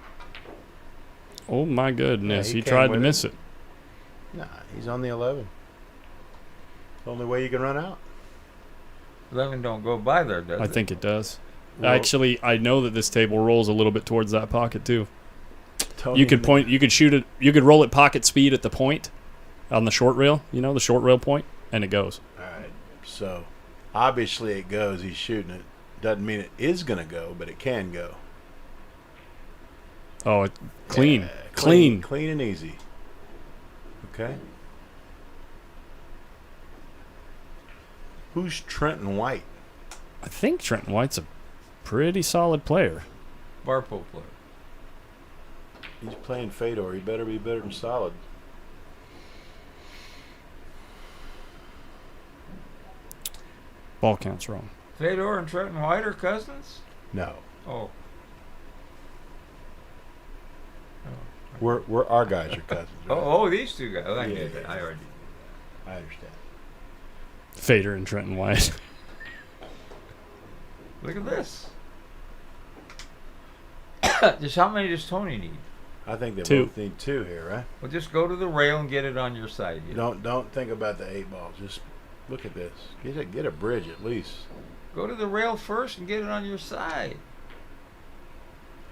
Oh, my goodness. Yeah, he he came tried to with miss it. Nah, he's on the 11. The only way you can run out. 11 don't go by there, does I it? think it does. Well, Actually, I know that this table rolls a little bit towards that pocket, too. Tony You could point. You could shoot it. You could roll it pocket speed at the point on the short rail. You know, the short rail point, and it goes. All right. So obviously it goes. He's shooting it. Doesn't mean it is going to go, but it can go. Oh, clean, Yeah, clean. Clean and easy. Okay. Who's Trenton White? I think Trenton White's a pretty solid player. Barpo player. He's playing Fedor. He better be better than solid. Ball count's wrong. Fedor and Trenton White are cousins. No. Oh, We're our guys are cousins. Right? oh, these two guys. I Yeah, knew that. yeah. I already. I understand. Fader and Trenton White. Look at this. Just how many does Tony need? I think they 2. both need 2 here, right? Well, just go to the rail and get it on your side. You know? Don't think about the 8 ball. Just look at this. Get a bridge at least. Go to the rail first and get it on your side.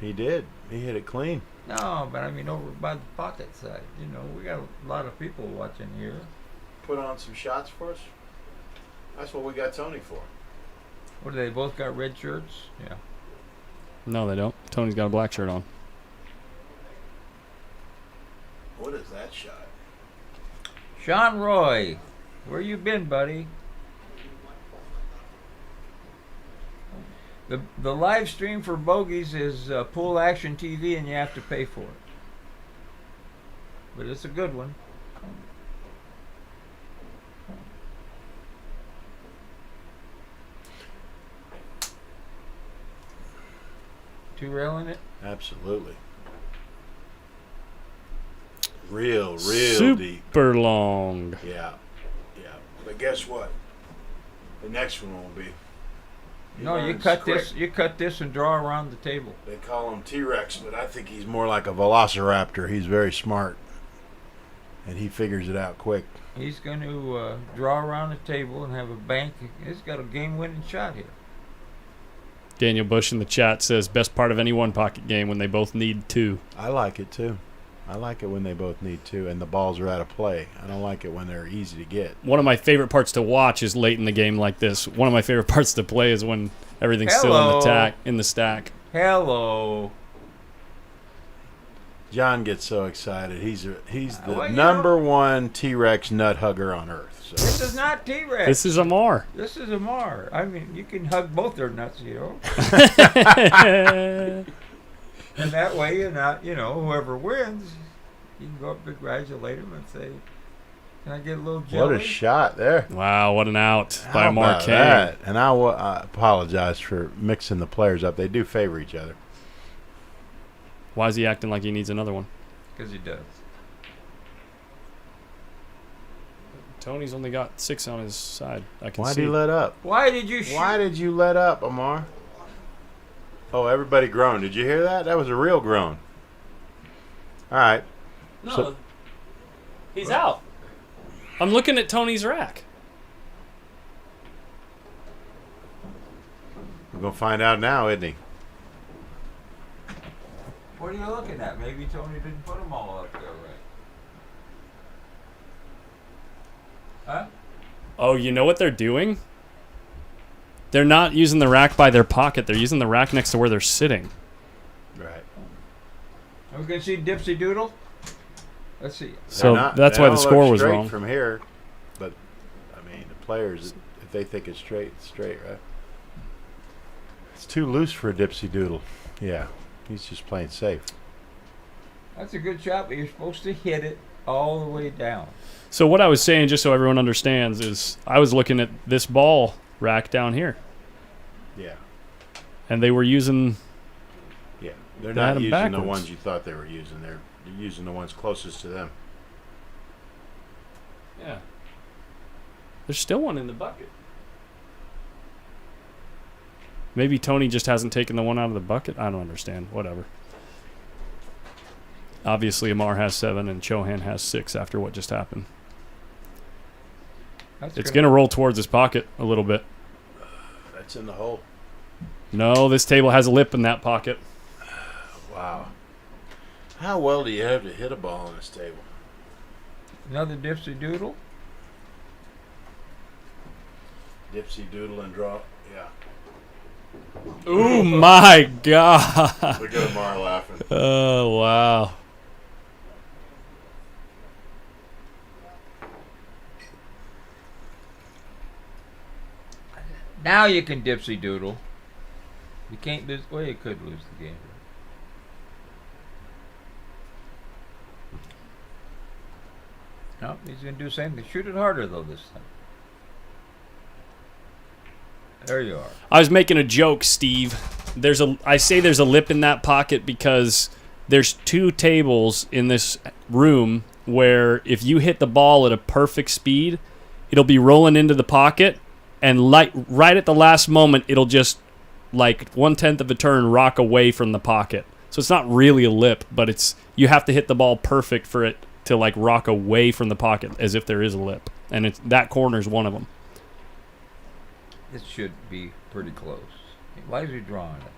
He did. He hit it clean. No, but I mean over by the pocket side. You know, we got a lot of people watching here. Put on some shots for us. That's what we got Tony for. What, they both got red shirts? Yeah. No, they don't. Tony's got a black shirt on. What is that shot? Sean Roy, where you been, buddy? The live stream for Bogies is Pool Action TV, and you have to pay for it. But it's a good one. Two rail in it. Absolutely. Real deep. Super long. Yeah. But guess what? The next one won't be. He No, you learns cut quick. this. You cut this and draw around the table. They call him T-Rex, but I think he's more like a velociraptor. He's very smart, and he figures it out quick. He's going to draw around the table and have a bank. He's got a game-winning shot here. Daniel Bush in the chat says best part of any one pocket game when they both need 2. I like it too. I like it when they both need 2 and the balls are out of play. I don't like it when they're easy to get. One of my favorite parts to watch is late in the game like this. One of my favorite parts to play is when everything's still in the stack. Hello. John gets so excited. He's the Well, you number 1 T-Rex nut hugger on earth. This So is not T-Rex. This is Amar. This is Amar. I mean, you can hug both their nuts, you know. And that way, you're not, you know, whoever wins, you can go up and congratulate him and say, "Can I get a little jelly?" what a shot there. Wow, what an out by How Amar about Kang. that? And I apologize for mixing the players up. They do favor each other. Why is he acting like he needs another one? Because he does. Tony's only got 6 on his side. I can Why see. did he let up? Why did you shoot? Why did you let up, Amar? Oh, everybody groaned. Did you hear that? That was a real groan. All right. No, So- he's out. I'm looking at Tony's rack. We're going to find out now, isn't he? What are you looking at? Maybe Tony didn't put them all up there right. Huh? Oh, you know what they're doing? They're not using the rack by their pocket. They're using the rack next to where they're sitting. Right. Are we going to see Dipsy Doodle? Let's see. So that's why the score was wrong. From here, but I mean, the players, if they think it's straight, right? It's too loose for a dipsy doodle. Yeah. He's just playing safe. That's a good shot, but you're supposed to hit it all the way down. So what I was saying, just so everyone understands, is I was looking at this ball rack down here, Yeah. and they were using. Yeah. They're They had not 'em using the backwards. ones you thought they were using. They're using the ones closest to them. Yeah. There's still one in the bucket. Maybe Tony just hasn't taken the one out of the bucket. I don't understand. Whatever. Obviously, Amar has 7 and Chohan has 6 after what just happened. That's It's good. going to roll towards his pocket a little bit. That's in the hole. No, this table has a lip in that pocket. Wow. How well do you have to hit a ball on this table? Another dipsy doodle. Dipsy doodle and draw. Yeah. Oh, my God. Look at Amar laughing. Oh, wow. Now you can dipsy doodle. You can't lose. Well, you could lose the game. No, he's going to do the same thing. Shoot it harder, though, this time. There you are. I was making a joke, Steve. I say there's a lip in that pocket because there's 2 tables in this room where if you hit the ball at a perfect speed, it'll be rolling into the pocket, and right at the last moment, it'll just, like 1/10 of a turn, rock away from the pocket. So it's not really a lip, but you have to hit the ball perfect for it to like rock away from the pocket as if there is a lip, and that corner's one of them. It should be pretty close. Why is he drawing it?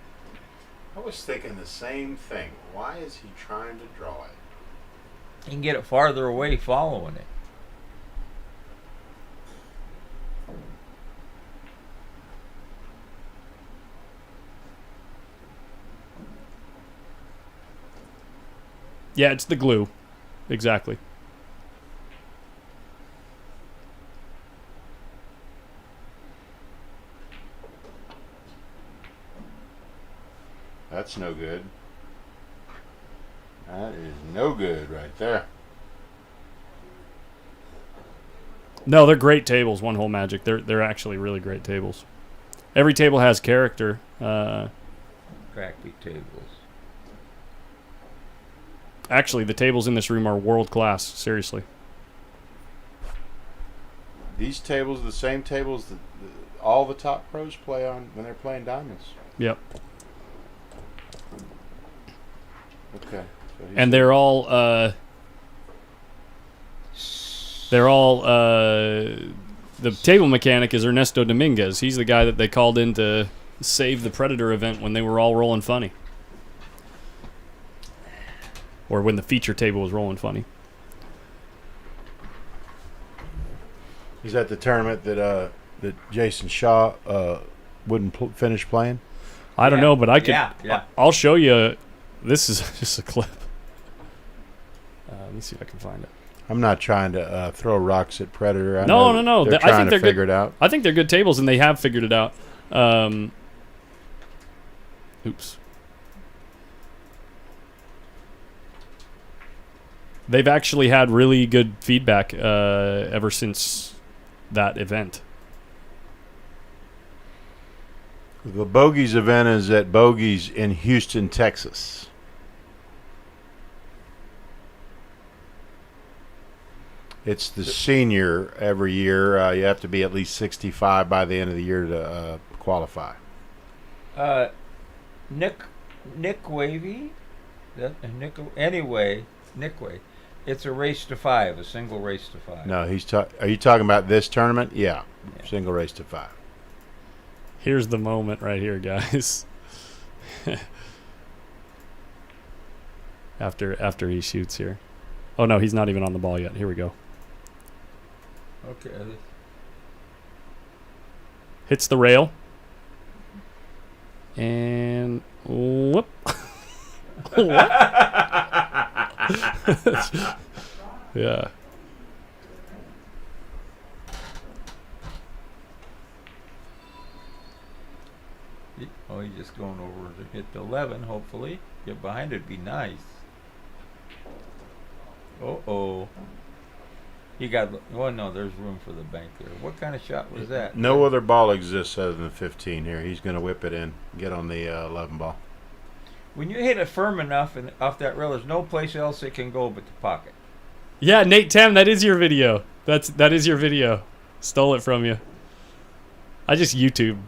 I was thinking the same thing. Why is he trying to draw it? You can get it farther away following it. Yeah, it's the glue. Exactly. That's no good. That is no good right there. No, they're great tables. One Hole Magic. They're actually really great tables. Every table has character. Crappy tables. Actually, the tables in this room are world class. Seriously. These tables are the same tables that all the top pros play on when they're playing diamonds. Yep. Okay. So And they're all the table mechanic is Ernesto Dominguez. He's the guy that they called in to save the Predator event when they were all rolling funny. Or when the feature table was rolling funny. Is that the tournament that Jason Shaw wouldn't finish playing? I don't know, but I could. Yeah. I'll show you. This is just a clip. Let me see if I can find it. I'm not trying to throw rocks at Predator. I No. know They're I trying think to they're figure good. it out. I think they're good tables, and they have figured it out. Oops. They've actually had really good feedback ever since that event. The Bogies event is at Bogies in Houston, Texas. It's the senior every year. You have to be at least 65 by the end of the year to qualify. Nick Wavy? Anyway, Nick Wavy. It's a race to 5, a single race to 5. No, are you talking about this tournament? Yeah. Single race to 5. Here's the moment right here, guys. after he shoots here. Oh no, he's not even on the ball yet. Here we go. Okay. Hits the rail. And whoop. What? Yeah. He's just going over to hit the 11, hopefully. Get behind it, be nice. Uh-oh. He got, oh no, there's room for the bank there. What kind of shot was that? No other ball exists other than 15 here. He's going to whip it in, get on the 11 ball. When you hit it firm enough and off that rail, there's no place else it can go but the pocket. Yeah, Nate Tam, that is your video. That is your video. Stole it from you. I just YouTube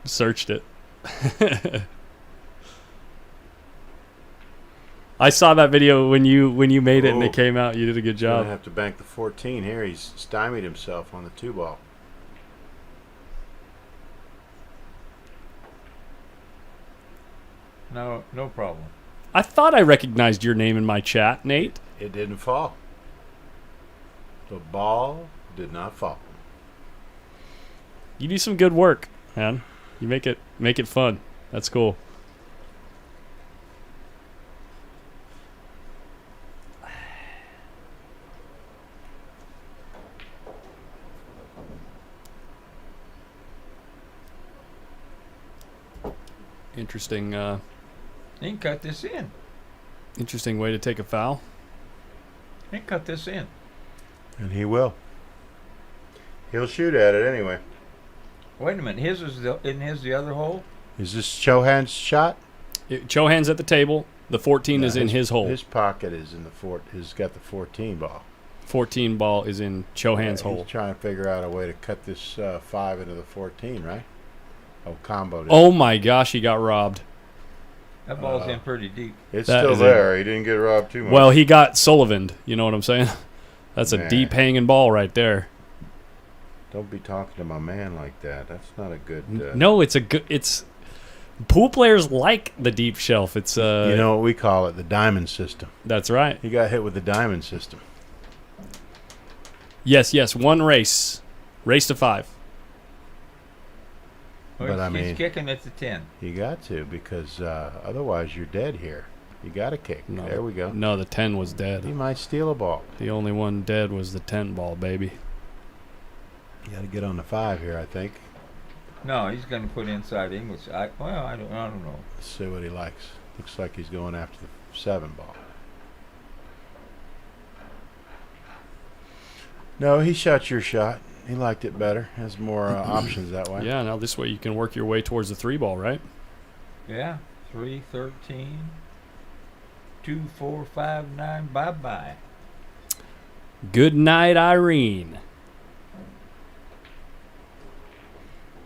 searched it. I saw that video when you made it and it came out. You did a good He's going job. to have to bank the 14 here. He's stymied himself on the 2 ball. No problem. I thought I recognized your name in my chat, Nate. It didn't fall. The ball did not fall. You do some good work, man. You make it fun. That's cool. Interesting. He can cut this in. Interesting way to take a foul. He can cut this in. And he will. He'll shoot at it anyway. Wait a minute. Isn't his the other hole? Is this Chohan's shot? Chohan's at the table. The 14 is in his hole. His pocket is in the He's got the 14 ball. 14 ball is in Chohan's hole. He's trying to figure out a way to cut this 5 into the 14, right? Oh, comboed it. Oh my gosh, he got robbed. That ball's in pretty deep. It's that still is there. He didn't get robbed too much. Well, he got Sullivaned. You know what I'm saying? That's a Nah. deep hanging ball right there. Don't be talking to my man like that. That's not a good. No, it's a good. It's pool players like the deep shelf. It's you know what we call it? The diamond system. That's right. He got hit with the diamond system. Yes. One race to 5. But He's kicking at the 10. You got to, because otherwise you're dead here. You got to kick. No, there we go. No, the 10 was dead. He might steal a ball. The only one dead was the 10 ball, baby. You got to get on the 5 here, I think. No, he's going to put inside English. I don't know. Let's see what he likes. Looks like he's going after the 7 ball. No, he shot your shot. He liked it better. Has more options that way. Yeah, now this way you can work your way towards the 3 ball, right? Yeah. 3, 13, 2, 4, 5, 9. Bye-bye. Good night, Irene.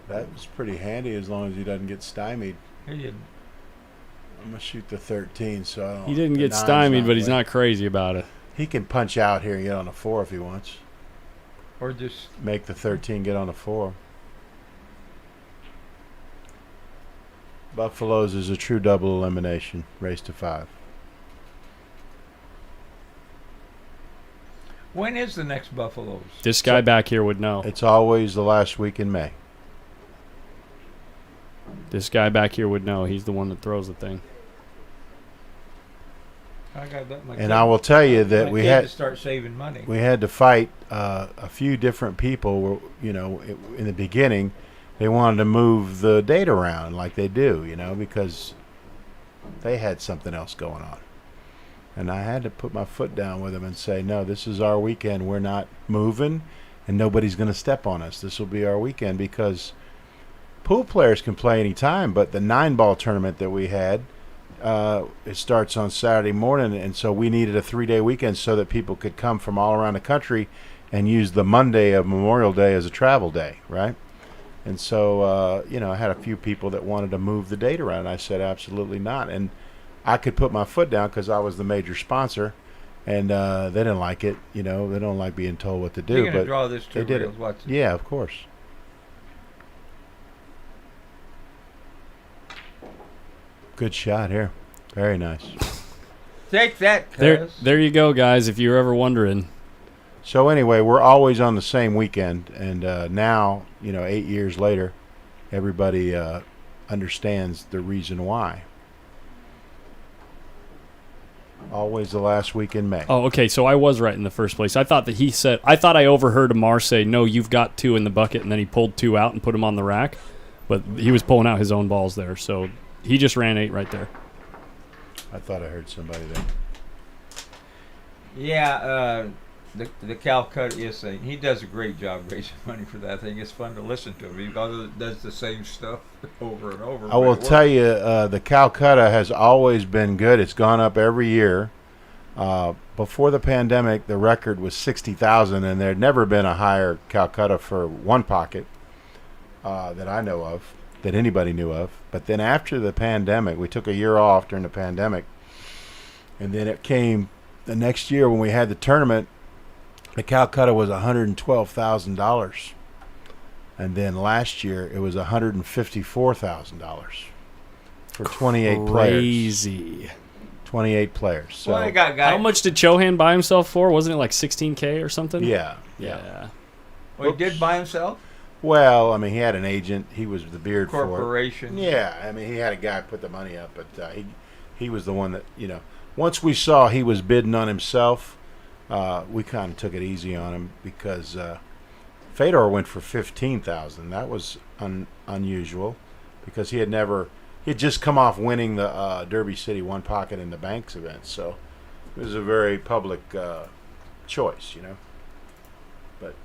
That was pretty handy as long as he doesn't get stymied. He didn't. I'm going to shoot the 13, so I don't. He didn't the get 9's stymied, but he's wet. not crazy about it. He can punch out here and get on a 4 if he wants. Or just Make the 13 get on a 4. Buffaloes is a true double elimination. Race to 5. when is the next Buffaloes? This guy back here would know. It's always the last week in May. This guy back here would know. He's the one that throws the thing. I got that. And I will tell you that we had to start saving money. we had to fight a few different people. You know, in the beginning, they wanted to move the date around like they do, you know, because they had something else going on. And I had to put my foot down with them and say, no, this is our weekend. We're not moving, and nobody's going to step on us. This will be our weekend, because pool players can play any time, but the 9-ball tournament that we had, it starts on Saturday morning, and so we needed a 3-day weekend so that people could come from all around the country and use the Monday of Memorial Day as a travel day, right? And so, you know, I had a few people that wanted to move the date around, and I said absolutely not. And I could put my foot down because I was the major sponsor, and they didn't like it. You know, they don't like being told what to do. You're going to but draw this they to did reels. it. Watch it. Yeah, of course. Good shot here. Very nice. Take that, There, cuz. there you go, guys. If you're ever wondering, So anyway, we're always on the same weekend, and now, you know, 8 years later, everybody understands the reason why. Always the last week in May. oh, okay. So I was right in the first place. I thought that he said. I thought I overheard Amar say, "No, you've got 2 in the bucket," and then he pulled 2 out and put them on the rack. But he was pulling out his own balls there, so he just ran 8 right there. I thought I heard somebody there. Yeah, the Calcutta is saying he does a great job raising money for that thing. It's fun to listen to him because it does the same stuff over and over. I will tell you, the Calcutta has always been good. It's gone up every year. Before the pandemic, the record was 60,000, and there had never been a higher Calcutta for one pocket that I know of, that anybody knew of. But then after the pandemic, we took a year off during the pandemic, and then it came the next year when we had the tournament. The Calcutta was $112,000, and then last year it was $154,000 for 28 players. Crazy. 28 players. So Well, I got guys. How much did Chohan buy himself for? Wasn't it like 16K or something? yeah. Yeah. Well, he did by himself. Well, I mean, he had an agent. He was the beard for Corporation. it. Yeah, I mean, he had a guy put the money up, but he was the one that, once we saw he was bidding on himself, we kind of took it easy on him because Fedor went for 15,000. That was unusual because he had just come off winning the Derby City One Pocket in the Banks event, so it was a very public choice, But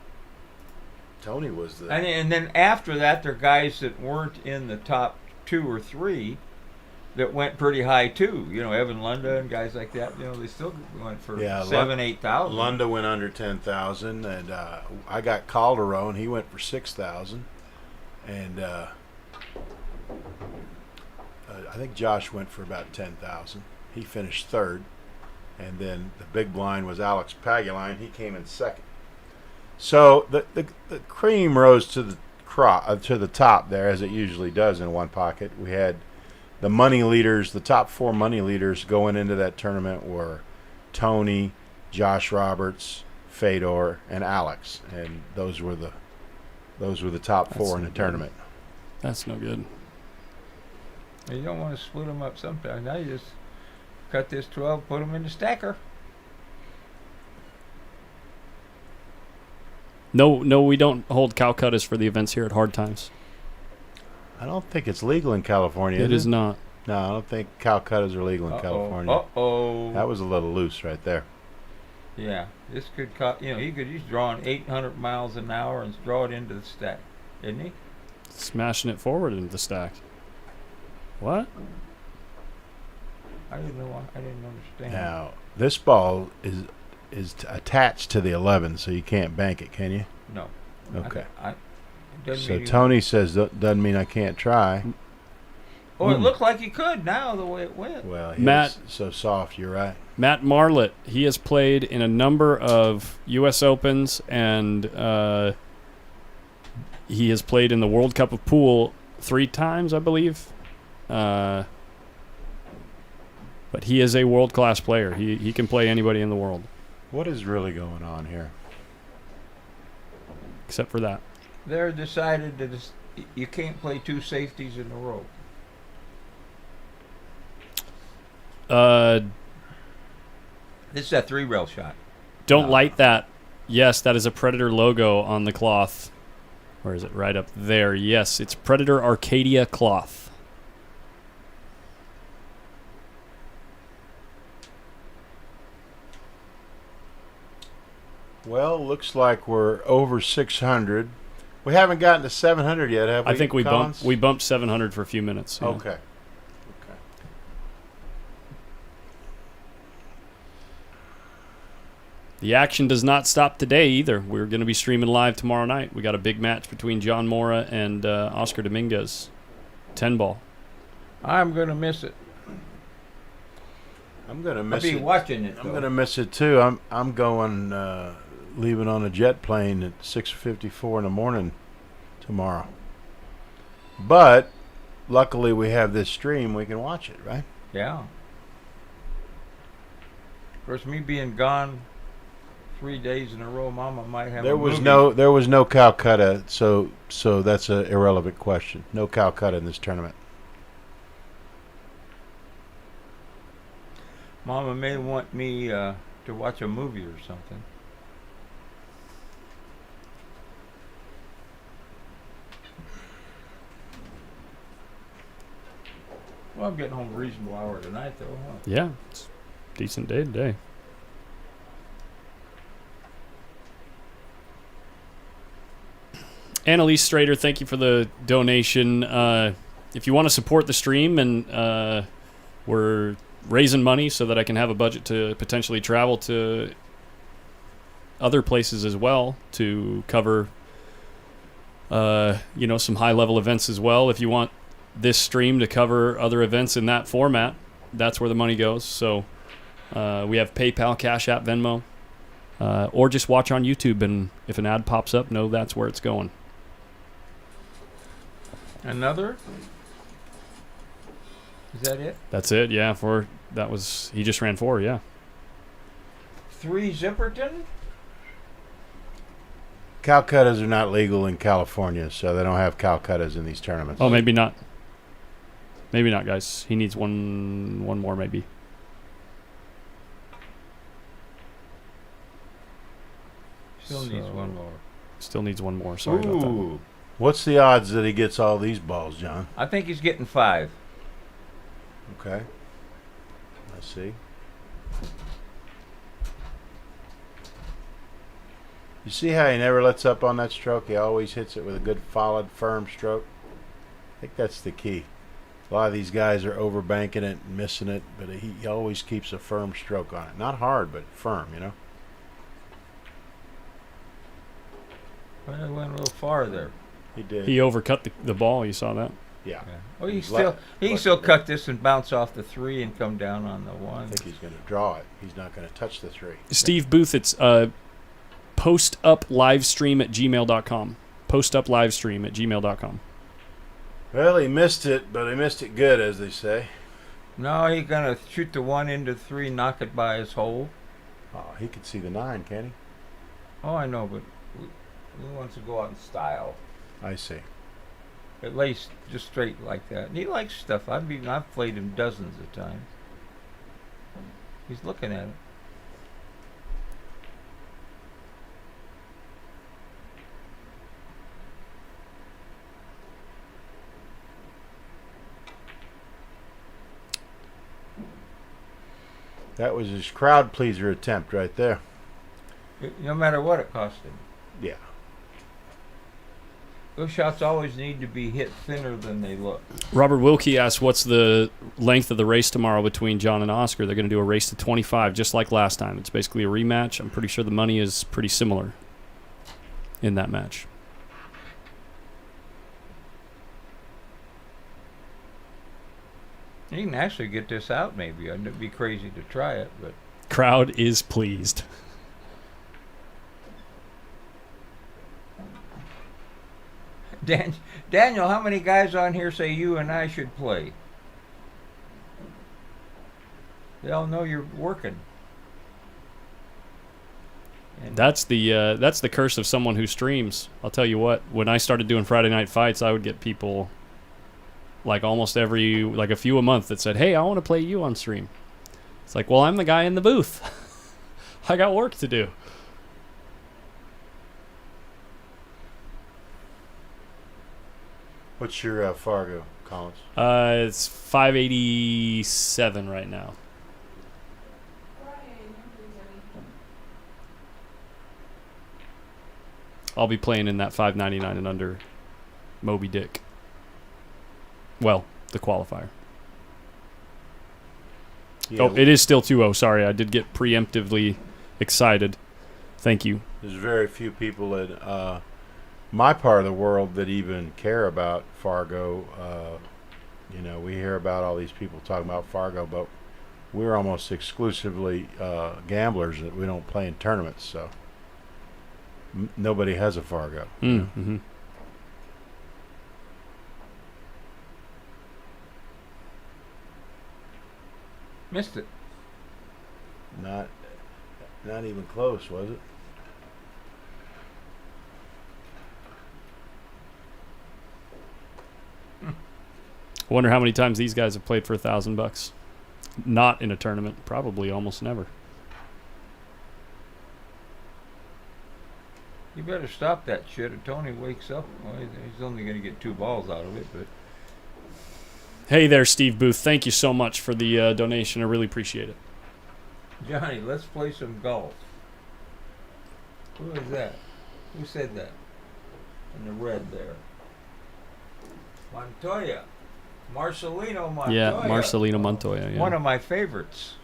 Tony was the And then after that, there are guys that weren't in the top 2 or 3 that went pretty high too. Evan Lunda and guys like that. They still went for 7,000-8,000. Lunda went under 10,000, and I got Calderon. He went for 6,000, and I think Josh went for about 10,000. He finished third, and then the big blind was Alex Paguline. He came in second. So the cream rose to the top there, as it usually does in one pocket. We had the money leaders, the top 4 money leaders going into that tournament were Tony, Josh Roberts, Fedor, and Alex, and those were the top 4 in the tournament. That's no good. You don't want to split them up sometimes. Now you just cut this 12, put them in the stacker. No, we don't hold Calcuttas for the events here at Hard Times. I don't think it's legal in California. It is not. No, I don't think Calcuttas are legal in California. Uh-oh. That was a little loose right there. Yeah, this could cut. He's drawing 800 miles an hour and draw it into the stack, isn't he? Smashing it forward into the stack. What? I didn't know. I didn't understand. Now, this ball is attached to the 11, so you can't bank it, can you? No. Okay. It doesn't So mean Tony says doesn't mean I can't try. it looked like he could now the way it went. Well, Matt- it's so soft. You're right. Matt Marlett, he has played in a number of U.S. Opens, and he has played in the World Cup of Pool 3 times, I believe. But he is a world-class player. He can play anybody in the world, What is really going on here? except for that. They're decided that you can't play 2 safeties in a row. This is a 3-rail shot. Don't light that. Yes, that is a Predator logo on the cloth. Where is it? Right up there. Yes, it's Predator Arcadia cloth. Well, looks like we're over 600. We haven't gotten to 700 yet, have we? I think we Collins? bumped 700 for a few minutes. Yeah. Okay. The action does not stop today either. We're going to be streaming live tomorrow night. We got a big match between John Mora and Oscar Dominguez. 10-ball. I'm gonna miss it. I'm gonna I'll miss be it. watching it. I'm gonna miss it too. I'm going leaving on a jet plane at 6:54 in the morning tomorrow. But luckily we have this stream. We can watch it, right? Yeah. Of course, me being gone 3 days in a row, Mama might have. There was no Calcutta, so that's an irrelevant question. No Calcutta in this tournament. Mama may want me to watch a movie or something. Well, I'm getting home a reasonable hour tonight, though. Huh? Yeah, it's a decent day today. Annalise Strader, thank you for the donation. If you want to support the stream, and we're raising money so that I can have a budget to potentially travel to other places as well to cover, some high-level events as well. If you want this stream to cover other events in that format, that's where the money goes. So we have PayPal, Cashapp, Venmo, or just watch on YouTube, and if an ad pops up, know that's where it's going. Another? Is that it? That's it, yeah. He just ran 4, yeah. 3 Zipperton? Calcuttas are not legal in California, so they don't have Calcuttas in these tournaments. Oh, maybe not. Maybe not, guys. He needs one more, maybe. Still needs one more. Still needs one more. Sorry about that. Ooh. What's the odds that he gets all these balls, John? I think he's getting 5. Okay. I see. You see how he never lets up on that stroke? He always hits it with a good, solid, firm stroke. I think that's the key. A lot of these guys are overbanking it and missing it, but he always keeps a firm stroke on it. Not hard, but firm, you know? Well, I went a little far there. He did. He overcut the ball. You saw that? Yeah. Well, he can still cut this and bounce off the 3 and come down on the 1. I think he's going to draw it. He's not going to touch the 3. Steve Booth, it's PostUpLiveStream@gmail.com. PostUpLiveStream@gmail.com. Well, he missed it, but he missed it good, as they say. No, he's going to shoot the 1 into 3, knock it by his hole. Oh, he could see the 9, can't he? Oh, I know, but he wants to go out in style. I see. It lays just straight like that. And he likes stuff. I've played him dozens of times. He's looking at it. That was his crowd pleaser attempt right there. No matter what it cost him. Yeah. Those shots always need to be hit thinner than they look. Robert Wilkie asks, what's the length of the race tomorrow between John and Oscar? They're going to do a race to 25, just like last time. It's basically a rematch. I'm pretty sure the money is pretty similar in that match. You can actually get this out maybe. It'd be crazy to try it, but... Crowd is pleased. Daniel, how many guys on here say you and I should play? They all know you're working. And That's the curse of someone who streams. I'll tell you what, when I started doing Friday night fights, I would get people like almost a few a month that said, hey, I want to play you on stream. It's like, well, I'm the guy in the booth. I got work to do. What's your Fargo, Collins? It's 587 right now. I'll be playing in that 599 and under Moby Dick. Well, the qualifier. Yeah, Oh, it is still 2-0. Sorry, I did get preemptively excited. Thank you. There's very few people in my part of the world that even care about Fargo. We hear about all these people talking about Fargo, but we're almost exclusively gamblers that we don't play in tournaments, so nobody has a Fargo. Mm-hmm. missed it. Not even close, was it? I wonder how many times these guys have played for $1,000. Not in a tournament. Probably almost never. You better stop that shit or Tony wakes up. Well, he's only going to get 2 balls out of it, but... Hey there, Steve Booth. Thank you so much for the donation. I really appreciate it. Johnny, let's play some golf. Who is that? Who said that? In the red there. Montoya. Marcelino Montoya. Yeah, Marcelino Montoya. Yeah. One of my favorites.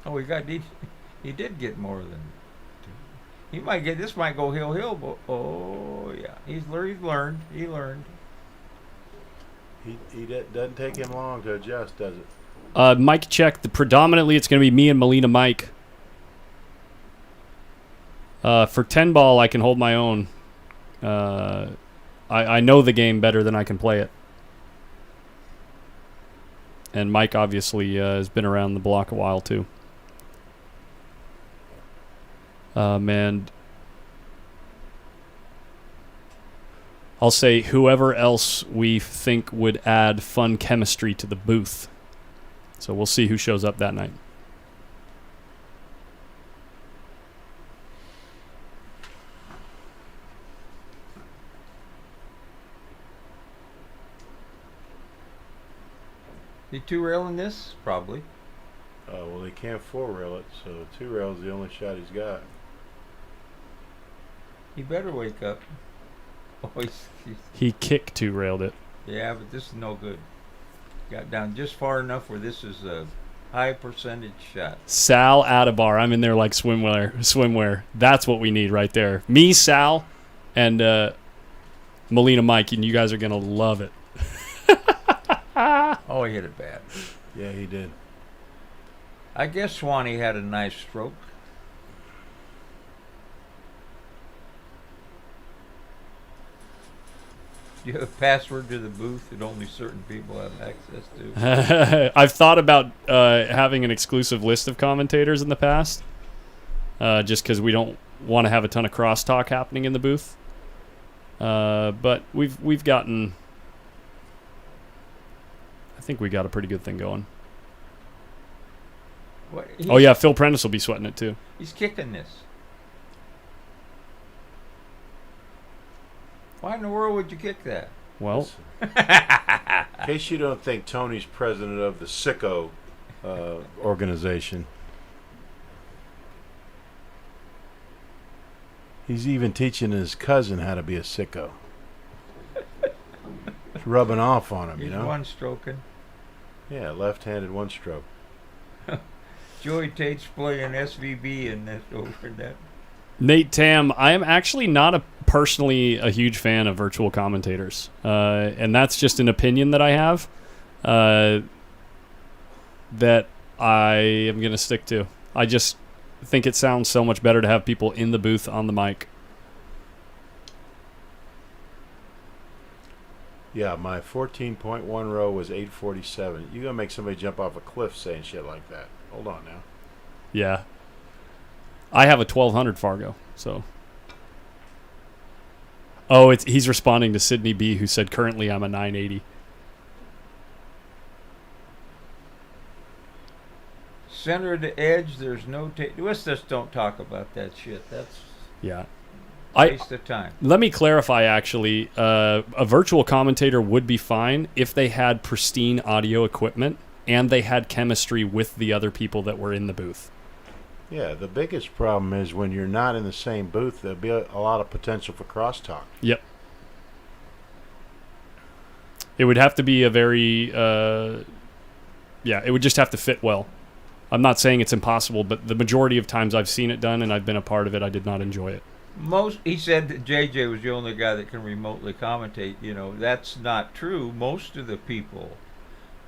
Oh, he did get more than. He might get, this might go hill, but oh yeah, he's learned. He learned. Doesn't take him long to adjust, does it? Mike check. Predominantly, it's going to be me and Melina Mike. For 10 ball, I can hold my own. I know the game better than I can play it. And Mike obviously has been around the block a while too. And I'll say whoever else we think would add fun chemistry to the booth. So we'll see who shows up that night. You two-railing this? Probably. Well, he can't four-rail it, so two-rail is the only shot he's got. He better wake up. Oh, He kick two-railed it. yeah, but this is no good. Got down just far enough where this is a high percentage shot. Sal Adabar. I'm in there like swimwear. That's what we need right there. Me, Sal, and Melina Mike, and you guys are going to love it. Oh, he hit it bad. Yeah, he did. I guess Swanee had a nice stroke. Do you have a password to the booth that only certain people have access to? I've thought about having an exclusive list of commentators in the past, just because we don't want to have a ton of crosstalk happening in the booth. But we've gotten. I think we got a pretty good thing going. What, Oh yeah, Phil Prentice will be sweating it too. He's kicking this. Why in the world would you kick that? Well, In case you don't think Tony's president of the Sicko organization, he's even teaching his cousin how to be a sicko. It's rubbing off on him, He's you know? one stroking. Yeah, left-handed one stroke. Joey Tate's playing SVB in this over that. Nate Tam, I am actually not personally a huge fan of virtual commentators, and that's just an opinion that I have that I am going to stick to. I just think it sounds so much better to have people in the booth on the mic. Yeah, my 14.1 row was 847. You gonna make somebody jump off a cliff saying shit like that? Hold on now. Yeah. I have a 1200 Fargo, so. Oh, he's responding to Sydney B, who said currently I'm a 980. Center of the edge, there's no let's just don't talk about that shit. That's Yeah. waste of time. Let me clarify, actually. A virtual commentator would be fine if they had pristine audio equipment and they had chemistry with the other people that were in the booth. Yeah, the biggest problem is when you're not in the same booth, there'll be a lot of potential for crosstalk. Yep. It would have to be a very... it would just have to fit well. I'm not saying it's impossible, but the majority of times I've seen it done and I've been a part of it, I did not enjoy it. He said that JJ was the only guy that can remotely commentate. You know, that's not true. Most of the people,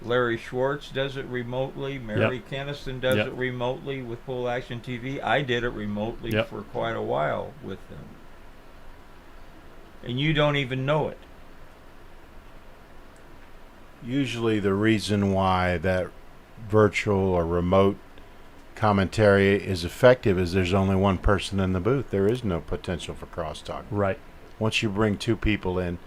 Larry Schwartz does it remotely. Mary Keniston does it remotely with Full Action TV. I did it remotely for quite a while with them. And you don't even know it. Usually the reason why that virtual or remote commentary is effective is there's only one person in the booth. There is no potential for crosstalk. Right. Once you bring two people in,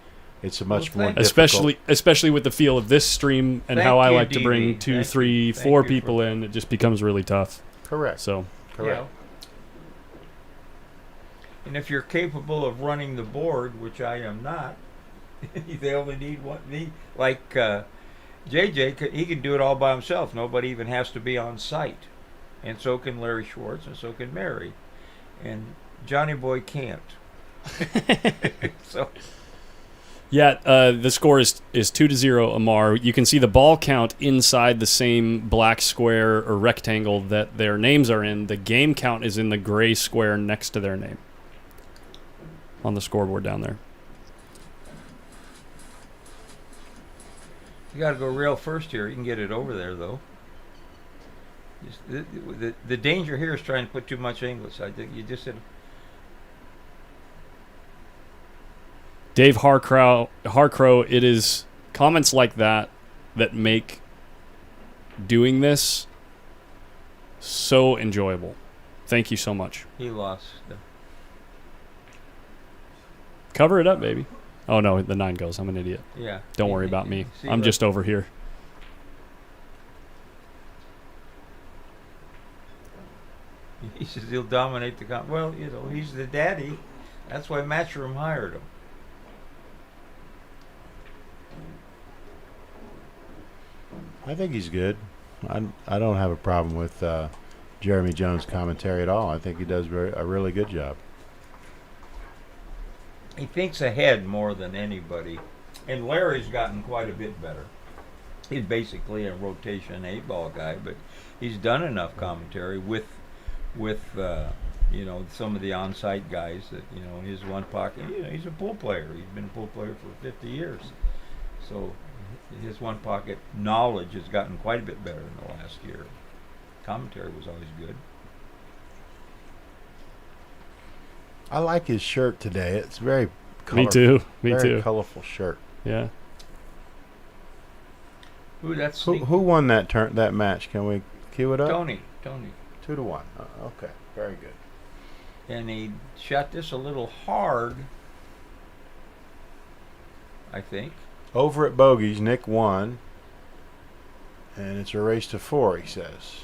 it's a much more difficult. Especially with the feel of this stream and how I like to bring 2, Thank 3, you. 4 Thank you people in, it just becomes really tough. Correct. So, Correct. Yeah. And if you're capable of running the board, which I am not, They only need one. Like JJ, he can do it all by himself. Nobody even has to be on site. And so can Larry Schwartz, and so can Mary. And Johnny Boy can't. So. Yeah, the score is 2-0, Amar. You can see the ball count inside the same black square or rectangle that their names are in. The game count is in the gray square next to their name on the scoreboard down there. You got to go real first here. You can get it over there, though. The danger here is trying to put too much English. I think you just said. Dave Harcrow, it is comments like that make doing this so enjoyable. Thank you so much. He lost. Cover it up, baby. Oh, no, the 9 goes. I'm an idiot. Yeah. Don't worry about me. See, I'm just over here. He says he'll dominate the Well, he's the daddy. That's why Matchroom hired him. I think he's good. I don't have a problem with Jeremy Jones' commentary at all. I think he does a really good job. He thinks ahead more than anybody. And Larry's gotten quite a bit better. He's basically a rotation 8-ball guy, but he's done enough commentary with some of the on-site guys that, in his one pocket, he's a pool player. He's been a pool player for 50 years. So his one pocket knowledge has gotten quite a bit better in the last year. Commentary was always good. I like his shirt today. It's very colorful. Me too. Me very too. Colorful shirt. Yeah. Ooh, that's Who won that match? Can we cue it up? Tony. 2-1. Okay, very good. And he shot this a little hard, I think. Over at Bogies, Nick won. And it's a race to 4, he says.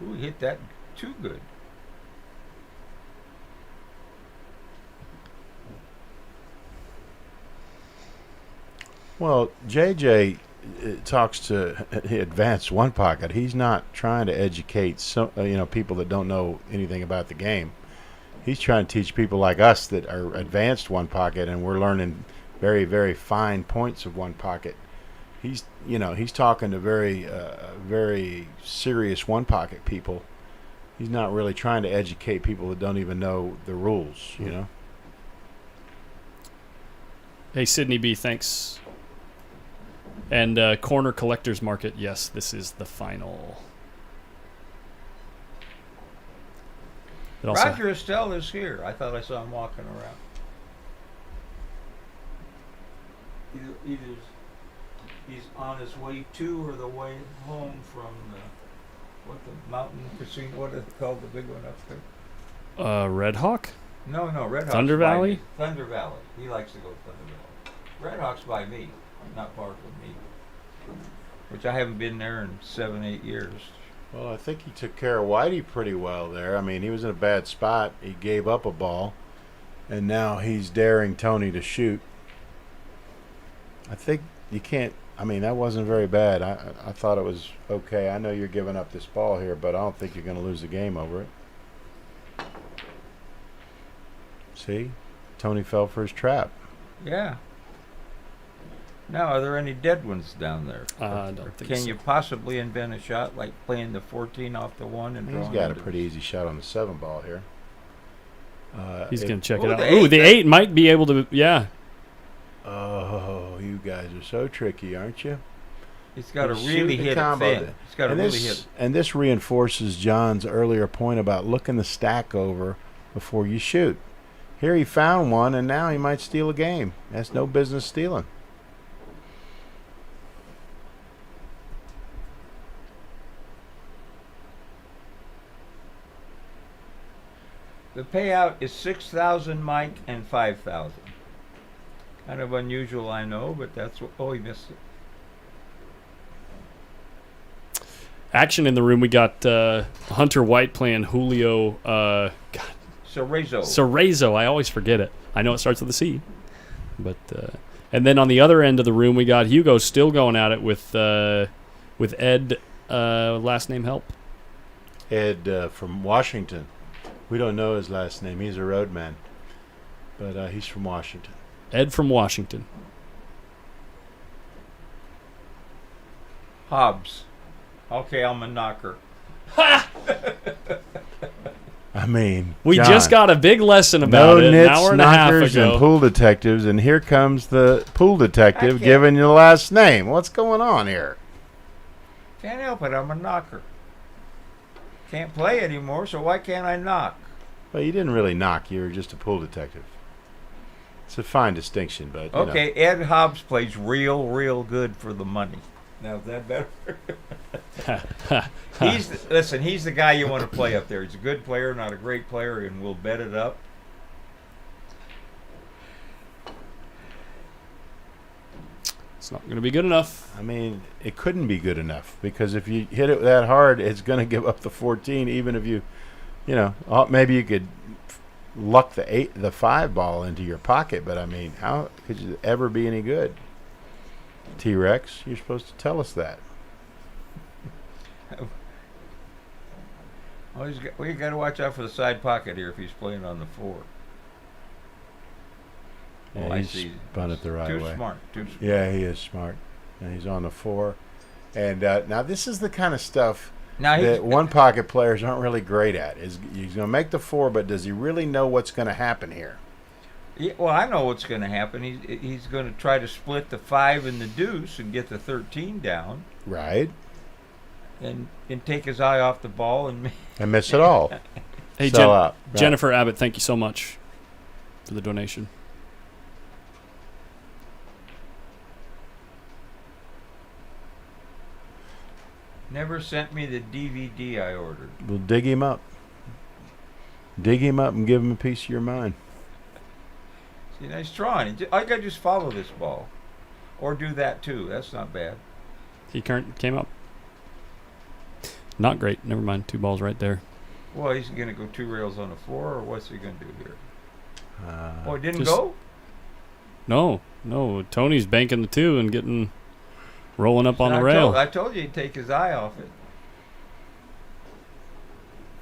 Ooh, he hit that too good. Well, JJ talks to advanced one pocket. He's not trying to educate people that don't know anything about the game. He's trying to teach people like us that are advanced one pocket, and we're learning very, very fine points of one pocket. He's talking to very, very serious one pocket people. He's not really trying to educate people that don't even know the rules. Hey, Sydney B, thanks. And Corner Collectors Market, yes, this is the final. Roger Estelle is here. I thought I saw him walking around. Either he's on his way to or the way home from the mountain casino. What is it called, the big one up there? Red Hawk? No, Red Hawk's Thunder by Valley? me. Thunder Valley. He likes to go to Thunder Valley. Red Hawk's by me, not far from me. Which I haven't been there in 7-8 years. Well, I think he took care of Whitey pretty well there. I mean, he was in a bad spot. He gave up a ball, and now he's daring Tony to shoot. I think you can't. I mean, that wasn't very bad. I thought it was okay. I know you're giving up this ball here, but I don't think you're going to lose the game over it. See? Tony fell for his trap. Yeah. Now, are there any dead ones down there? I don't think Can so. you possibly invent a shot like playing the 14 off the 1 and He's drawing got a into pretty easy shot on the 7 ball here. He's going to check Ooh, it out. the Ooh, eight, the 8 might be able to, yeah. Oh, you guys are so tricky, aren't you? He's got to He's really shooting hit it combo thin. there. He's got to And really this- hit it. And this reinforces John's earlier point about looking the stack over before you shoot. Here he found one, and now he might steal a game. That's no business stealing. The payout is 6,000, Mike, and 5,000. Kind of unusual, I know, but that's what. Oh, he missed it. Action in the room. We got Hunter White playing Julio Cerezo. Cerezo. I always forget it. I know it starts with a C. But and then on the other end of the room, we got Hugo still going at it with Ed. Last name help. Ed from Washington. We don't know his last name. He's a roadman, but he's from Washington. Ed from Washington. Hobbs. Okay, I'm a knocker. I mean, We John, just got a big lesson no about it an nits, hour and a half knockers, and ago. pool detectives, and here comes the pool detective can't- giving you the last name. What's going on here? Can't help it, I'm a knocker. Can't play anymore, so why can't I knock? Well, you didn't really knock. You were just a pool detective. It's a fine distinction, but you Okay, Ed Hobbs plays real good for the money. Now, is that better? He's the guy you want to play up there. He's a good player, not a great player, and we'll bet it up. It's not going to be good enough. I mean, it couldn't be good enough because if you hit it that hard, it's going to give up the 14. Even if you maybe you could luck the 5 ball into your pocket, but I mean, how could you ever be any good? T-Rex, you're supposed to tell us that. Oh, we got to watch out for the side pocket here if he's playing on the 4. Yeah, I he's see. spun it the right Too way. smart. Yeah, he is smart, and he's on the 4. And now this is the kind of stuff Now that one pocket players aren't really great at. He's going to make the 4, but does he really know what's going to happen here? Yeah, well, I know what's going to happen. He's going to try to split the 5 and the deuce and get the 13 down, Right? and take his eye off the ball and And miss it all. Hey, Sell out. Right. Jennifer Abbott, thank you so much for the donation. never sent me the DVD I ordered. We'll dig him up. Dig him up and give him a piece of your mind. See, nice drawing. I got to just follow this ball, or do that too. That's not bad. He came up. Not great. Never mind. 2 balls right there. Well, he's going to go 2 rails on a 4, or what's he going to do here? Oh, it didn't just- go? No. Tony's banking the 2 and rolling up on the rail. I told you he'd take his eye off it.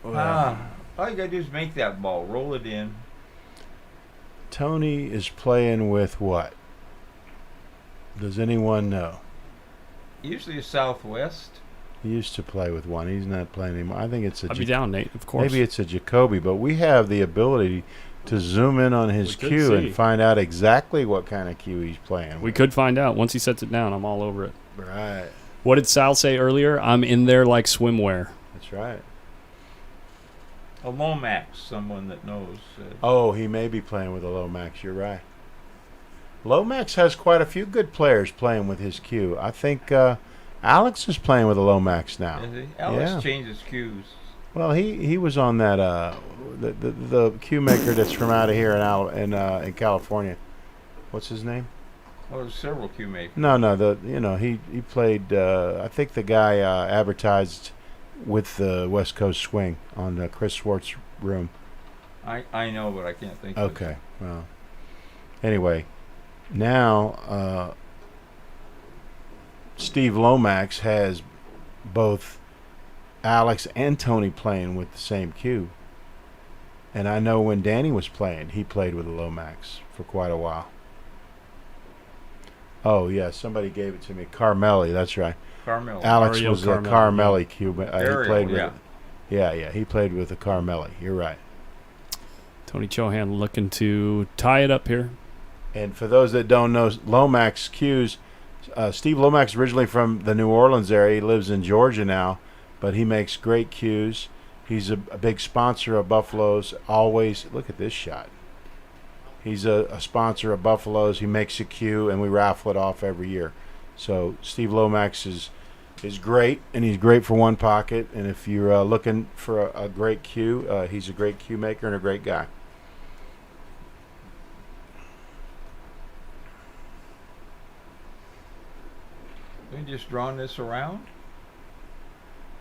All you got to do is make that ball, roll it in. Tony is playing with what? Does anyone know? Usually a Southwest. He used to play with one. He's not playing anymore. I think it's a I'd be down, Nate, of course. maybe it's a Jacoby, but we have the ability to zoom in on his We could cue see. and find out exactly what kind of cue he's playing. We with. could find out. Once he sets it down, I'm all over it. Right. What did Sal say earlier? I'm in there like swimwear. That's right. A Lomax, someone that knows. Oh, he may be playing with a Lomax. You're right. Lomax has quite a few good players playing with his cue. I think Alex is playing with a Lomax now. Is he? Alex Yeah. changes cues. Well, he was on that the cue maker that's from out of here in California. What's his name? Oh, there's several cue makers. No, he played. I think the guy advertised with the West Coast Swing on Chris Swartz's room. I know, but I can't think of it. Okay. Well. Anyway, now Steve Lomax has both Alex and Tony playing with the same cue. And I know when Danny was playing, he played with a Lomax for quite a while. Oh, yeah, somebody gave it to me. Carmelli, that's right. Carmel. Alex Mario was a Carmelli, Carmelli cue. He Ariel, played with yeah. Yeah, he played with a Carmelli. You're right. Tony Chohan looking to tie it up here. And for those that don't know, Lomax cues, Steve Lomax originally from the New Orleans area. He lives in Georgia now, but he makes great cues. He's a big sponsor of Buffalo's. Always, look at this shot. He's a sponsor of Buffalo's. He makes a cue, and we raffle it off every year. So Steve Lomax is great, and he's great for one pocket. And if you're looking for a great cue, he's a great cue maker and a great guy. We just drawing this around?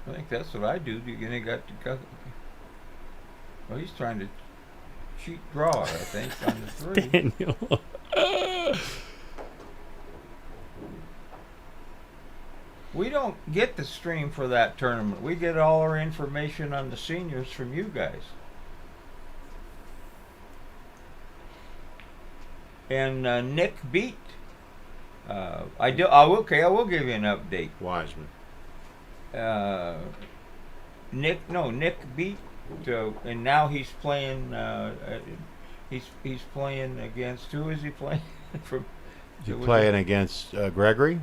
I think that's what I do. You're gonna got to go. Well, he's trying to cheat draw, I think, on the 3. Daniel. We don't get the stream for that tournament. We get all our information on the seniors from you guys. And Nick beat. I will give you an update. Wiseman. Nick beat, and now he's playing. He's playing against, who is he playing? He's playing against Gregory?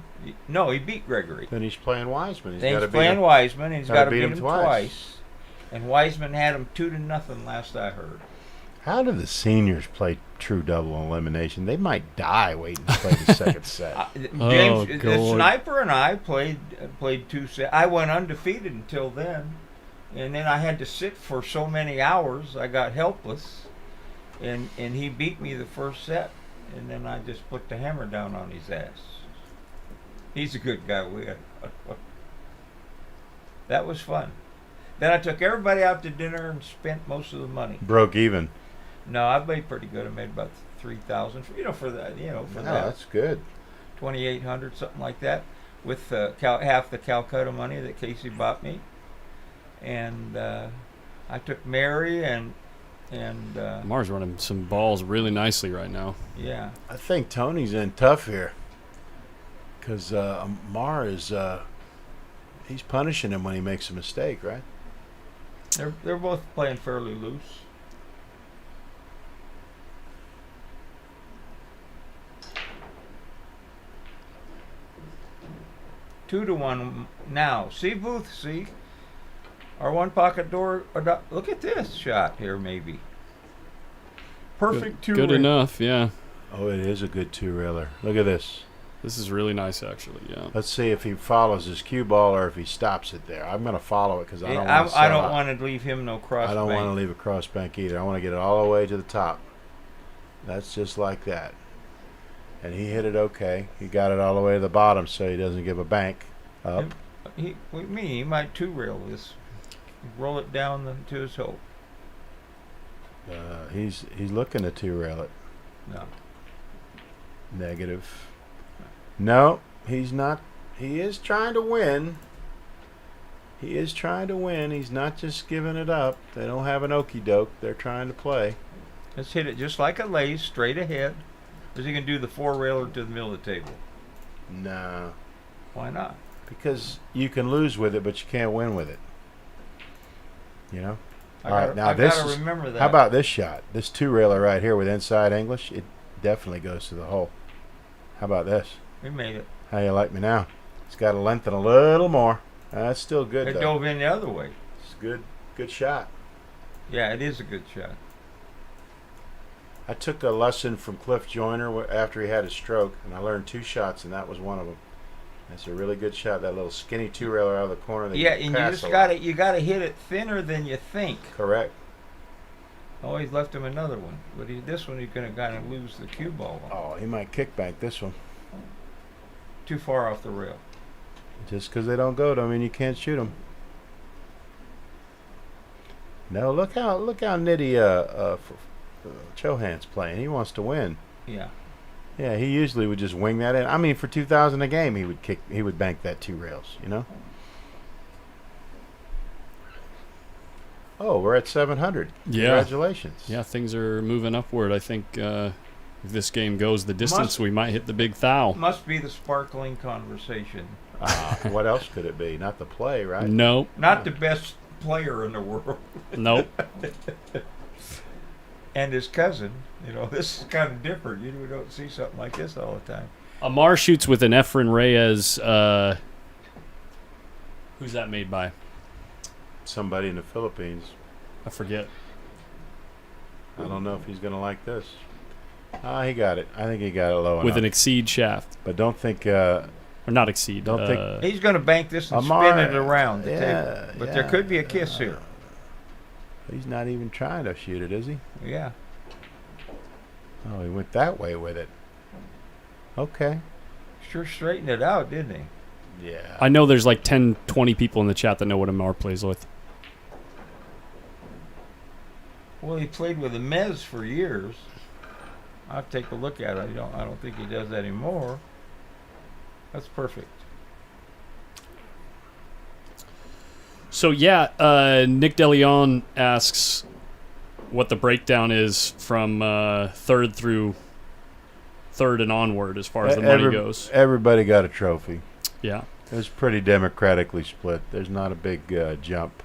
No, he beat Gregory. Then he's playing Wiseman. He's playing Wiseman, and he's got to beat him twice. And Wiseman had him 2-0 last I heard. How do the seniors play true double elimination? They might die waiting to play the second set. James, the Sniper and I played 2 sets. I went undefeated until then, and then I had to sit for so many hours. I got helpless, and he beat me the first set, and then I just put the hammer down on his ass. He's a good guy. That was fun. Then I took everybody out to dinner and spent most of the money. Broke even. No, I made pretty good. I made about $3,000 for that. For that. That's good. 2,800, something like that, with half the Calcutta money that Casey bought me. And I took Mary and Mar's running some balls really nicely right now. Yeah. I think Tony's in tough here, because Mar is he's punishing him when he makes a mistake, right? They're both playing fairly loose. Two to 1 now. See, Booth, see? Our one pocket door. Look at this shot here, maybe. Perfect two. Good enough, yeah. Oh, it is a good two-reeler. Look at this. This is really nice, actually, yeah. Let's see if he follows his cue ball or if he stops it there. I'm going to follow it because I don't want to leave him no cross bank. I don't want to leave a cross bank either. I want to get it all the way to the top. That's just like that. And he hit it okay. He got it all the way to the bottom so he doesn't give a bank up. He might two-rail this. Roll it down to his hole. He's looking to two-rail it. No. Negative. No, he's not. He is trying to win. He is trying to win. He's not just giving it up. They don't have an okie doke. They're trying to play. Let's hit it just like a lace, straight ahead. Is he going to do the four-railer to the middle of the table? No. Why not? Because you can lose with it, but you can't win with it. You know? I gotta remember that. How about this shot? This two-railer right here with inside English, it definitely goes to the hole. How about this? We made it. How you like me now? It's got to lengthen a little more. That's still good, It though. dove in the other way. It's good. Good shot. Yeah, it is a good shot. I took a lesson from Cliff Joyner after he had his stroke, and I learned 2 shots, and that was one of them. That's a really good shot. That little skinny two-railer out of the corner. That Yeah, and you just got to hit it thinner than you think. Correct. Oh, he's left him another one, but this one he's going to kind of lose the cue ball on. Oh, he might kick back this one. Too far off the rail. Just because they don't go, don't mean you can't shoot them. No, look how nitty Chohan's playing. He wants to win. Yeah. Yeah, he usually would just wing that in. I mean, for 2,000 a game, he would bank that 2 rails. You know. Oh, we're at 700. Yeah. Congratulations. Yeah, things are moving upward. I think if this game goes the distance, we might hit the big thou. Must be the sparkling conversation. What else could it be? Not the play, right? Nope. Not the best player in the world. Nope. And his cousin. This is kind of different. We don't see something like this all the time. Amar shoots with an Efren Reyes. Who's that made by? Somebody in the Philippines. I forget. I don't know if he's going to like this. He got it. I think he got it low enough. With an exceed shaft. But don't think... or not exceed. Don't think... He's going to bank this and Amar, spin it around the table. But there could be a kiss here. He's not even trying to shoot it, is he? Yeah. Oh, he went that way with it. Okay. Sure straightened it out, didn't he? Yeah. I know there's like 10, 20 people in the chat that know what Amar plays with. Well, he played with a Mez for years. I'll take a look at it. I don't think he does that anymore. That's perfect. So yeah, Nick DeLeon asks what the breakdown is from third and onward as far as the money goes. Everybody got a trophy. Yeah. It was pretty democratically split. There's not a big jump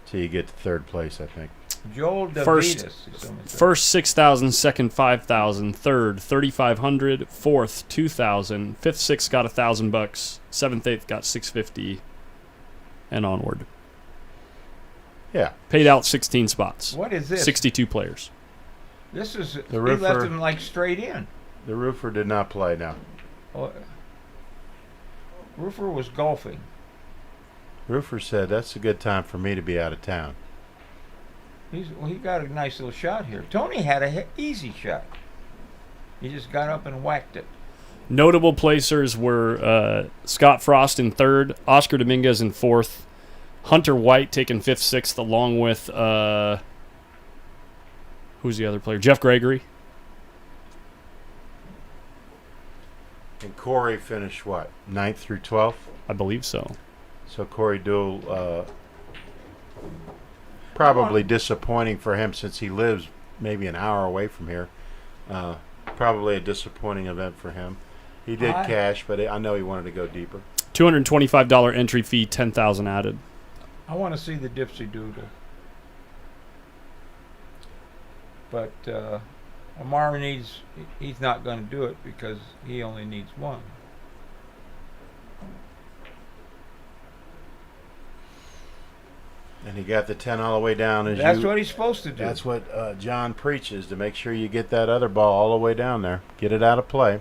till you get to third place, I think. Joel First, DeVitas. first 6,000, second 5,000, third 3,500, fourth 2,000, fifth, sixth got $1,000, seventh, eighth got $650, and onward. Yeah. Paid out 16 spots. What is this? 62 players. This is The he roofer- left him like straight in. The roofer did not play now. Oh, Roofer was golfing. Roofer said, that's a good time for me to be out of town. He got a nice little shot here. Tony had a easy shot. He just got up and whacked it. Notable placers were Scott Frost in third, Oscar Dominguez in fourth, Hunter White taking fifth, sixth, along with who's the other player? Jeff Gregory. And Corey finished, what, 9th through 12th? I believe so. So Corey Deuel, probably disappointing for him since he lives maybe an hour away from here. Probably a disappointing event for him. He did cash, but I know he wanted to go deeper. $225 entry fee, 10,000 added. I want to see the Dipsy Doodle. But Amar he's not going to do it because he only needs one. And he got the 10 all the way down. That's what he's supposed to do. That's what John preaches, to make sure you get that other ball all the way down there. Get it out of play.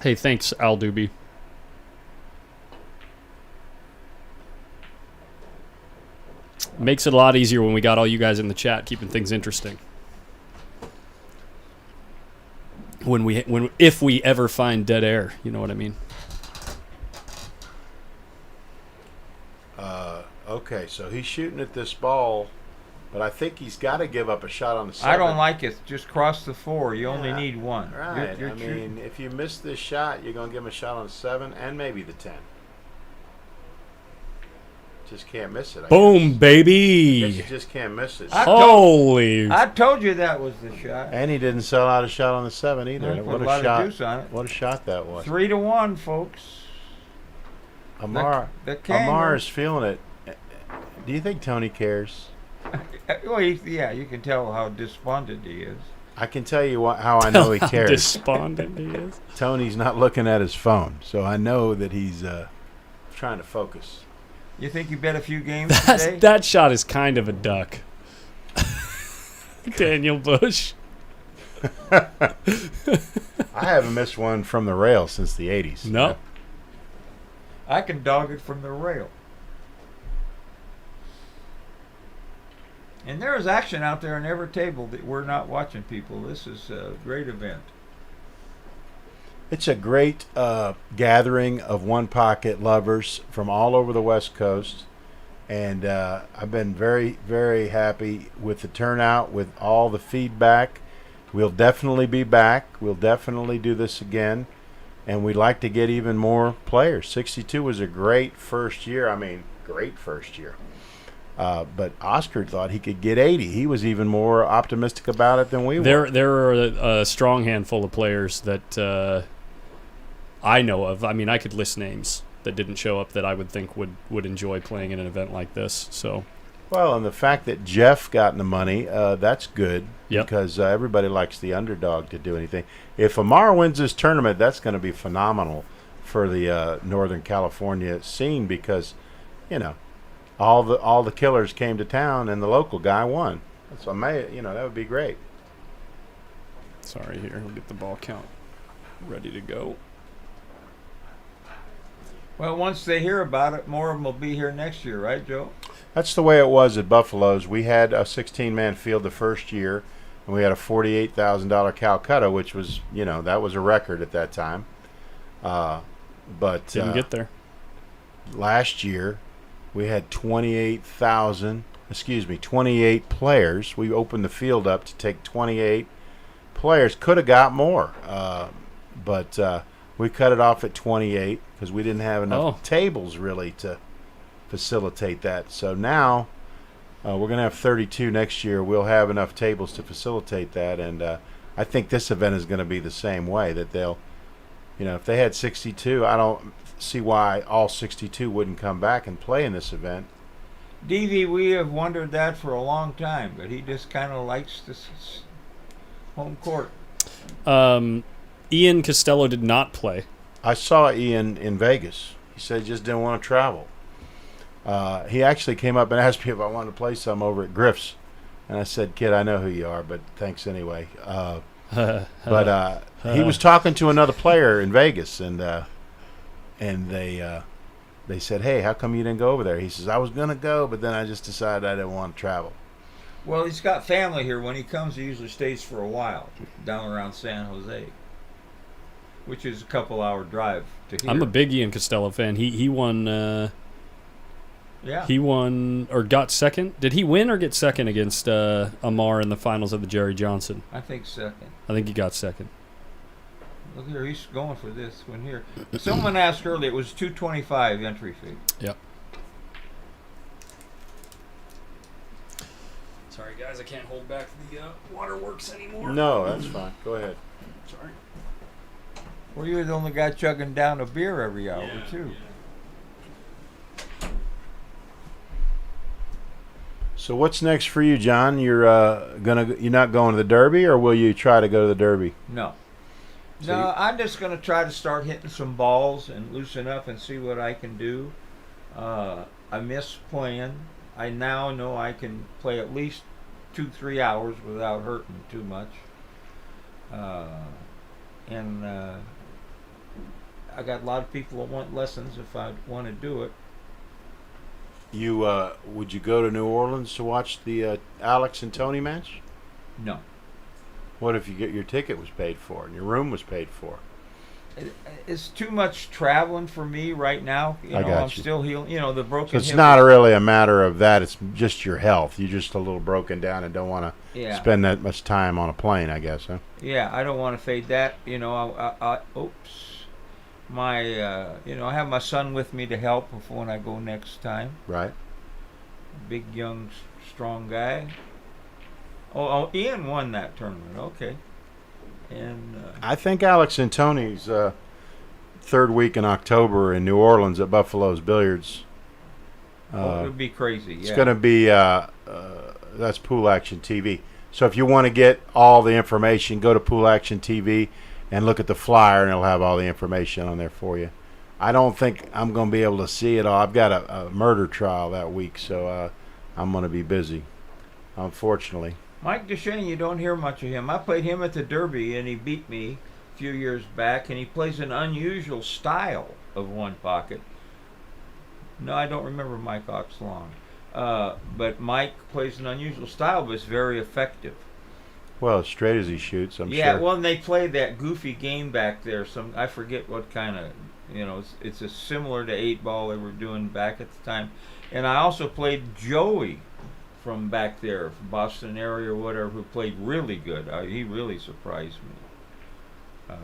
Hey, thanks, Al Doobie. Makes it a lot easier when we got all you guys in the chat, keeping things interesting. If we ever find dead air, you know what I mean. Okay, so he's shooting at this ball, but I think he's got to give up a shot on the 7. I don't like it. Just cross the 4. You only need one. Right. You're I mean, if you miss this shot, you're going to give him a shot on the 7 and maybe the 10. Just can't miss it. I Boom, guess. baby. I guess you just can't miss it. Holy. I told you that was the shot. And he didn't sell out a shot on the 7 either. Put What a a lot shot! of juice on it. What a shot that was. 3-1, folks. Amar is feeling it. Do you think Tony cares? Well, you can tell how despondent he is. I can tell you how I know he cares. Despondent he is. Tony's not looking at his phone, so I know that he's trying to focus. You think you bet a few games today? That shot is kind of a duck. Daniel Bush. I haven't missed one from the rail since the 80s. No. I can dog it from the rail. And there is action out there on every table that we're not watching, people. This is a great event. It's a great gathering of one pocket lovers from all over the West Coast. And I've been very, very happy with the turnout, with all the feedback. We'll definitely be back. We'll definitely do this again. And we'd like to get even more players. 62 was a great first year. I mean, great first year. But Oscar thought he could get 80. He was even more optimistic about it than we were. There are a strong handful of players that I know of. I mean, I could list names that didn't show up that I would think would enjoy playing in an event like this. So, well, and the fact that Jeff got in the money, that's good. Yep. Because everybody likes the underdog to do anything. If Amar wins this tournament, that's going to be phenomenal for the Northern California scene because, you know, all the killers came to town and the local guy won. So that would be great. sorry, here, we'll get the ball count ready to go. Well, once they hear about it, more of them will be here next year, right, Joe? That's the way it was at Buffalo's. We had a 16-man field the first year, and we had a $48,000 Calcutta, which was, that was a record at that time. But didn't get there. Last year, we had 28 players. We opened the field up to take 28 players. Could have got more, but we cut it off at 28 because we didn't have enough tables really to facilitate that. So now we're going to have 32 next year. We'll have enough tables to facilitate that, and I think this event is going to be the same way. That they'll, if they had 62, I don't see why all 62 wouldn't come back and play in this event. DV, we have wondered that for a long time, but he just kind of likes this home court. Ian Costello did not play. I saw Ian in Vegas. He said he just didn't want to travel. He actually came up and asked me if I wanted to play some over at Griff's. And I said, kid, I know who you are, but thanks anyway. But he was talking to another player in Vegas, and they said, hey, how come you didn't go over there? He says, I was going to go, but then I just decided I didn't want to travel. Well, he's got family here. When he comes, he usually stays for a while down around San Jose, which is a couple-hour drive to here. I'm a big Ian Costello fan. He won. Yeah. He won or got second. Did he win or get second against Amar in the finals of the Jerry Johnson? I think second. I think he got second. Look here, he's going for this one here. Someone asked earlier, it was $225 entry fee. Yep. Sorry, guys, I can't hold back the waterworks anymore. No, that's fine. Go ahead. Sorry. Well, you're the only guy chugging down a beer every hour, too. So what's next for you, John? You're not going to the Derby, or will you try to go to the Derby? No. So No, I'm just going to try to start hitting some balls and loosen up and see what I can do. I miss playing. I now know I can play at least 2-3 hours without hurting too much. And I got a lot of people that want lessons if I want to do it. You would you go to New Orleans to watch the Alex and Tony match? No. What if your ticket was paid for and your room was paid for? It's too much traveling for me right now. I got I'm you. still healing. The broken So it's hip. not really a matter of that. It's just your health. You're just a little broken down and don't want to Yeah. spend that much time on a plane, I guess, huh? Yeah, I don't want to fade that. I have my son with me to help when I go next time. Right. Big, young, strong guy. Oh, Ian won that tournament. Okay. And I think Alex and Tony's third week in October in New Orleans at Buffalo's Billiards. it would be crazy. Yeah. It's going to be that's Pool Action TV. So if you want to get all the information, go to Pool Action TV and look at the flyer, and it'll have all the information on there for you. I don't think I'm going to be able to see it all. I've got a murder trial that week, so I'm going to be busy, unfortunately. Mike Duchesne, you don't hear much of him. I played him at the Derby, and he beat me a few years back, and he plays an unusual style of one pocket. No, I don't remember Mike Oxlong. But Mike plays an unusual style, but it's very effective. Well, as straight as he shoots, I'm sure. Yeah, well, and they play that goofy game back there. I forget what kind of, it's a similar to 8-ball they were doing back at the time. And I also played Joey from back there, from Boston area or whatever, who played really good. He really surprised me.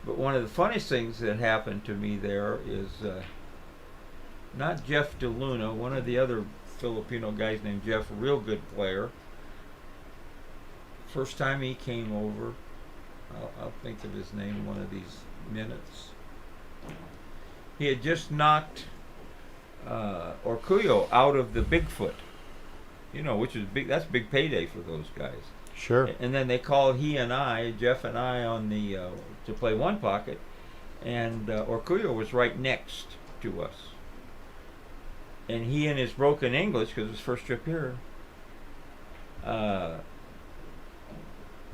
But one of the funniest things that happened to me there is not Jeff DeLuna, one of the other Filipino guys named Jeff, a real good player. First time he came over, I'll think of his name one of these minutes. He had just knocked Orcuyo out of the Bigfoot, which is big. That's big payday for those guys. Sure. And then they called Jeff and I, on the to play one pocket, and Orcuyo was right next to us. And he, in his broken English, because it was his first trip here,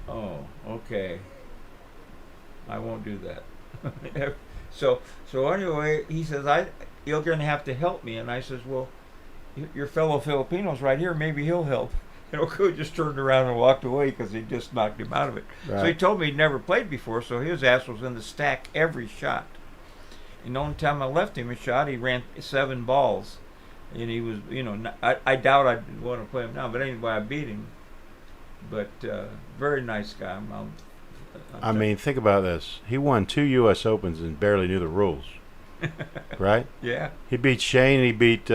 oh, okay, I won't do that. So anyway, he says, you're going to have to help me. And I says, well, your fellow Filipino's right here. Maybe he'll help. And Orcuyo just turned around and walked away because he just knocked him out of it. Right. So he told me he'd never played before, so his ass was in the stack every shot. And the only time I left him a shot, he ran 7 balls. And he was, I doubt I'd want to play him now, but anyway, I beat him. But very nice guy. I mean, think about this. He won 2 U.S. Opens and barely knew the rules, right? Yeah. He beat Shane, he beat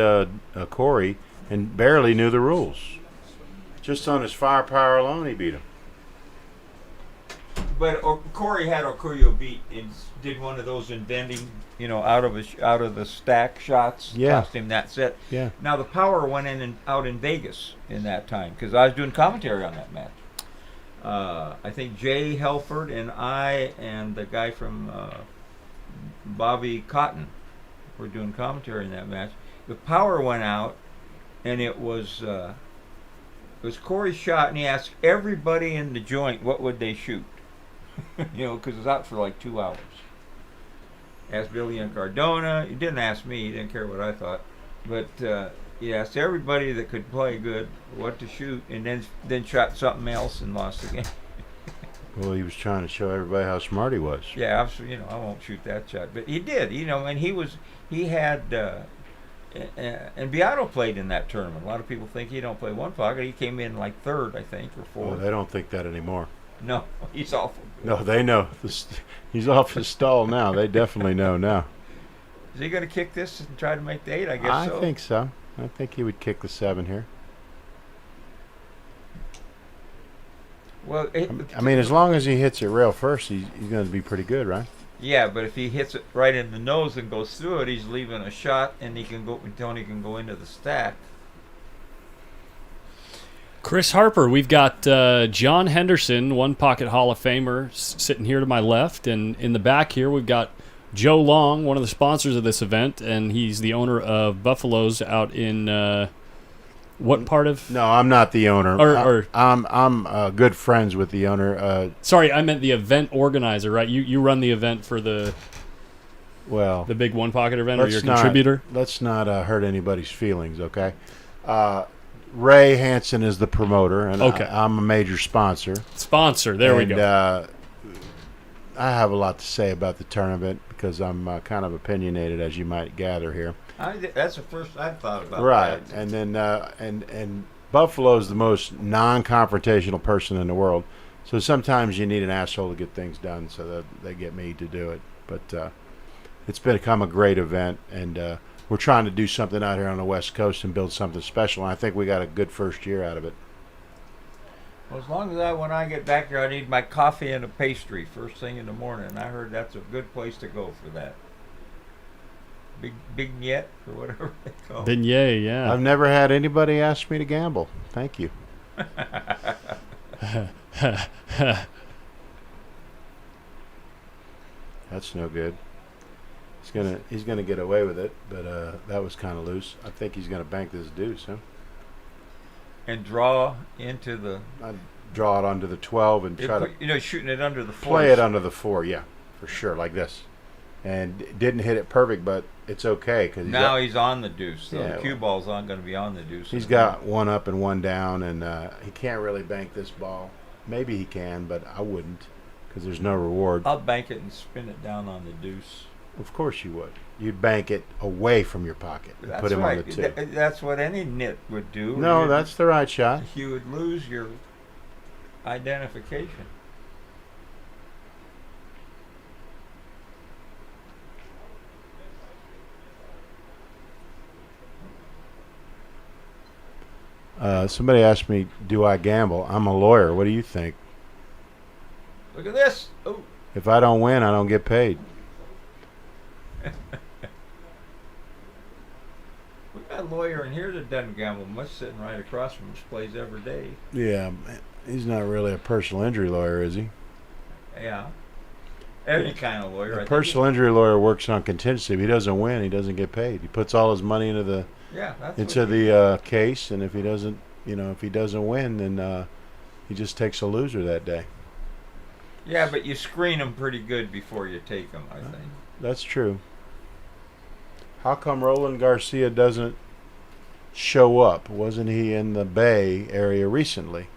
Corey, and barely knew the rules. Just on his firepower alone, he beat him. But Corey had Okuyo beat and did one of those inventing, out of the stack shots. Yeah. Cost him that set. Yeah. Now the power went out in Vegas in that time because I was doing commentary on that match. I think Jay Helford and I and the guy from Bobby Cotton were doing commentary in that match. The power went out, and it was Corey's shot, and he asked everybody in the joint what would they shoot. Because it was out for like 2 hours. Asked Billy and Cardona. He didn't ask me. He didn't care what I thought. But he asked everybody that could play good what to shoot, and then shot something else and lost the game. Well, he was trying to show everybody how smart he was. Yeah, I won't shoot that shot, but he did. And he had. And Beato played in that tournament. A lot of people think he don't play one pocket. He came in like third, I think, or fourth. Well, they don't think that anymore. No, he's awful good. No, they know. He's off his stall now. They definitely know now. Is he going to kick this and try to make the 8? I guess so. I think so. I think he would kick the 7 here. Well, I mean, as long as he hits it rail first, he's going to be pretty good, right? yeah, but if he hits it right in the nose and goes through it, he's leaving a shot, and Tony can go into the stack. Chris Harper, we've got John Henderson, one pocket Hall of Famer, sitting here to my left, and in the back here we've got Joe Long, one of the sponsors of this event, and he's the owner of Buffalo's out in what part of? No, I'm not the owner. Or I'm good friends with the owner. Sorry, I meant the event organizer, right? You run the event for the big one pocket event, or you're a contributor? Let's not hurt anybody's feelings, okay? Ray Hansen is the promoter, and okay. I'm a major sponsor. There we go. I have a lot to say about the tournament because I'm kind of opinionated, as you might gather here. That's the first I've thought about. Right, that. and then and Buffalo's the most non-confrontational person in the world, so sometimes you need an asshole to get things done, so that they get me to do it. But it's become a great event, and we're trying to do something out here on the West Coast and build something special. And I think we got a good first year out of it. Well, as long as when I get back there, I need my coffee and a pastry first thing in the morning. And I heard that's a good place to go for that. Big Nyet or whatever they call it. Beignet, yeah. I've never had anybody ask me to gamble. Thank you. That's no good. He's gonna get away with it, but that was kind of loose. I think he's gonna bank this deuce, huh? And draw into the. I'd draw it onto the 12 and try to shooting it under the 4. play it under the 4, yeah, for sure, like this. And didn't hit it perfect, but it's okay because he's on the deuce. So the cue ball's going to be on the deuce. He's got one up and one down, and he can't really bank this ball. Maybe he can, but I wouldn't because there's no reward. I'll bank it and spin it down on the deuce. Of course you would. You'd bank it away from your pocket and put him on the 2. That's what any nit would do. No, that's the right shot. You would lose your identification. Somebody asked me, do I gamble? I'm a lawyer. What do you think? Look at this. Oh. If I don't win, I don't get paid. We got a lawyer in here that doesn't gamble much, sitting right across from us, plays every day. Yeah, he's not really a personal injury lawyer, is he? Yeah. Any kind of lawyer. A personal injury lawyer works on contingency. If he doesn't win, he doesn't get paid. He puts all his money into the case, and if he doesn't win, then he just takes a loser that day. Yeah, but you screen them pretty good before you take them, I think. That's true. How come Roland Garcia doesn't show up? Wasn't he in the Bay Area recently?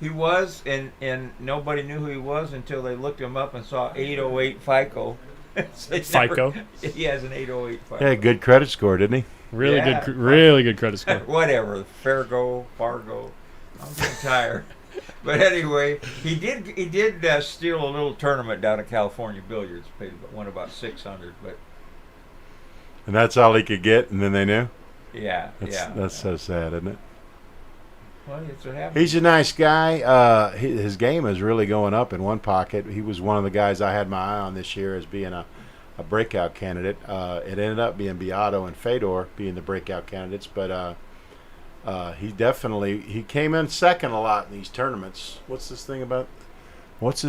He was, and nobody knew who he was until they looked him up and saw 808 FICO. FICO? He has an 808 FICO. Yeah, good credit score, didn't he? Really good credit score. Whatever. Fargo. I'm getting tired. But anyway, he did steal a little tournament down at California Billiards. Won about 600, but And that's all he could get, and then they knew. yeah, That's so sad, isn't it? Well, that's what happened. He's a nice guy. His game is really going up in one pocket. He was one of the guys I had my eye on this year as being a breakout candidate. It ended up being Beato and Fedor being the breakout candidates, but he came in second a lot in these tournaments. What's this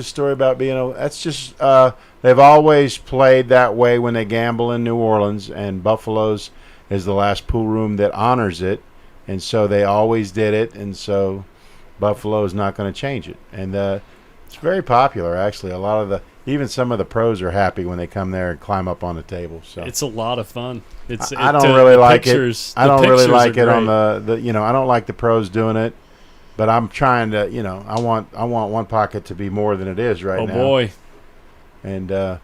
story about being that's just they've always played that way when they gamble in New Orleans, and Buffalo's is the last pool room that honors it, and so they always did it, and so Buffalo is not going to change it. And it's very popular, actually. Even some of the pros are happy when they come there and climb up on the table. So It's a lot of fun. I don't really like it. I don't really like it on the. I don't like the pros doing it, but I'm trying to, I want one pocket to be more than it is right now. Oh boy. And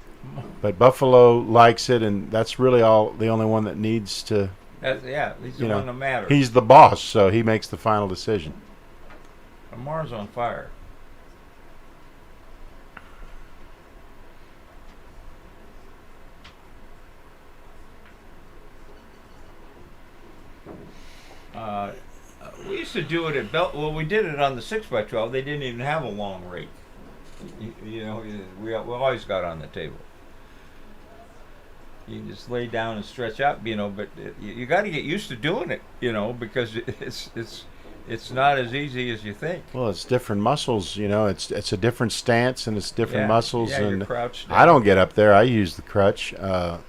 but Buffalo likes it, and that's really the only one that needs to. He's the one that matters. He's the boss, so he makes the final decision. Amar's on fire. We used to do it at we did it on the 6x12. They didn't even have a long rake. We always got on the table. You just lay down and stretch out, but you got to get used to doing it, because it's not as easy as you think. Well, it's different muscles, it's a different stance, and it's different muscles. Yeah, and you're crouched down. I don't get up there. I use the crutch. I'm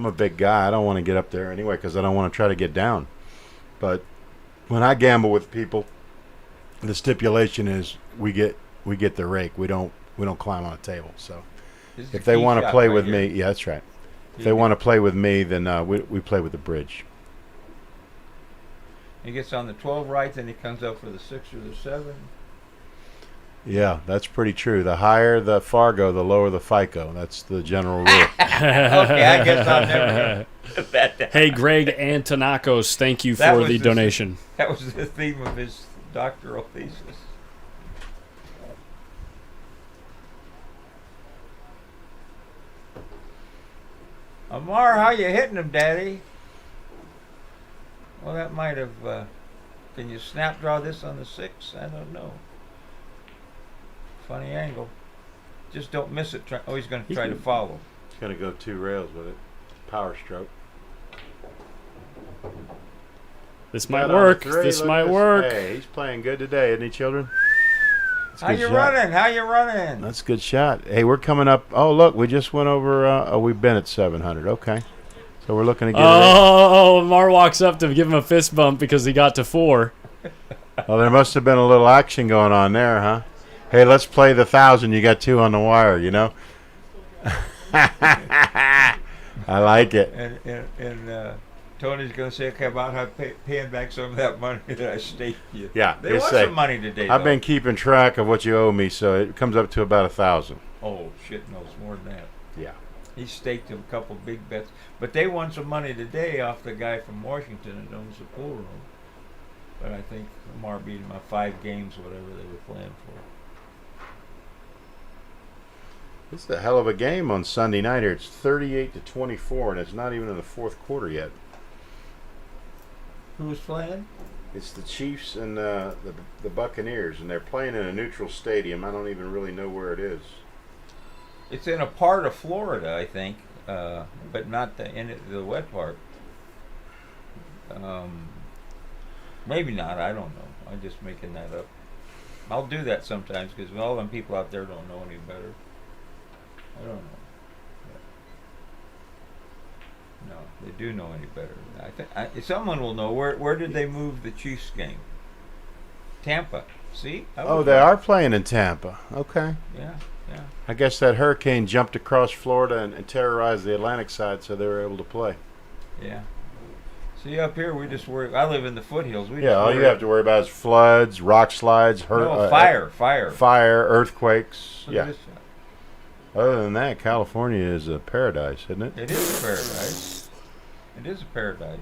a big guy. I don't want to get up there anyway because I don't want to try to get down. But when I gamble with people, the stipulation is we get the rake. We don't climb on a table. So if they want to play with me, yeah, that's right. If they want to play with me, then we play with the bridge. He gets on the 12 right, then he comes up for the 6 or the 7. Yeah, that's pretty true. The higher the Fargo, the lower the FICO. That's the general rule. Okay, I guess I'll never get that down. Hey, Greg Antonakos, thank you for the donation. That was the theme of his doctoral thesis. Amar, how you hitting him, Daddy? Well, that might have. Can you snap draw this on the 6? I don't know. Funny angle. Just don't miss it. He's going to try to follow. He's going to go 2 rails with it. Power stroke. This might work. This might work. Hey, he's playing good today, isn't he, children? How you running? How you running? That's a good shot. Hey, we're coming up. Oh, look, we just went over. We've been at 700. Okay. So we're looking to get it. Mar walks up to give him a fist bump because he got to 4. Well, there must have been a little action going on there, huh? Hey, let's play the 1,000. You got 2 on the wire, I like it. And Tony's going to say, okay, about how paying back some of that money that I staked you. Yeah. They want some money today, I've been keeping track of what you owe me, so it comes up to about 1,000. Oh, shit, no, it's more than that. Yeah. He staked him a couple big bets. But they won some money today off the guy from Washington that owns the pool room. But I think Lamar beat him by 5 games, whatever they were playing for. This is a hell of a game on Sunday night here. It's 38-24, and it's not even in the 4th quarter yet. Who's playing? It's the Chiefs and the Buccaneers, and they're playing in a neutral stadium. I don't even really know where it is. It's in a part of Florida, I think, but not the wet part. Maybe not. I don't know. I'm just making that up. I'll do that sometimes because all them people out there don't know any better. I don't know. No, they do know any better. I think someone will know. Where did they move the Chiefs game? Tampa. See? Oh, they are playing in Tampa. Okay. Yeah. I guess that hurricane jumped across Florida and terrorized the Atlantic side, so they were able to play. Yeah. See, up here we just worry. I live in the foothills. All you have to worry about is floods, rock slides, fire, earthquakes. Look at this shot. Other than that, California is a paradise, isn't it? It is a paradise. It is a paradise.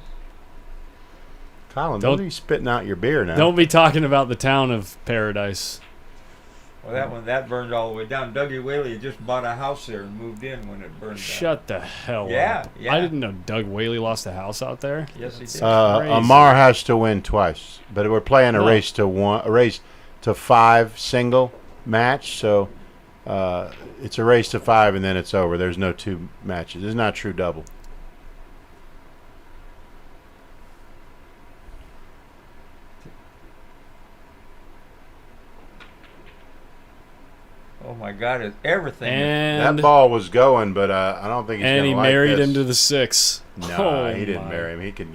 Colin, Don't- don't be spitting out your beer now. Don't be talking about the town of Paradise. Well, that burned all the way down. Dougie Whaley had just bought a house there and moved in when it burned down. Shut the hell Yeah, up. yeah. I didn't know Doug Whaley lost a house out there. Yes, he did. Crazy. Amar has to win twice, but we're playing a No. race to 5 single match. So it's a race to 5, and then it's over. There's no 2 matches. It's not true double. Oh my God! It's everything. And That ball was going, but I don't think he's and gonna he like married this. him to the 6. No, Oh, he didn't my. marry him. He can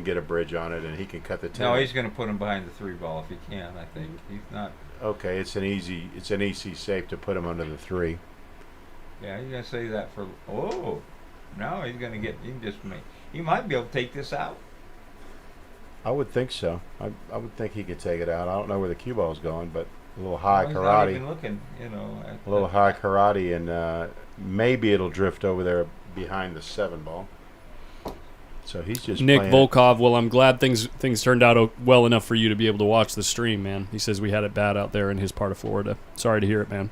get a bridge on it, and he can cut the 10. No, he's going to put him behind the 3 ball if he can. I think he's not. Okay, it's an easy safe to put him under the 3. Yeah, he's going to say that for. Oh, no, he's going to get. He can just make. He might be able to take this out. I would think so. I would think he could take it out. I don't know where the cue ball's going, but a little high Well, he's not karate. even looking, you know. At A little the- high karate, and maybe it'll drift over there behind the 7 ball. So he's just Nick playing Volkov, well, I'm glad things turned out well enough for you to be able to watch the stream, man. He says we had it bad out there in his part of Florida. Sorry to hear it, man.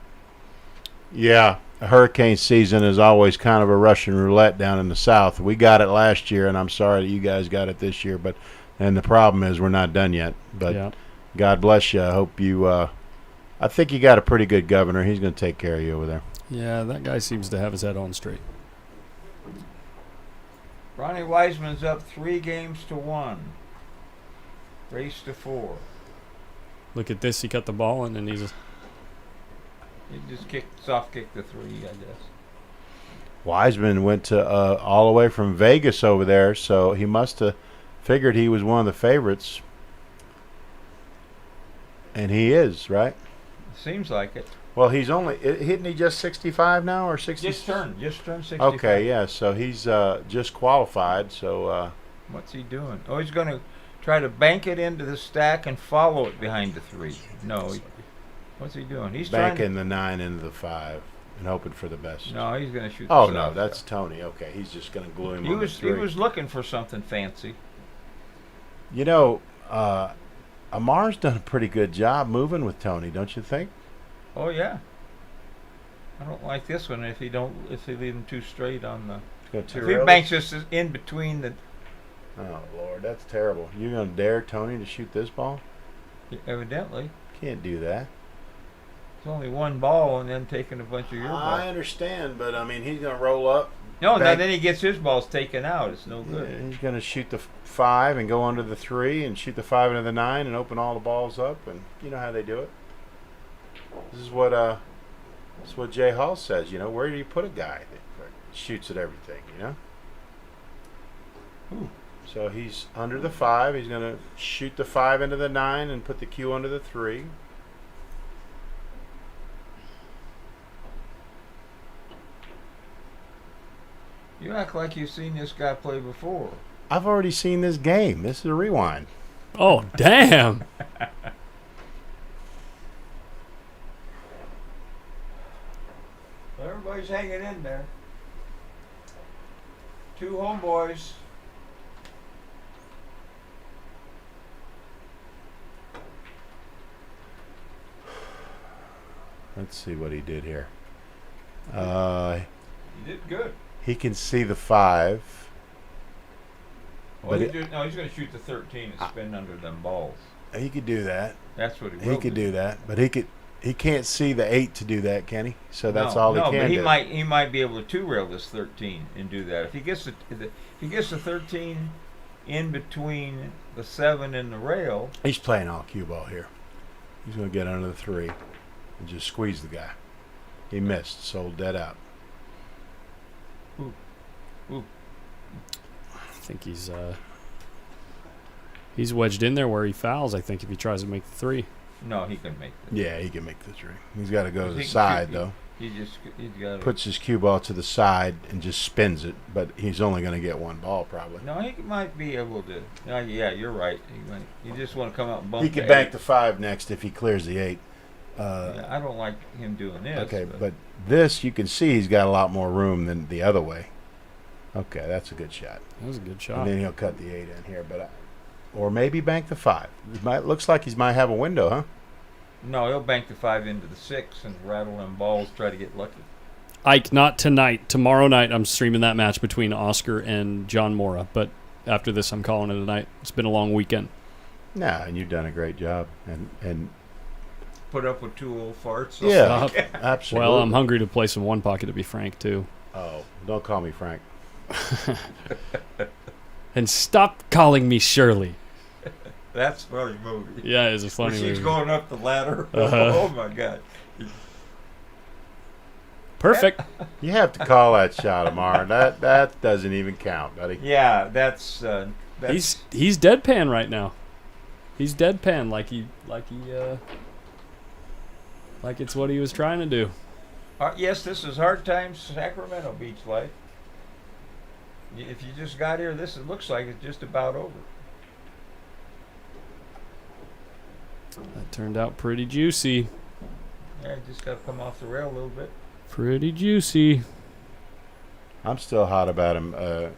Yeah, hurricane season is always kind of a Russian roulette down in the south. We got it last year, and I'm sorry that you guys got it this year. And the problem is we're not done yet. But Yeah. God bless you. I hope you. I think you got a pretty good governor. He's going to take care of you over there. Yeah, that guy seems to have his head on straight. Ronnie Wiseman's up 3 games to 1. Race to 4. Look at this. He cut the ball in, and he's He just soft kicked the 3, I guess. Wiseman went to all the way from Vegas over there, so he must have figured he was one of the favorites. And he is, right? Seems like it. Well, he's only hitting he just 65 now or 60? Just turned 65. Okay, yeah. So he's just qualified. So What's he doing? Oh, he's going to try to bank it into the stack and follow it behind the 3. No, what's he doing? He's banking the 9 into the 5 and hoping for the best. No, he's going to shoot. Oh the no, south that's side. Tony. Okay, he's just going to glue him He on was the 3. he was looking for something fancy. You know, Amar's done a pretty good job moving with Tony, don't you think? Oh yeah. I don't like this one if he leave him too straight on the. He's If he banks this in between the, Oh Lord, that's terrible. You're going to dare Tony to shoot this ball? evidently Can't do that. it's only 1 ball and then taking a bunch of your I balls. understand, but I mean, he's going to roll up. No, now bank- then he gets his balls taken out. It's no good. Yeah, he's going to shoot the 5 and go under the 3 and shoot the 5 into the 9 and open all the balls up, and you know how they do it. This is what Jay Hall says. You know, where do you put a guy that shoots at everything? You know. Ooh. So he's under the 5. He's going to shoot the 5 into the 9 and put the cue under the 3. You act like you've seen this guy play before. I've already seen this game. This is a rewind. oh damn. Everybody's hanging in there. 2 homeboys. Let's see what he did here. He did good. He can see the 5. Well, But he's going to shoot the 13 and spin under them balls. He could do that. That's what he He will could do that, but he can't see the 8 to do that, can he? So that's no, all no, he can but he do. might be able to 2-rail this 13 and do that. If he gets the 13 in between the 7 and the rail, He's playing all cue ball here. He's going to get under the 3 and just squeeze the guy. He missed, sold dead out. I think he's wedged in there where he fouls, I think, if he tries to make the 3. no, he can make it. Yeah, he can make the 3. He's got to go to He the can side shoot- though. He's got Puts his cue ball to the side and just spins it, but he's only going to get 1 ball probably. No, he might be able to. Yeah, you're right. You just want to come out and bump. He could the bank 8. the 5 next if he clears the 8. Yeah, I don't like him doing this. Okay, but this you can see he's got a lot more room than the other way. Okay, that's a good shot. That was a good And shot. then he'll cut the 8 in here, but or maybe bank the 5. Looks like he might have a window, huh? No, he'll bank the 5 into the 6 and rattle them balls, try to get lucky. Ike, not tonight. Tomorrow night, I'm streaming that match between Oscar and John Mora. But after this, I'm calling it a night. It's been a long weekend. Nah, and you've done a great job. And Put up with 2 old farts. yeah, absolutely. Well, I'm hungry to play some One Pocket, to be frank, too. Oh, don't call me Frank. And stop calling me Shirley. That's a funny movie. Yeah, it's a When funny she's movie. going up the ladder. Uh-huh. Oh, my God. Perfect. You have to call that shot, Amar. That doesn't even count, buddy. Yeah, that's He's deadpan right now. He's deadpan like it's what he was trying to do. yes, this is hard times Sacramento Beach life. If you just got here, it looks like it's just about over. That turned out pretty juicy. Yeah, you just got to come off the rail a little bit. Pretty juicy. I'm still hot about him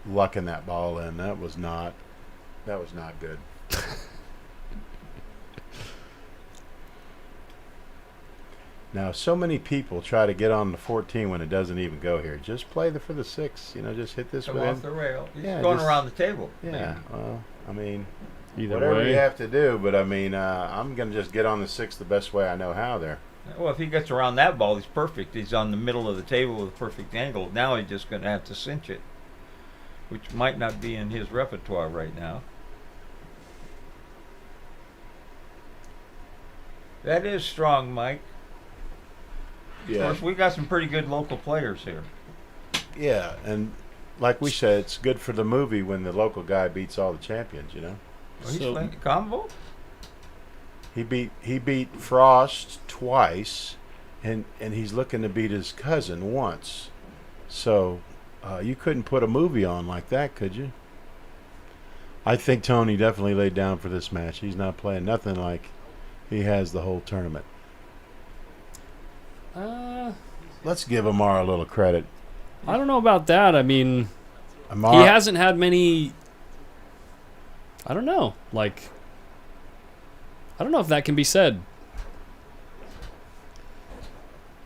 lucking that ball in. That was not good. Now, so many people try to get on the 14 when it doesn't even go here. Just play for the 6. Just hit this Come within. off the rail. He's Yeah, going just- around the table. Yeah. maybe. Well, I mean, Either whatever way. you have to do, but I mean, I'm gonna just get on the 6 the best way I know how there. Well, if he gets around that ball, he's perfect. He's on the middle of the table with a perfect angle. Now he's just going to have to cinch it, which might not be in his repertoire right now. That is strong, Mike. Of course, we got some pretty good local players here. Yeah, and like we said, it's good for the movie when the local guy beats all the champions. Well, he's So- playing combo. He beat Frost twice, and he's looking to beat his cousin once. So you couldn't put a movie on like that, could you? I think Tony definitely laid down for this match. He's not playing nothing like he has the whole tournament. Let's give Amar a little credit. I don't know about that. I mean, Amar, he hasn't had many. I don't know. I don't know if that can be said.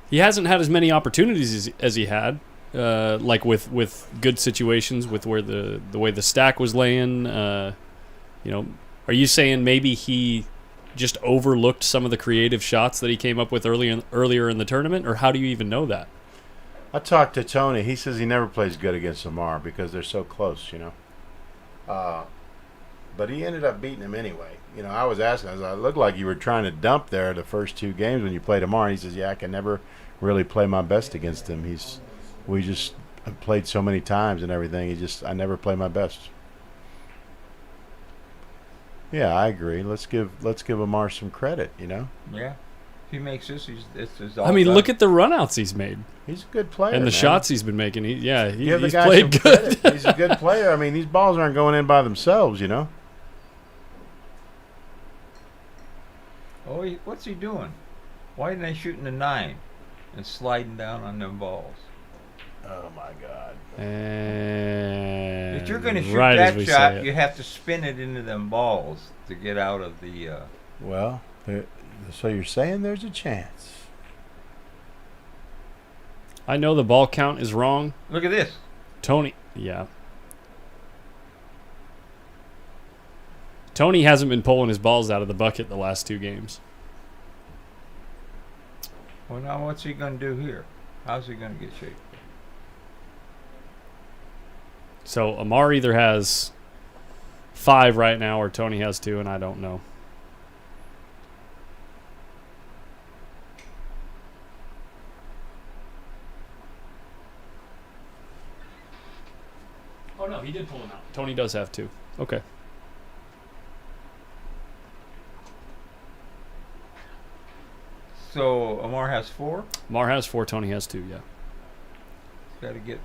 He hasn't had as many opportunities as he had, with good situations, with where the way the stack was laying. Are you saying maybe he just overlooked some of the creative shots that he came up with earlier in the tournament, or how do you even know that? I talked to Tony. He says he never plays good against Amar because they're so close, But he ended up beating him anyway. I was asking, it looked like you were trying to dump there the first 2 games when you played Amar. He says, yeah, I can never really play my best against him. We just played so many times and everything. I never play my best. Yeah, I agree. Let's give Amar some credit, Yeah. If he makes this, it's all I mean, done. look at the runouts he's made He's a good player. and the man. shots he's been making. He's Give the guy played some good. credit. He's a good player. I mean, these balls aren't going in by themselves, Oh, what's he doing? Why isn't they shooting the 9 and sliding down on them balls? Oh, my God. If If you're going to shoot that shot, you have to spin it into them balls to get out of the. Well, so you're saying there's a chance. I know the ball count is wrong. Look at this. Tony hasn't been pulling his balls out of the bucket the last 2 games. Well, now what's he going to do here? How's he going to get shape? So Amar either has 5 right now or Tony has 2, and I don't know. Oh, no, he did pull them out. Tony does have 2. Okay. So Amar has 4. Amar has 4, Tony has 2, yeah. Got to get.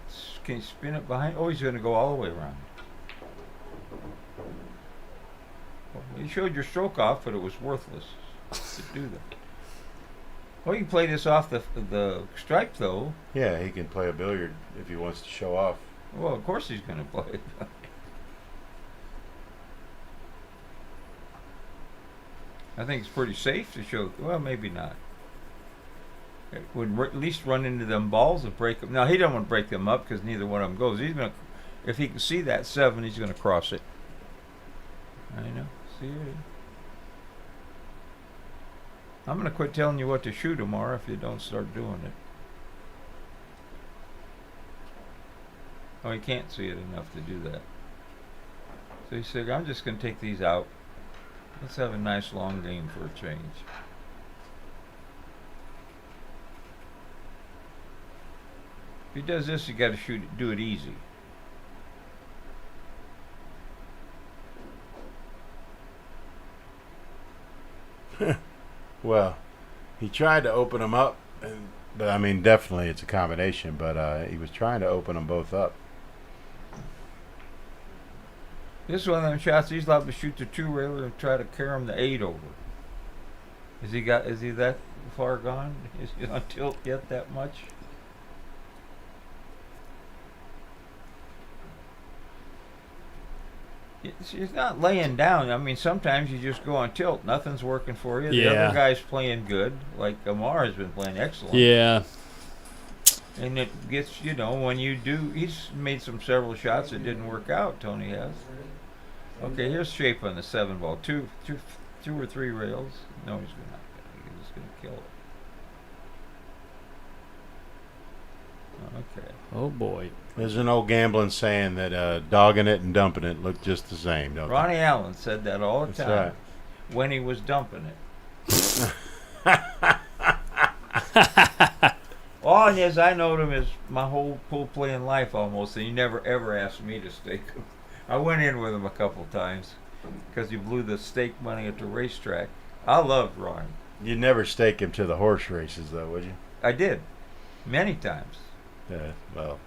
Can you spin it behind? Oh, he's going to go all the way around. Well, you showed your stroke off, but it was worthless to do that. Well, you can play this off the stripe, though. Yeah, he can play a billiard if he wants to show off. Well, of course he's going to play it. I think it's pretty safe to show. Well, maybe not. It would at least run into them balls and break them. Now he don't want to break them up because neither one of them goes. He's gonna, if he can see that 7, he's gonna cross it. I know. See it. I'm gonna quit telling you what to shoot tomorrow if you don't start doing it. Oh, he can't see it enough to do that. So he said, I'm just gonna take these out. Let's have a nice long game for a change. If he does this, you got to do it easy. Well, he tried to open them up, but I mean, definitely it's a combination. But he was trying to open them both up. This is one of them shots he's allowed to shoot the 2-railer and try to carry him the 8 over. Is he that far gone? Is he on tilt yet that much? It's not laying down. I mean, sometimes you just go on tilt. Nothing's working for you. The other guy's playing good. Like Amar has been playing excellent. Yeah. And it gets, when you do, he's made several shots that didn't work out, Tony has. Okay, here's shape on the 7 ball. Two or 3 rails. No, he's just going to kill it. Okay. Oh, boy. There's an old gambling saying that dogging it and dumping it look just the same, don't Ronnie Allen said that all the That's time right. when he was dumping it. All it is, I knowed him as my whole pool playing life almost, and he never ever asked me to stake him. I went in with him a couple times because he blew the stake money at the racetrack. I loved Ronnie. You'd never stake him to the horse races, though, would you? I did, many times. Yeah, well.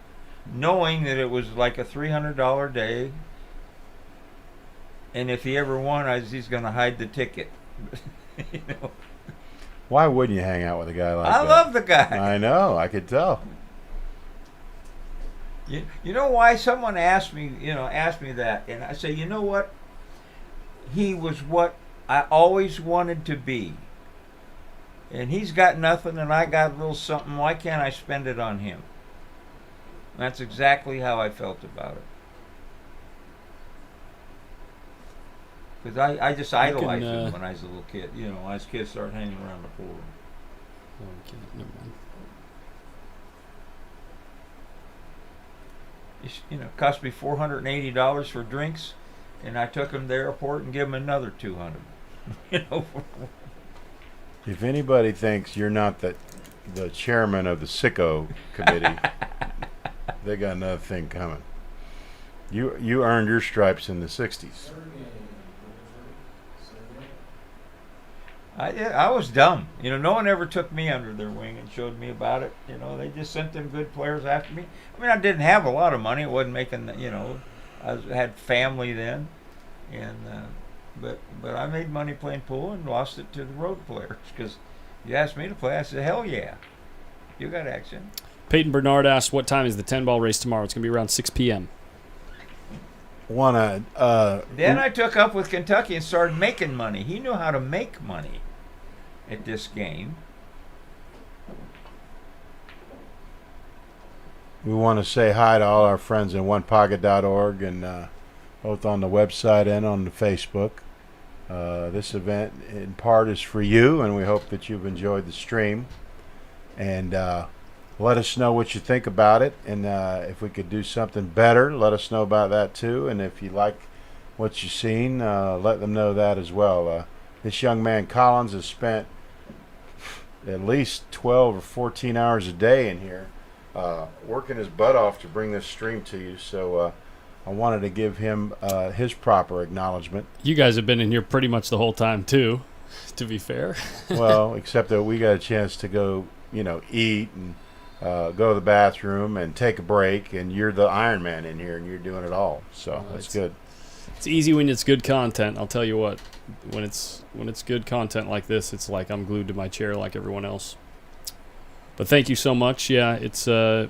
Knowing that it was like a $300 day, and if he ever won, he's going to hide the ticket. you know. Why wouldn't you hang out with a guy like that? I love the guy. I know, I could tell. You know why? Someone asked me that, and I say, you know what? He was what I always wanted to be. And he's got nothing, and I got a little something. Why can't I spend it on him? That's exactly how I felt about it. Because I just idolized him when I was a little kid. As kids started hanging around the pool. Okay, never mind. It cost me $480 for drinks, and I took him to the airport and gave him another $200. If anybody thinks you're not the chairman of the sicko committee, they got another thing coming. You earned your stripes in the 60s. I was dumb. No one ever took me under their wing and showed me about it. They just sent them good players after me. I mean, I didn't have a lot of money. It wasn't making, I had family then, and but I made money playing pool and lost it to the road players because you asked me to play. I said, hell yeah, you got action. Peyton Bernard asked, what time is the 10-ball race tomorrow? It's going to be around 6 p.m. Then I took up with Kentucky and started making money. He knew how to make money at this game. We want to say hi to all our friends in onepocket.org and both on the website and on the Facebook. This event in part is for you, and we hope that you've enjoyed the stream. And let us know what you think about it, and if we could do something better, let us know about that too. And if you like what you've seen, let them know that as well. This young man Collins has spent at least 12 or 14 hours a day in here working his butt off to bring this stream to you, so I wanted to give him his proper acknowledgement. You guys have been in here pretty much the whole time too, to be fair. Well, except that we got a chance to go eat and go to the bathroom and take a break, and you're the Iron Man in here and you're doing it all, so that's good. It's easy when it's good content. I'll tell you what, when it's good content like this, it's like I'm glued to my chair like everyone else. But thank you so much. Yeah, it's a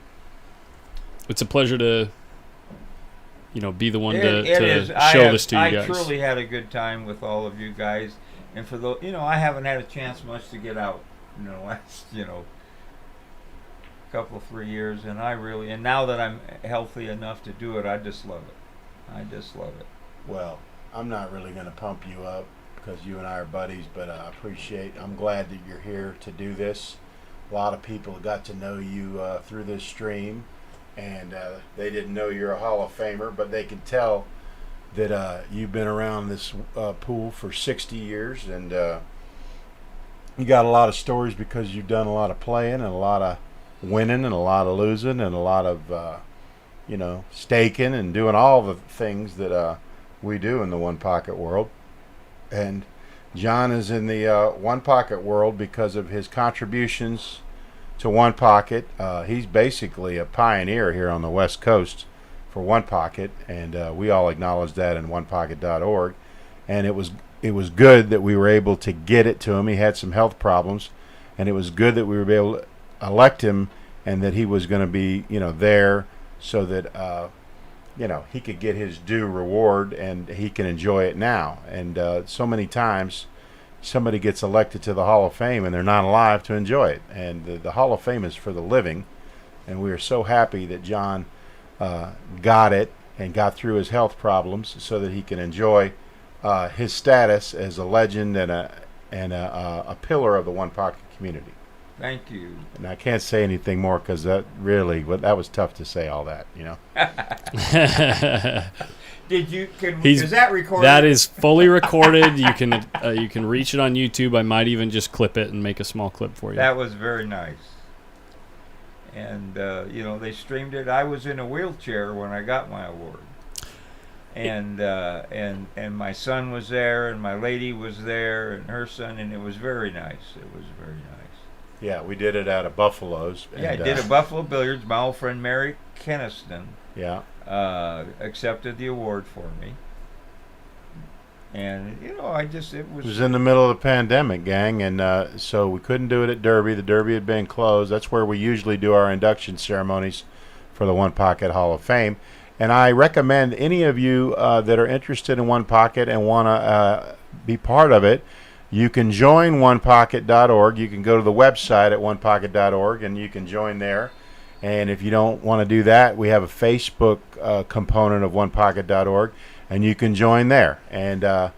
pleasure to be the one to show this to you guys. I truly had a good time with all of you guys, And for the, I haven't had a chance much to get out in the last, couple of 3 years, and and now that I'm healthy enough to do it, I just love it. I just love it. Well, I'm not really going to pump you up because you and I are buddies, but I'm glad that you're here to do this. A lot of people got to know you through this stream, and they didn't know you're a Hall of Famer, but they could tell that you've been around this pool for 60 years, and you got a lot of stories because you've done a lot of playing and a lot of winning and a lot of losing and a lot of staking and doing all the things that we do in the one pocket world. And John is in the one pocket world because of his contributions to one pocket. He's basically a pioneer here on the West Coast for one pocket, and we all acknowledge that in onepocket.org. And it was good that we were able to get it to him. He had some health problems, and it was good that we were able to elect him, and that he was going to be there so that he could get his due reward and he can enjoy it now. And so many times somebody gets elected to the Hall of Fame and they're not alive to enjoy it. And the Hall of Fame is for the living, and we are so happy that John got it and got through his health problems so that he can enjoy his status as a legend and a pillar of the one pocket community. Thank you. And I can't say anything more because that was tough to say all that, Is that recorded? That is fully recorded. You can reach it on YouTube. I might even just clip it and make a small clip for you. That was very nice. And they streamed it. I was in a wheelchair when I got my award. And my son was there, and my lady was there, and her son, and it was very nice. It was very nice. Yeah, we did it out of Buffalo's. Yeah, I did a Buffalo Billiards. My old friend Mary Keniston accepted the award for me. And, it was in the middle of the pandemic, gang, and so we couldn't do it at Derby. The Derby had been closed. That's where we usually do our induction ceremonies for the One Pocket Hall of Fame. And I recommend any of you that are interested in One Pocket and want to be part of it, you can join onepocket.org. You can go to the website at onepocket.org, and you can join there. And if you don't want to do that, we have a Facebook component of onepocket.org, and you can join there. And it's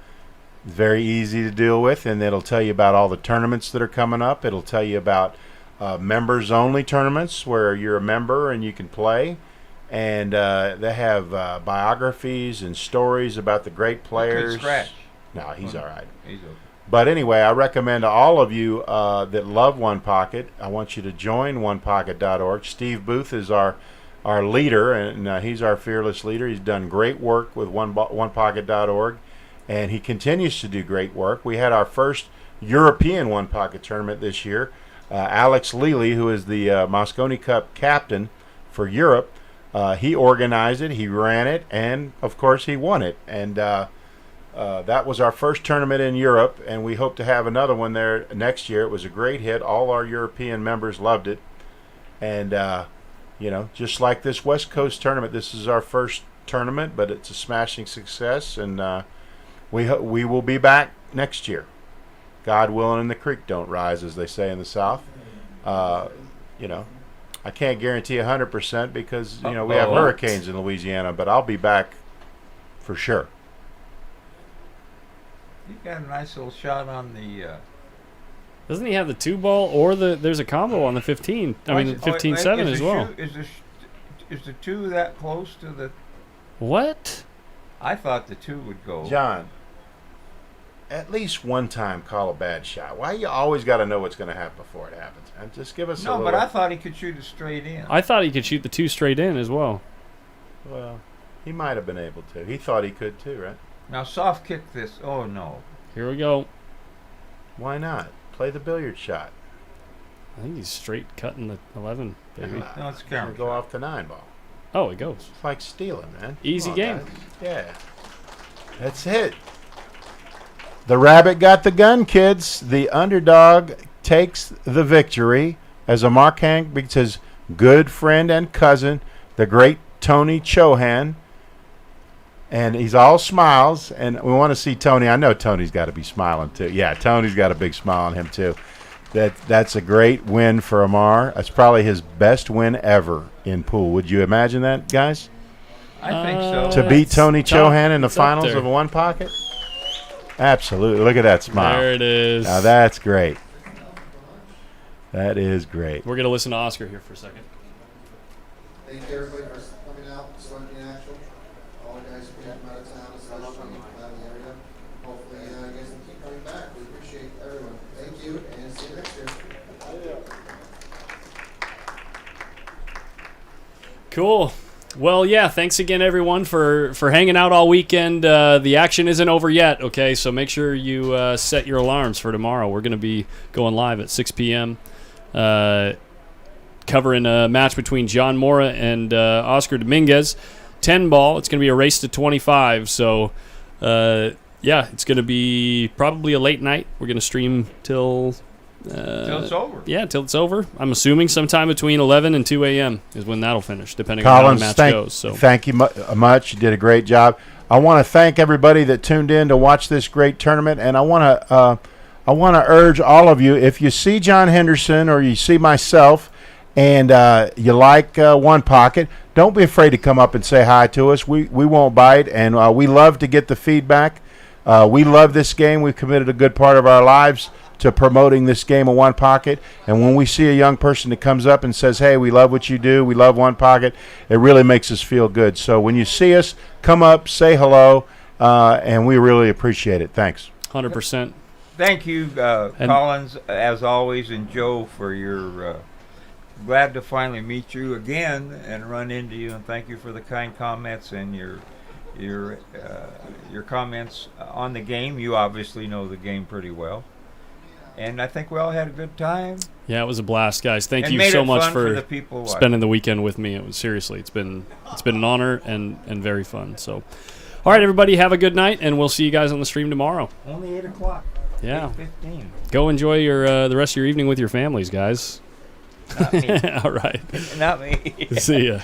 very easy to deal with, and it'll tell you about all the tournaments that are coming up. It'll tell you about members-only tournaments where you're a member and you can play. And they have biographies and stories about the great players. Scratch. No, he's all right. He's okay. But anyway, I recommend to all of you that love One Pocket, I want you to join onepocket.org. Steve Booth is our leader, and he's our fearless leader. He's done great work with onepocket.org, and he continues to do great work. We had our first European One Pocket tournament this year. Alex Lely, who is the Mosconi Cup captain for Europe, he organized it, he ran it, and of course he won it. And that was our first tournament in Europe, and we hope to have another one there next year. It was a great hit. All our European members loved it. And, just like this West Coast tournament, this is our first tournament, but it's a smashing success. And we will be back next year. God willing, and the creek don't rise, as they say in the South. I can't guarantee 100% because, we have hurricanes in Louisiana, but I'll be back for sure. You got a nice little shot on the... Doesn't he have the 2-ball or there's a combo on the 15? 15-7 as well. Is the 2 that close to the... What? I thought the 2 would go. John, at least one time call a bad shot. Why you always got to know what's going to happen before it happens? And just give us a little... No, but I thought he could shoot it straight in. I thought he could shoot the 2 straight in as well. Well, he might have been able to. He thought he could too, right? Now soft kick this. Oh, no. Here we go. Why not? Play the billiard shot. I think he's straight cutting the 11, baby. No, it's camera. Go off the 9-ball. Oh, it goes. It's like stealing, man. Easy game. Guys. Yeah. That's it. The rabbit got the gun, kids. The underdog takes the victory as a Mark Hank beats his good friend and cousin, the great Tony CHOHAN. And he's all smiles, and we want to see Tony. I know Tony's got to be smiling too. Yeah, Tony's got a big smile on him too. That's a great win for Amar. That's probably his best win ever in pool. Would you imagine that, guys? I think so. To beat Tony Chohan in the it's up finals there. of One Pocket? Absolutely. Look at that smile. There it is. Now that's great. That is great. We're going to listen to Oscar here for a second. Thank you everybody for coming out, starting the action. All the guys who came out of town, especially out in the area. Hopefully you guys can keep coming back. We appreciate everyone. Thank you, and see you next year. Cool. Well, yeah, thanks again, everyone, for hanging out all weekend. The action isn't over yet, okay? So make sure you set your alarms for tomorrow. We're going to be going live at 6 p.m., covering a match between John Mora and Oscar Dominguez. 10 ball. It's going to be a race to 25. So, yeah, it's going to be probably a late night. We're going to stream till Till it's over. Yeah, till it's over. I'm assuming sometime between 11 and 2 a.m. is when that'll finish, depending on how the match goes. So thank you much. You did a great job. I want to thank everybody that tuned in to watch this great tournament, and I want to urge all of you, if you see John Henderson or you see myself and you like One Pocket, don't be afraid to come up and say hi to us. We won't bite, and we love to get the feedback. We love this game. We've committed a good part of our lives to promoting this game of One Pocket. And when we see a young person that comes up and says, hey, we love what you do, we love One Pocket, it really makes us feel good. So when you see us, come up, say hello, and we really appreciate it. Thanks. 100%. Thank you, Collins, as always, and Joe, for your glad to finally meet you again and run into you, and thank you for the kind comments and your comments on the game. You obviously know the game pretty well. And I think we all had a good time. Yeah, it was a blast, guys. Thank And you made so it much fun for for the people watching. spending the weekend with me. It was seriously, it's been an honor and very fun. So, all right, everybody, have a good night, and we'll see you guys on the stream tomorrow. Only 8 o'clock. Yeah. 8:15. Go enjoy your the rest of your evening with your families, guys. Not me. All right. Not me. See ya.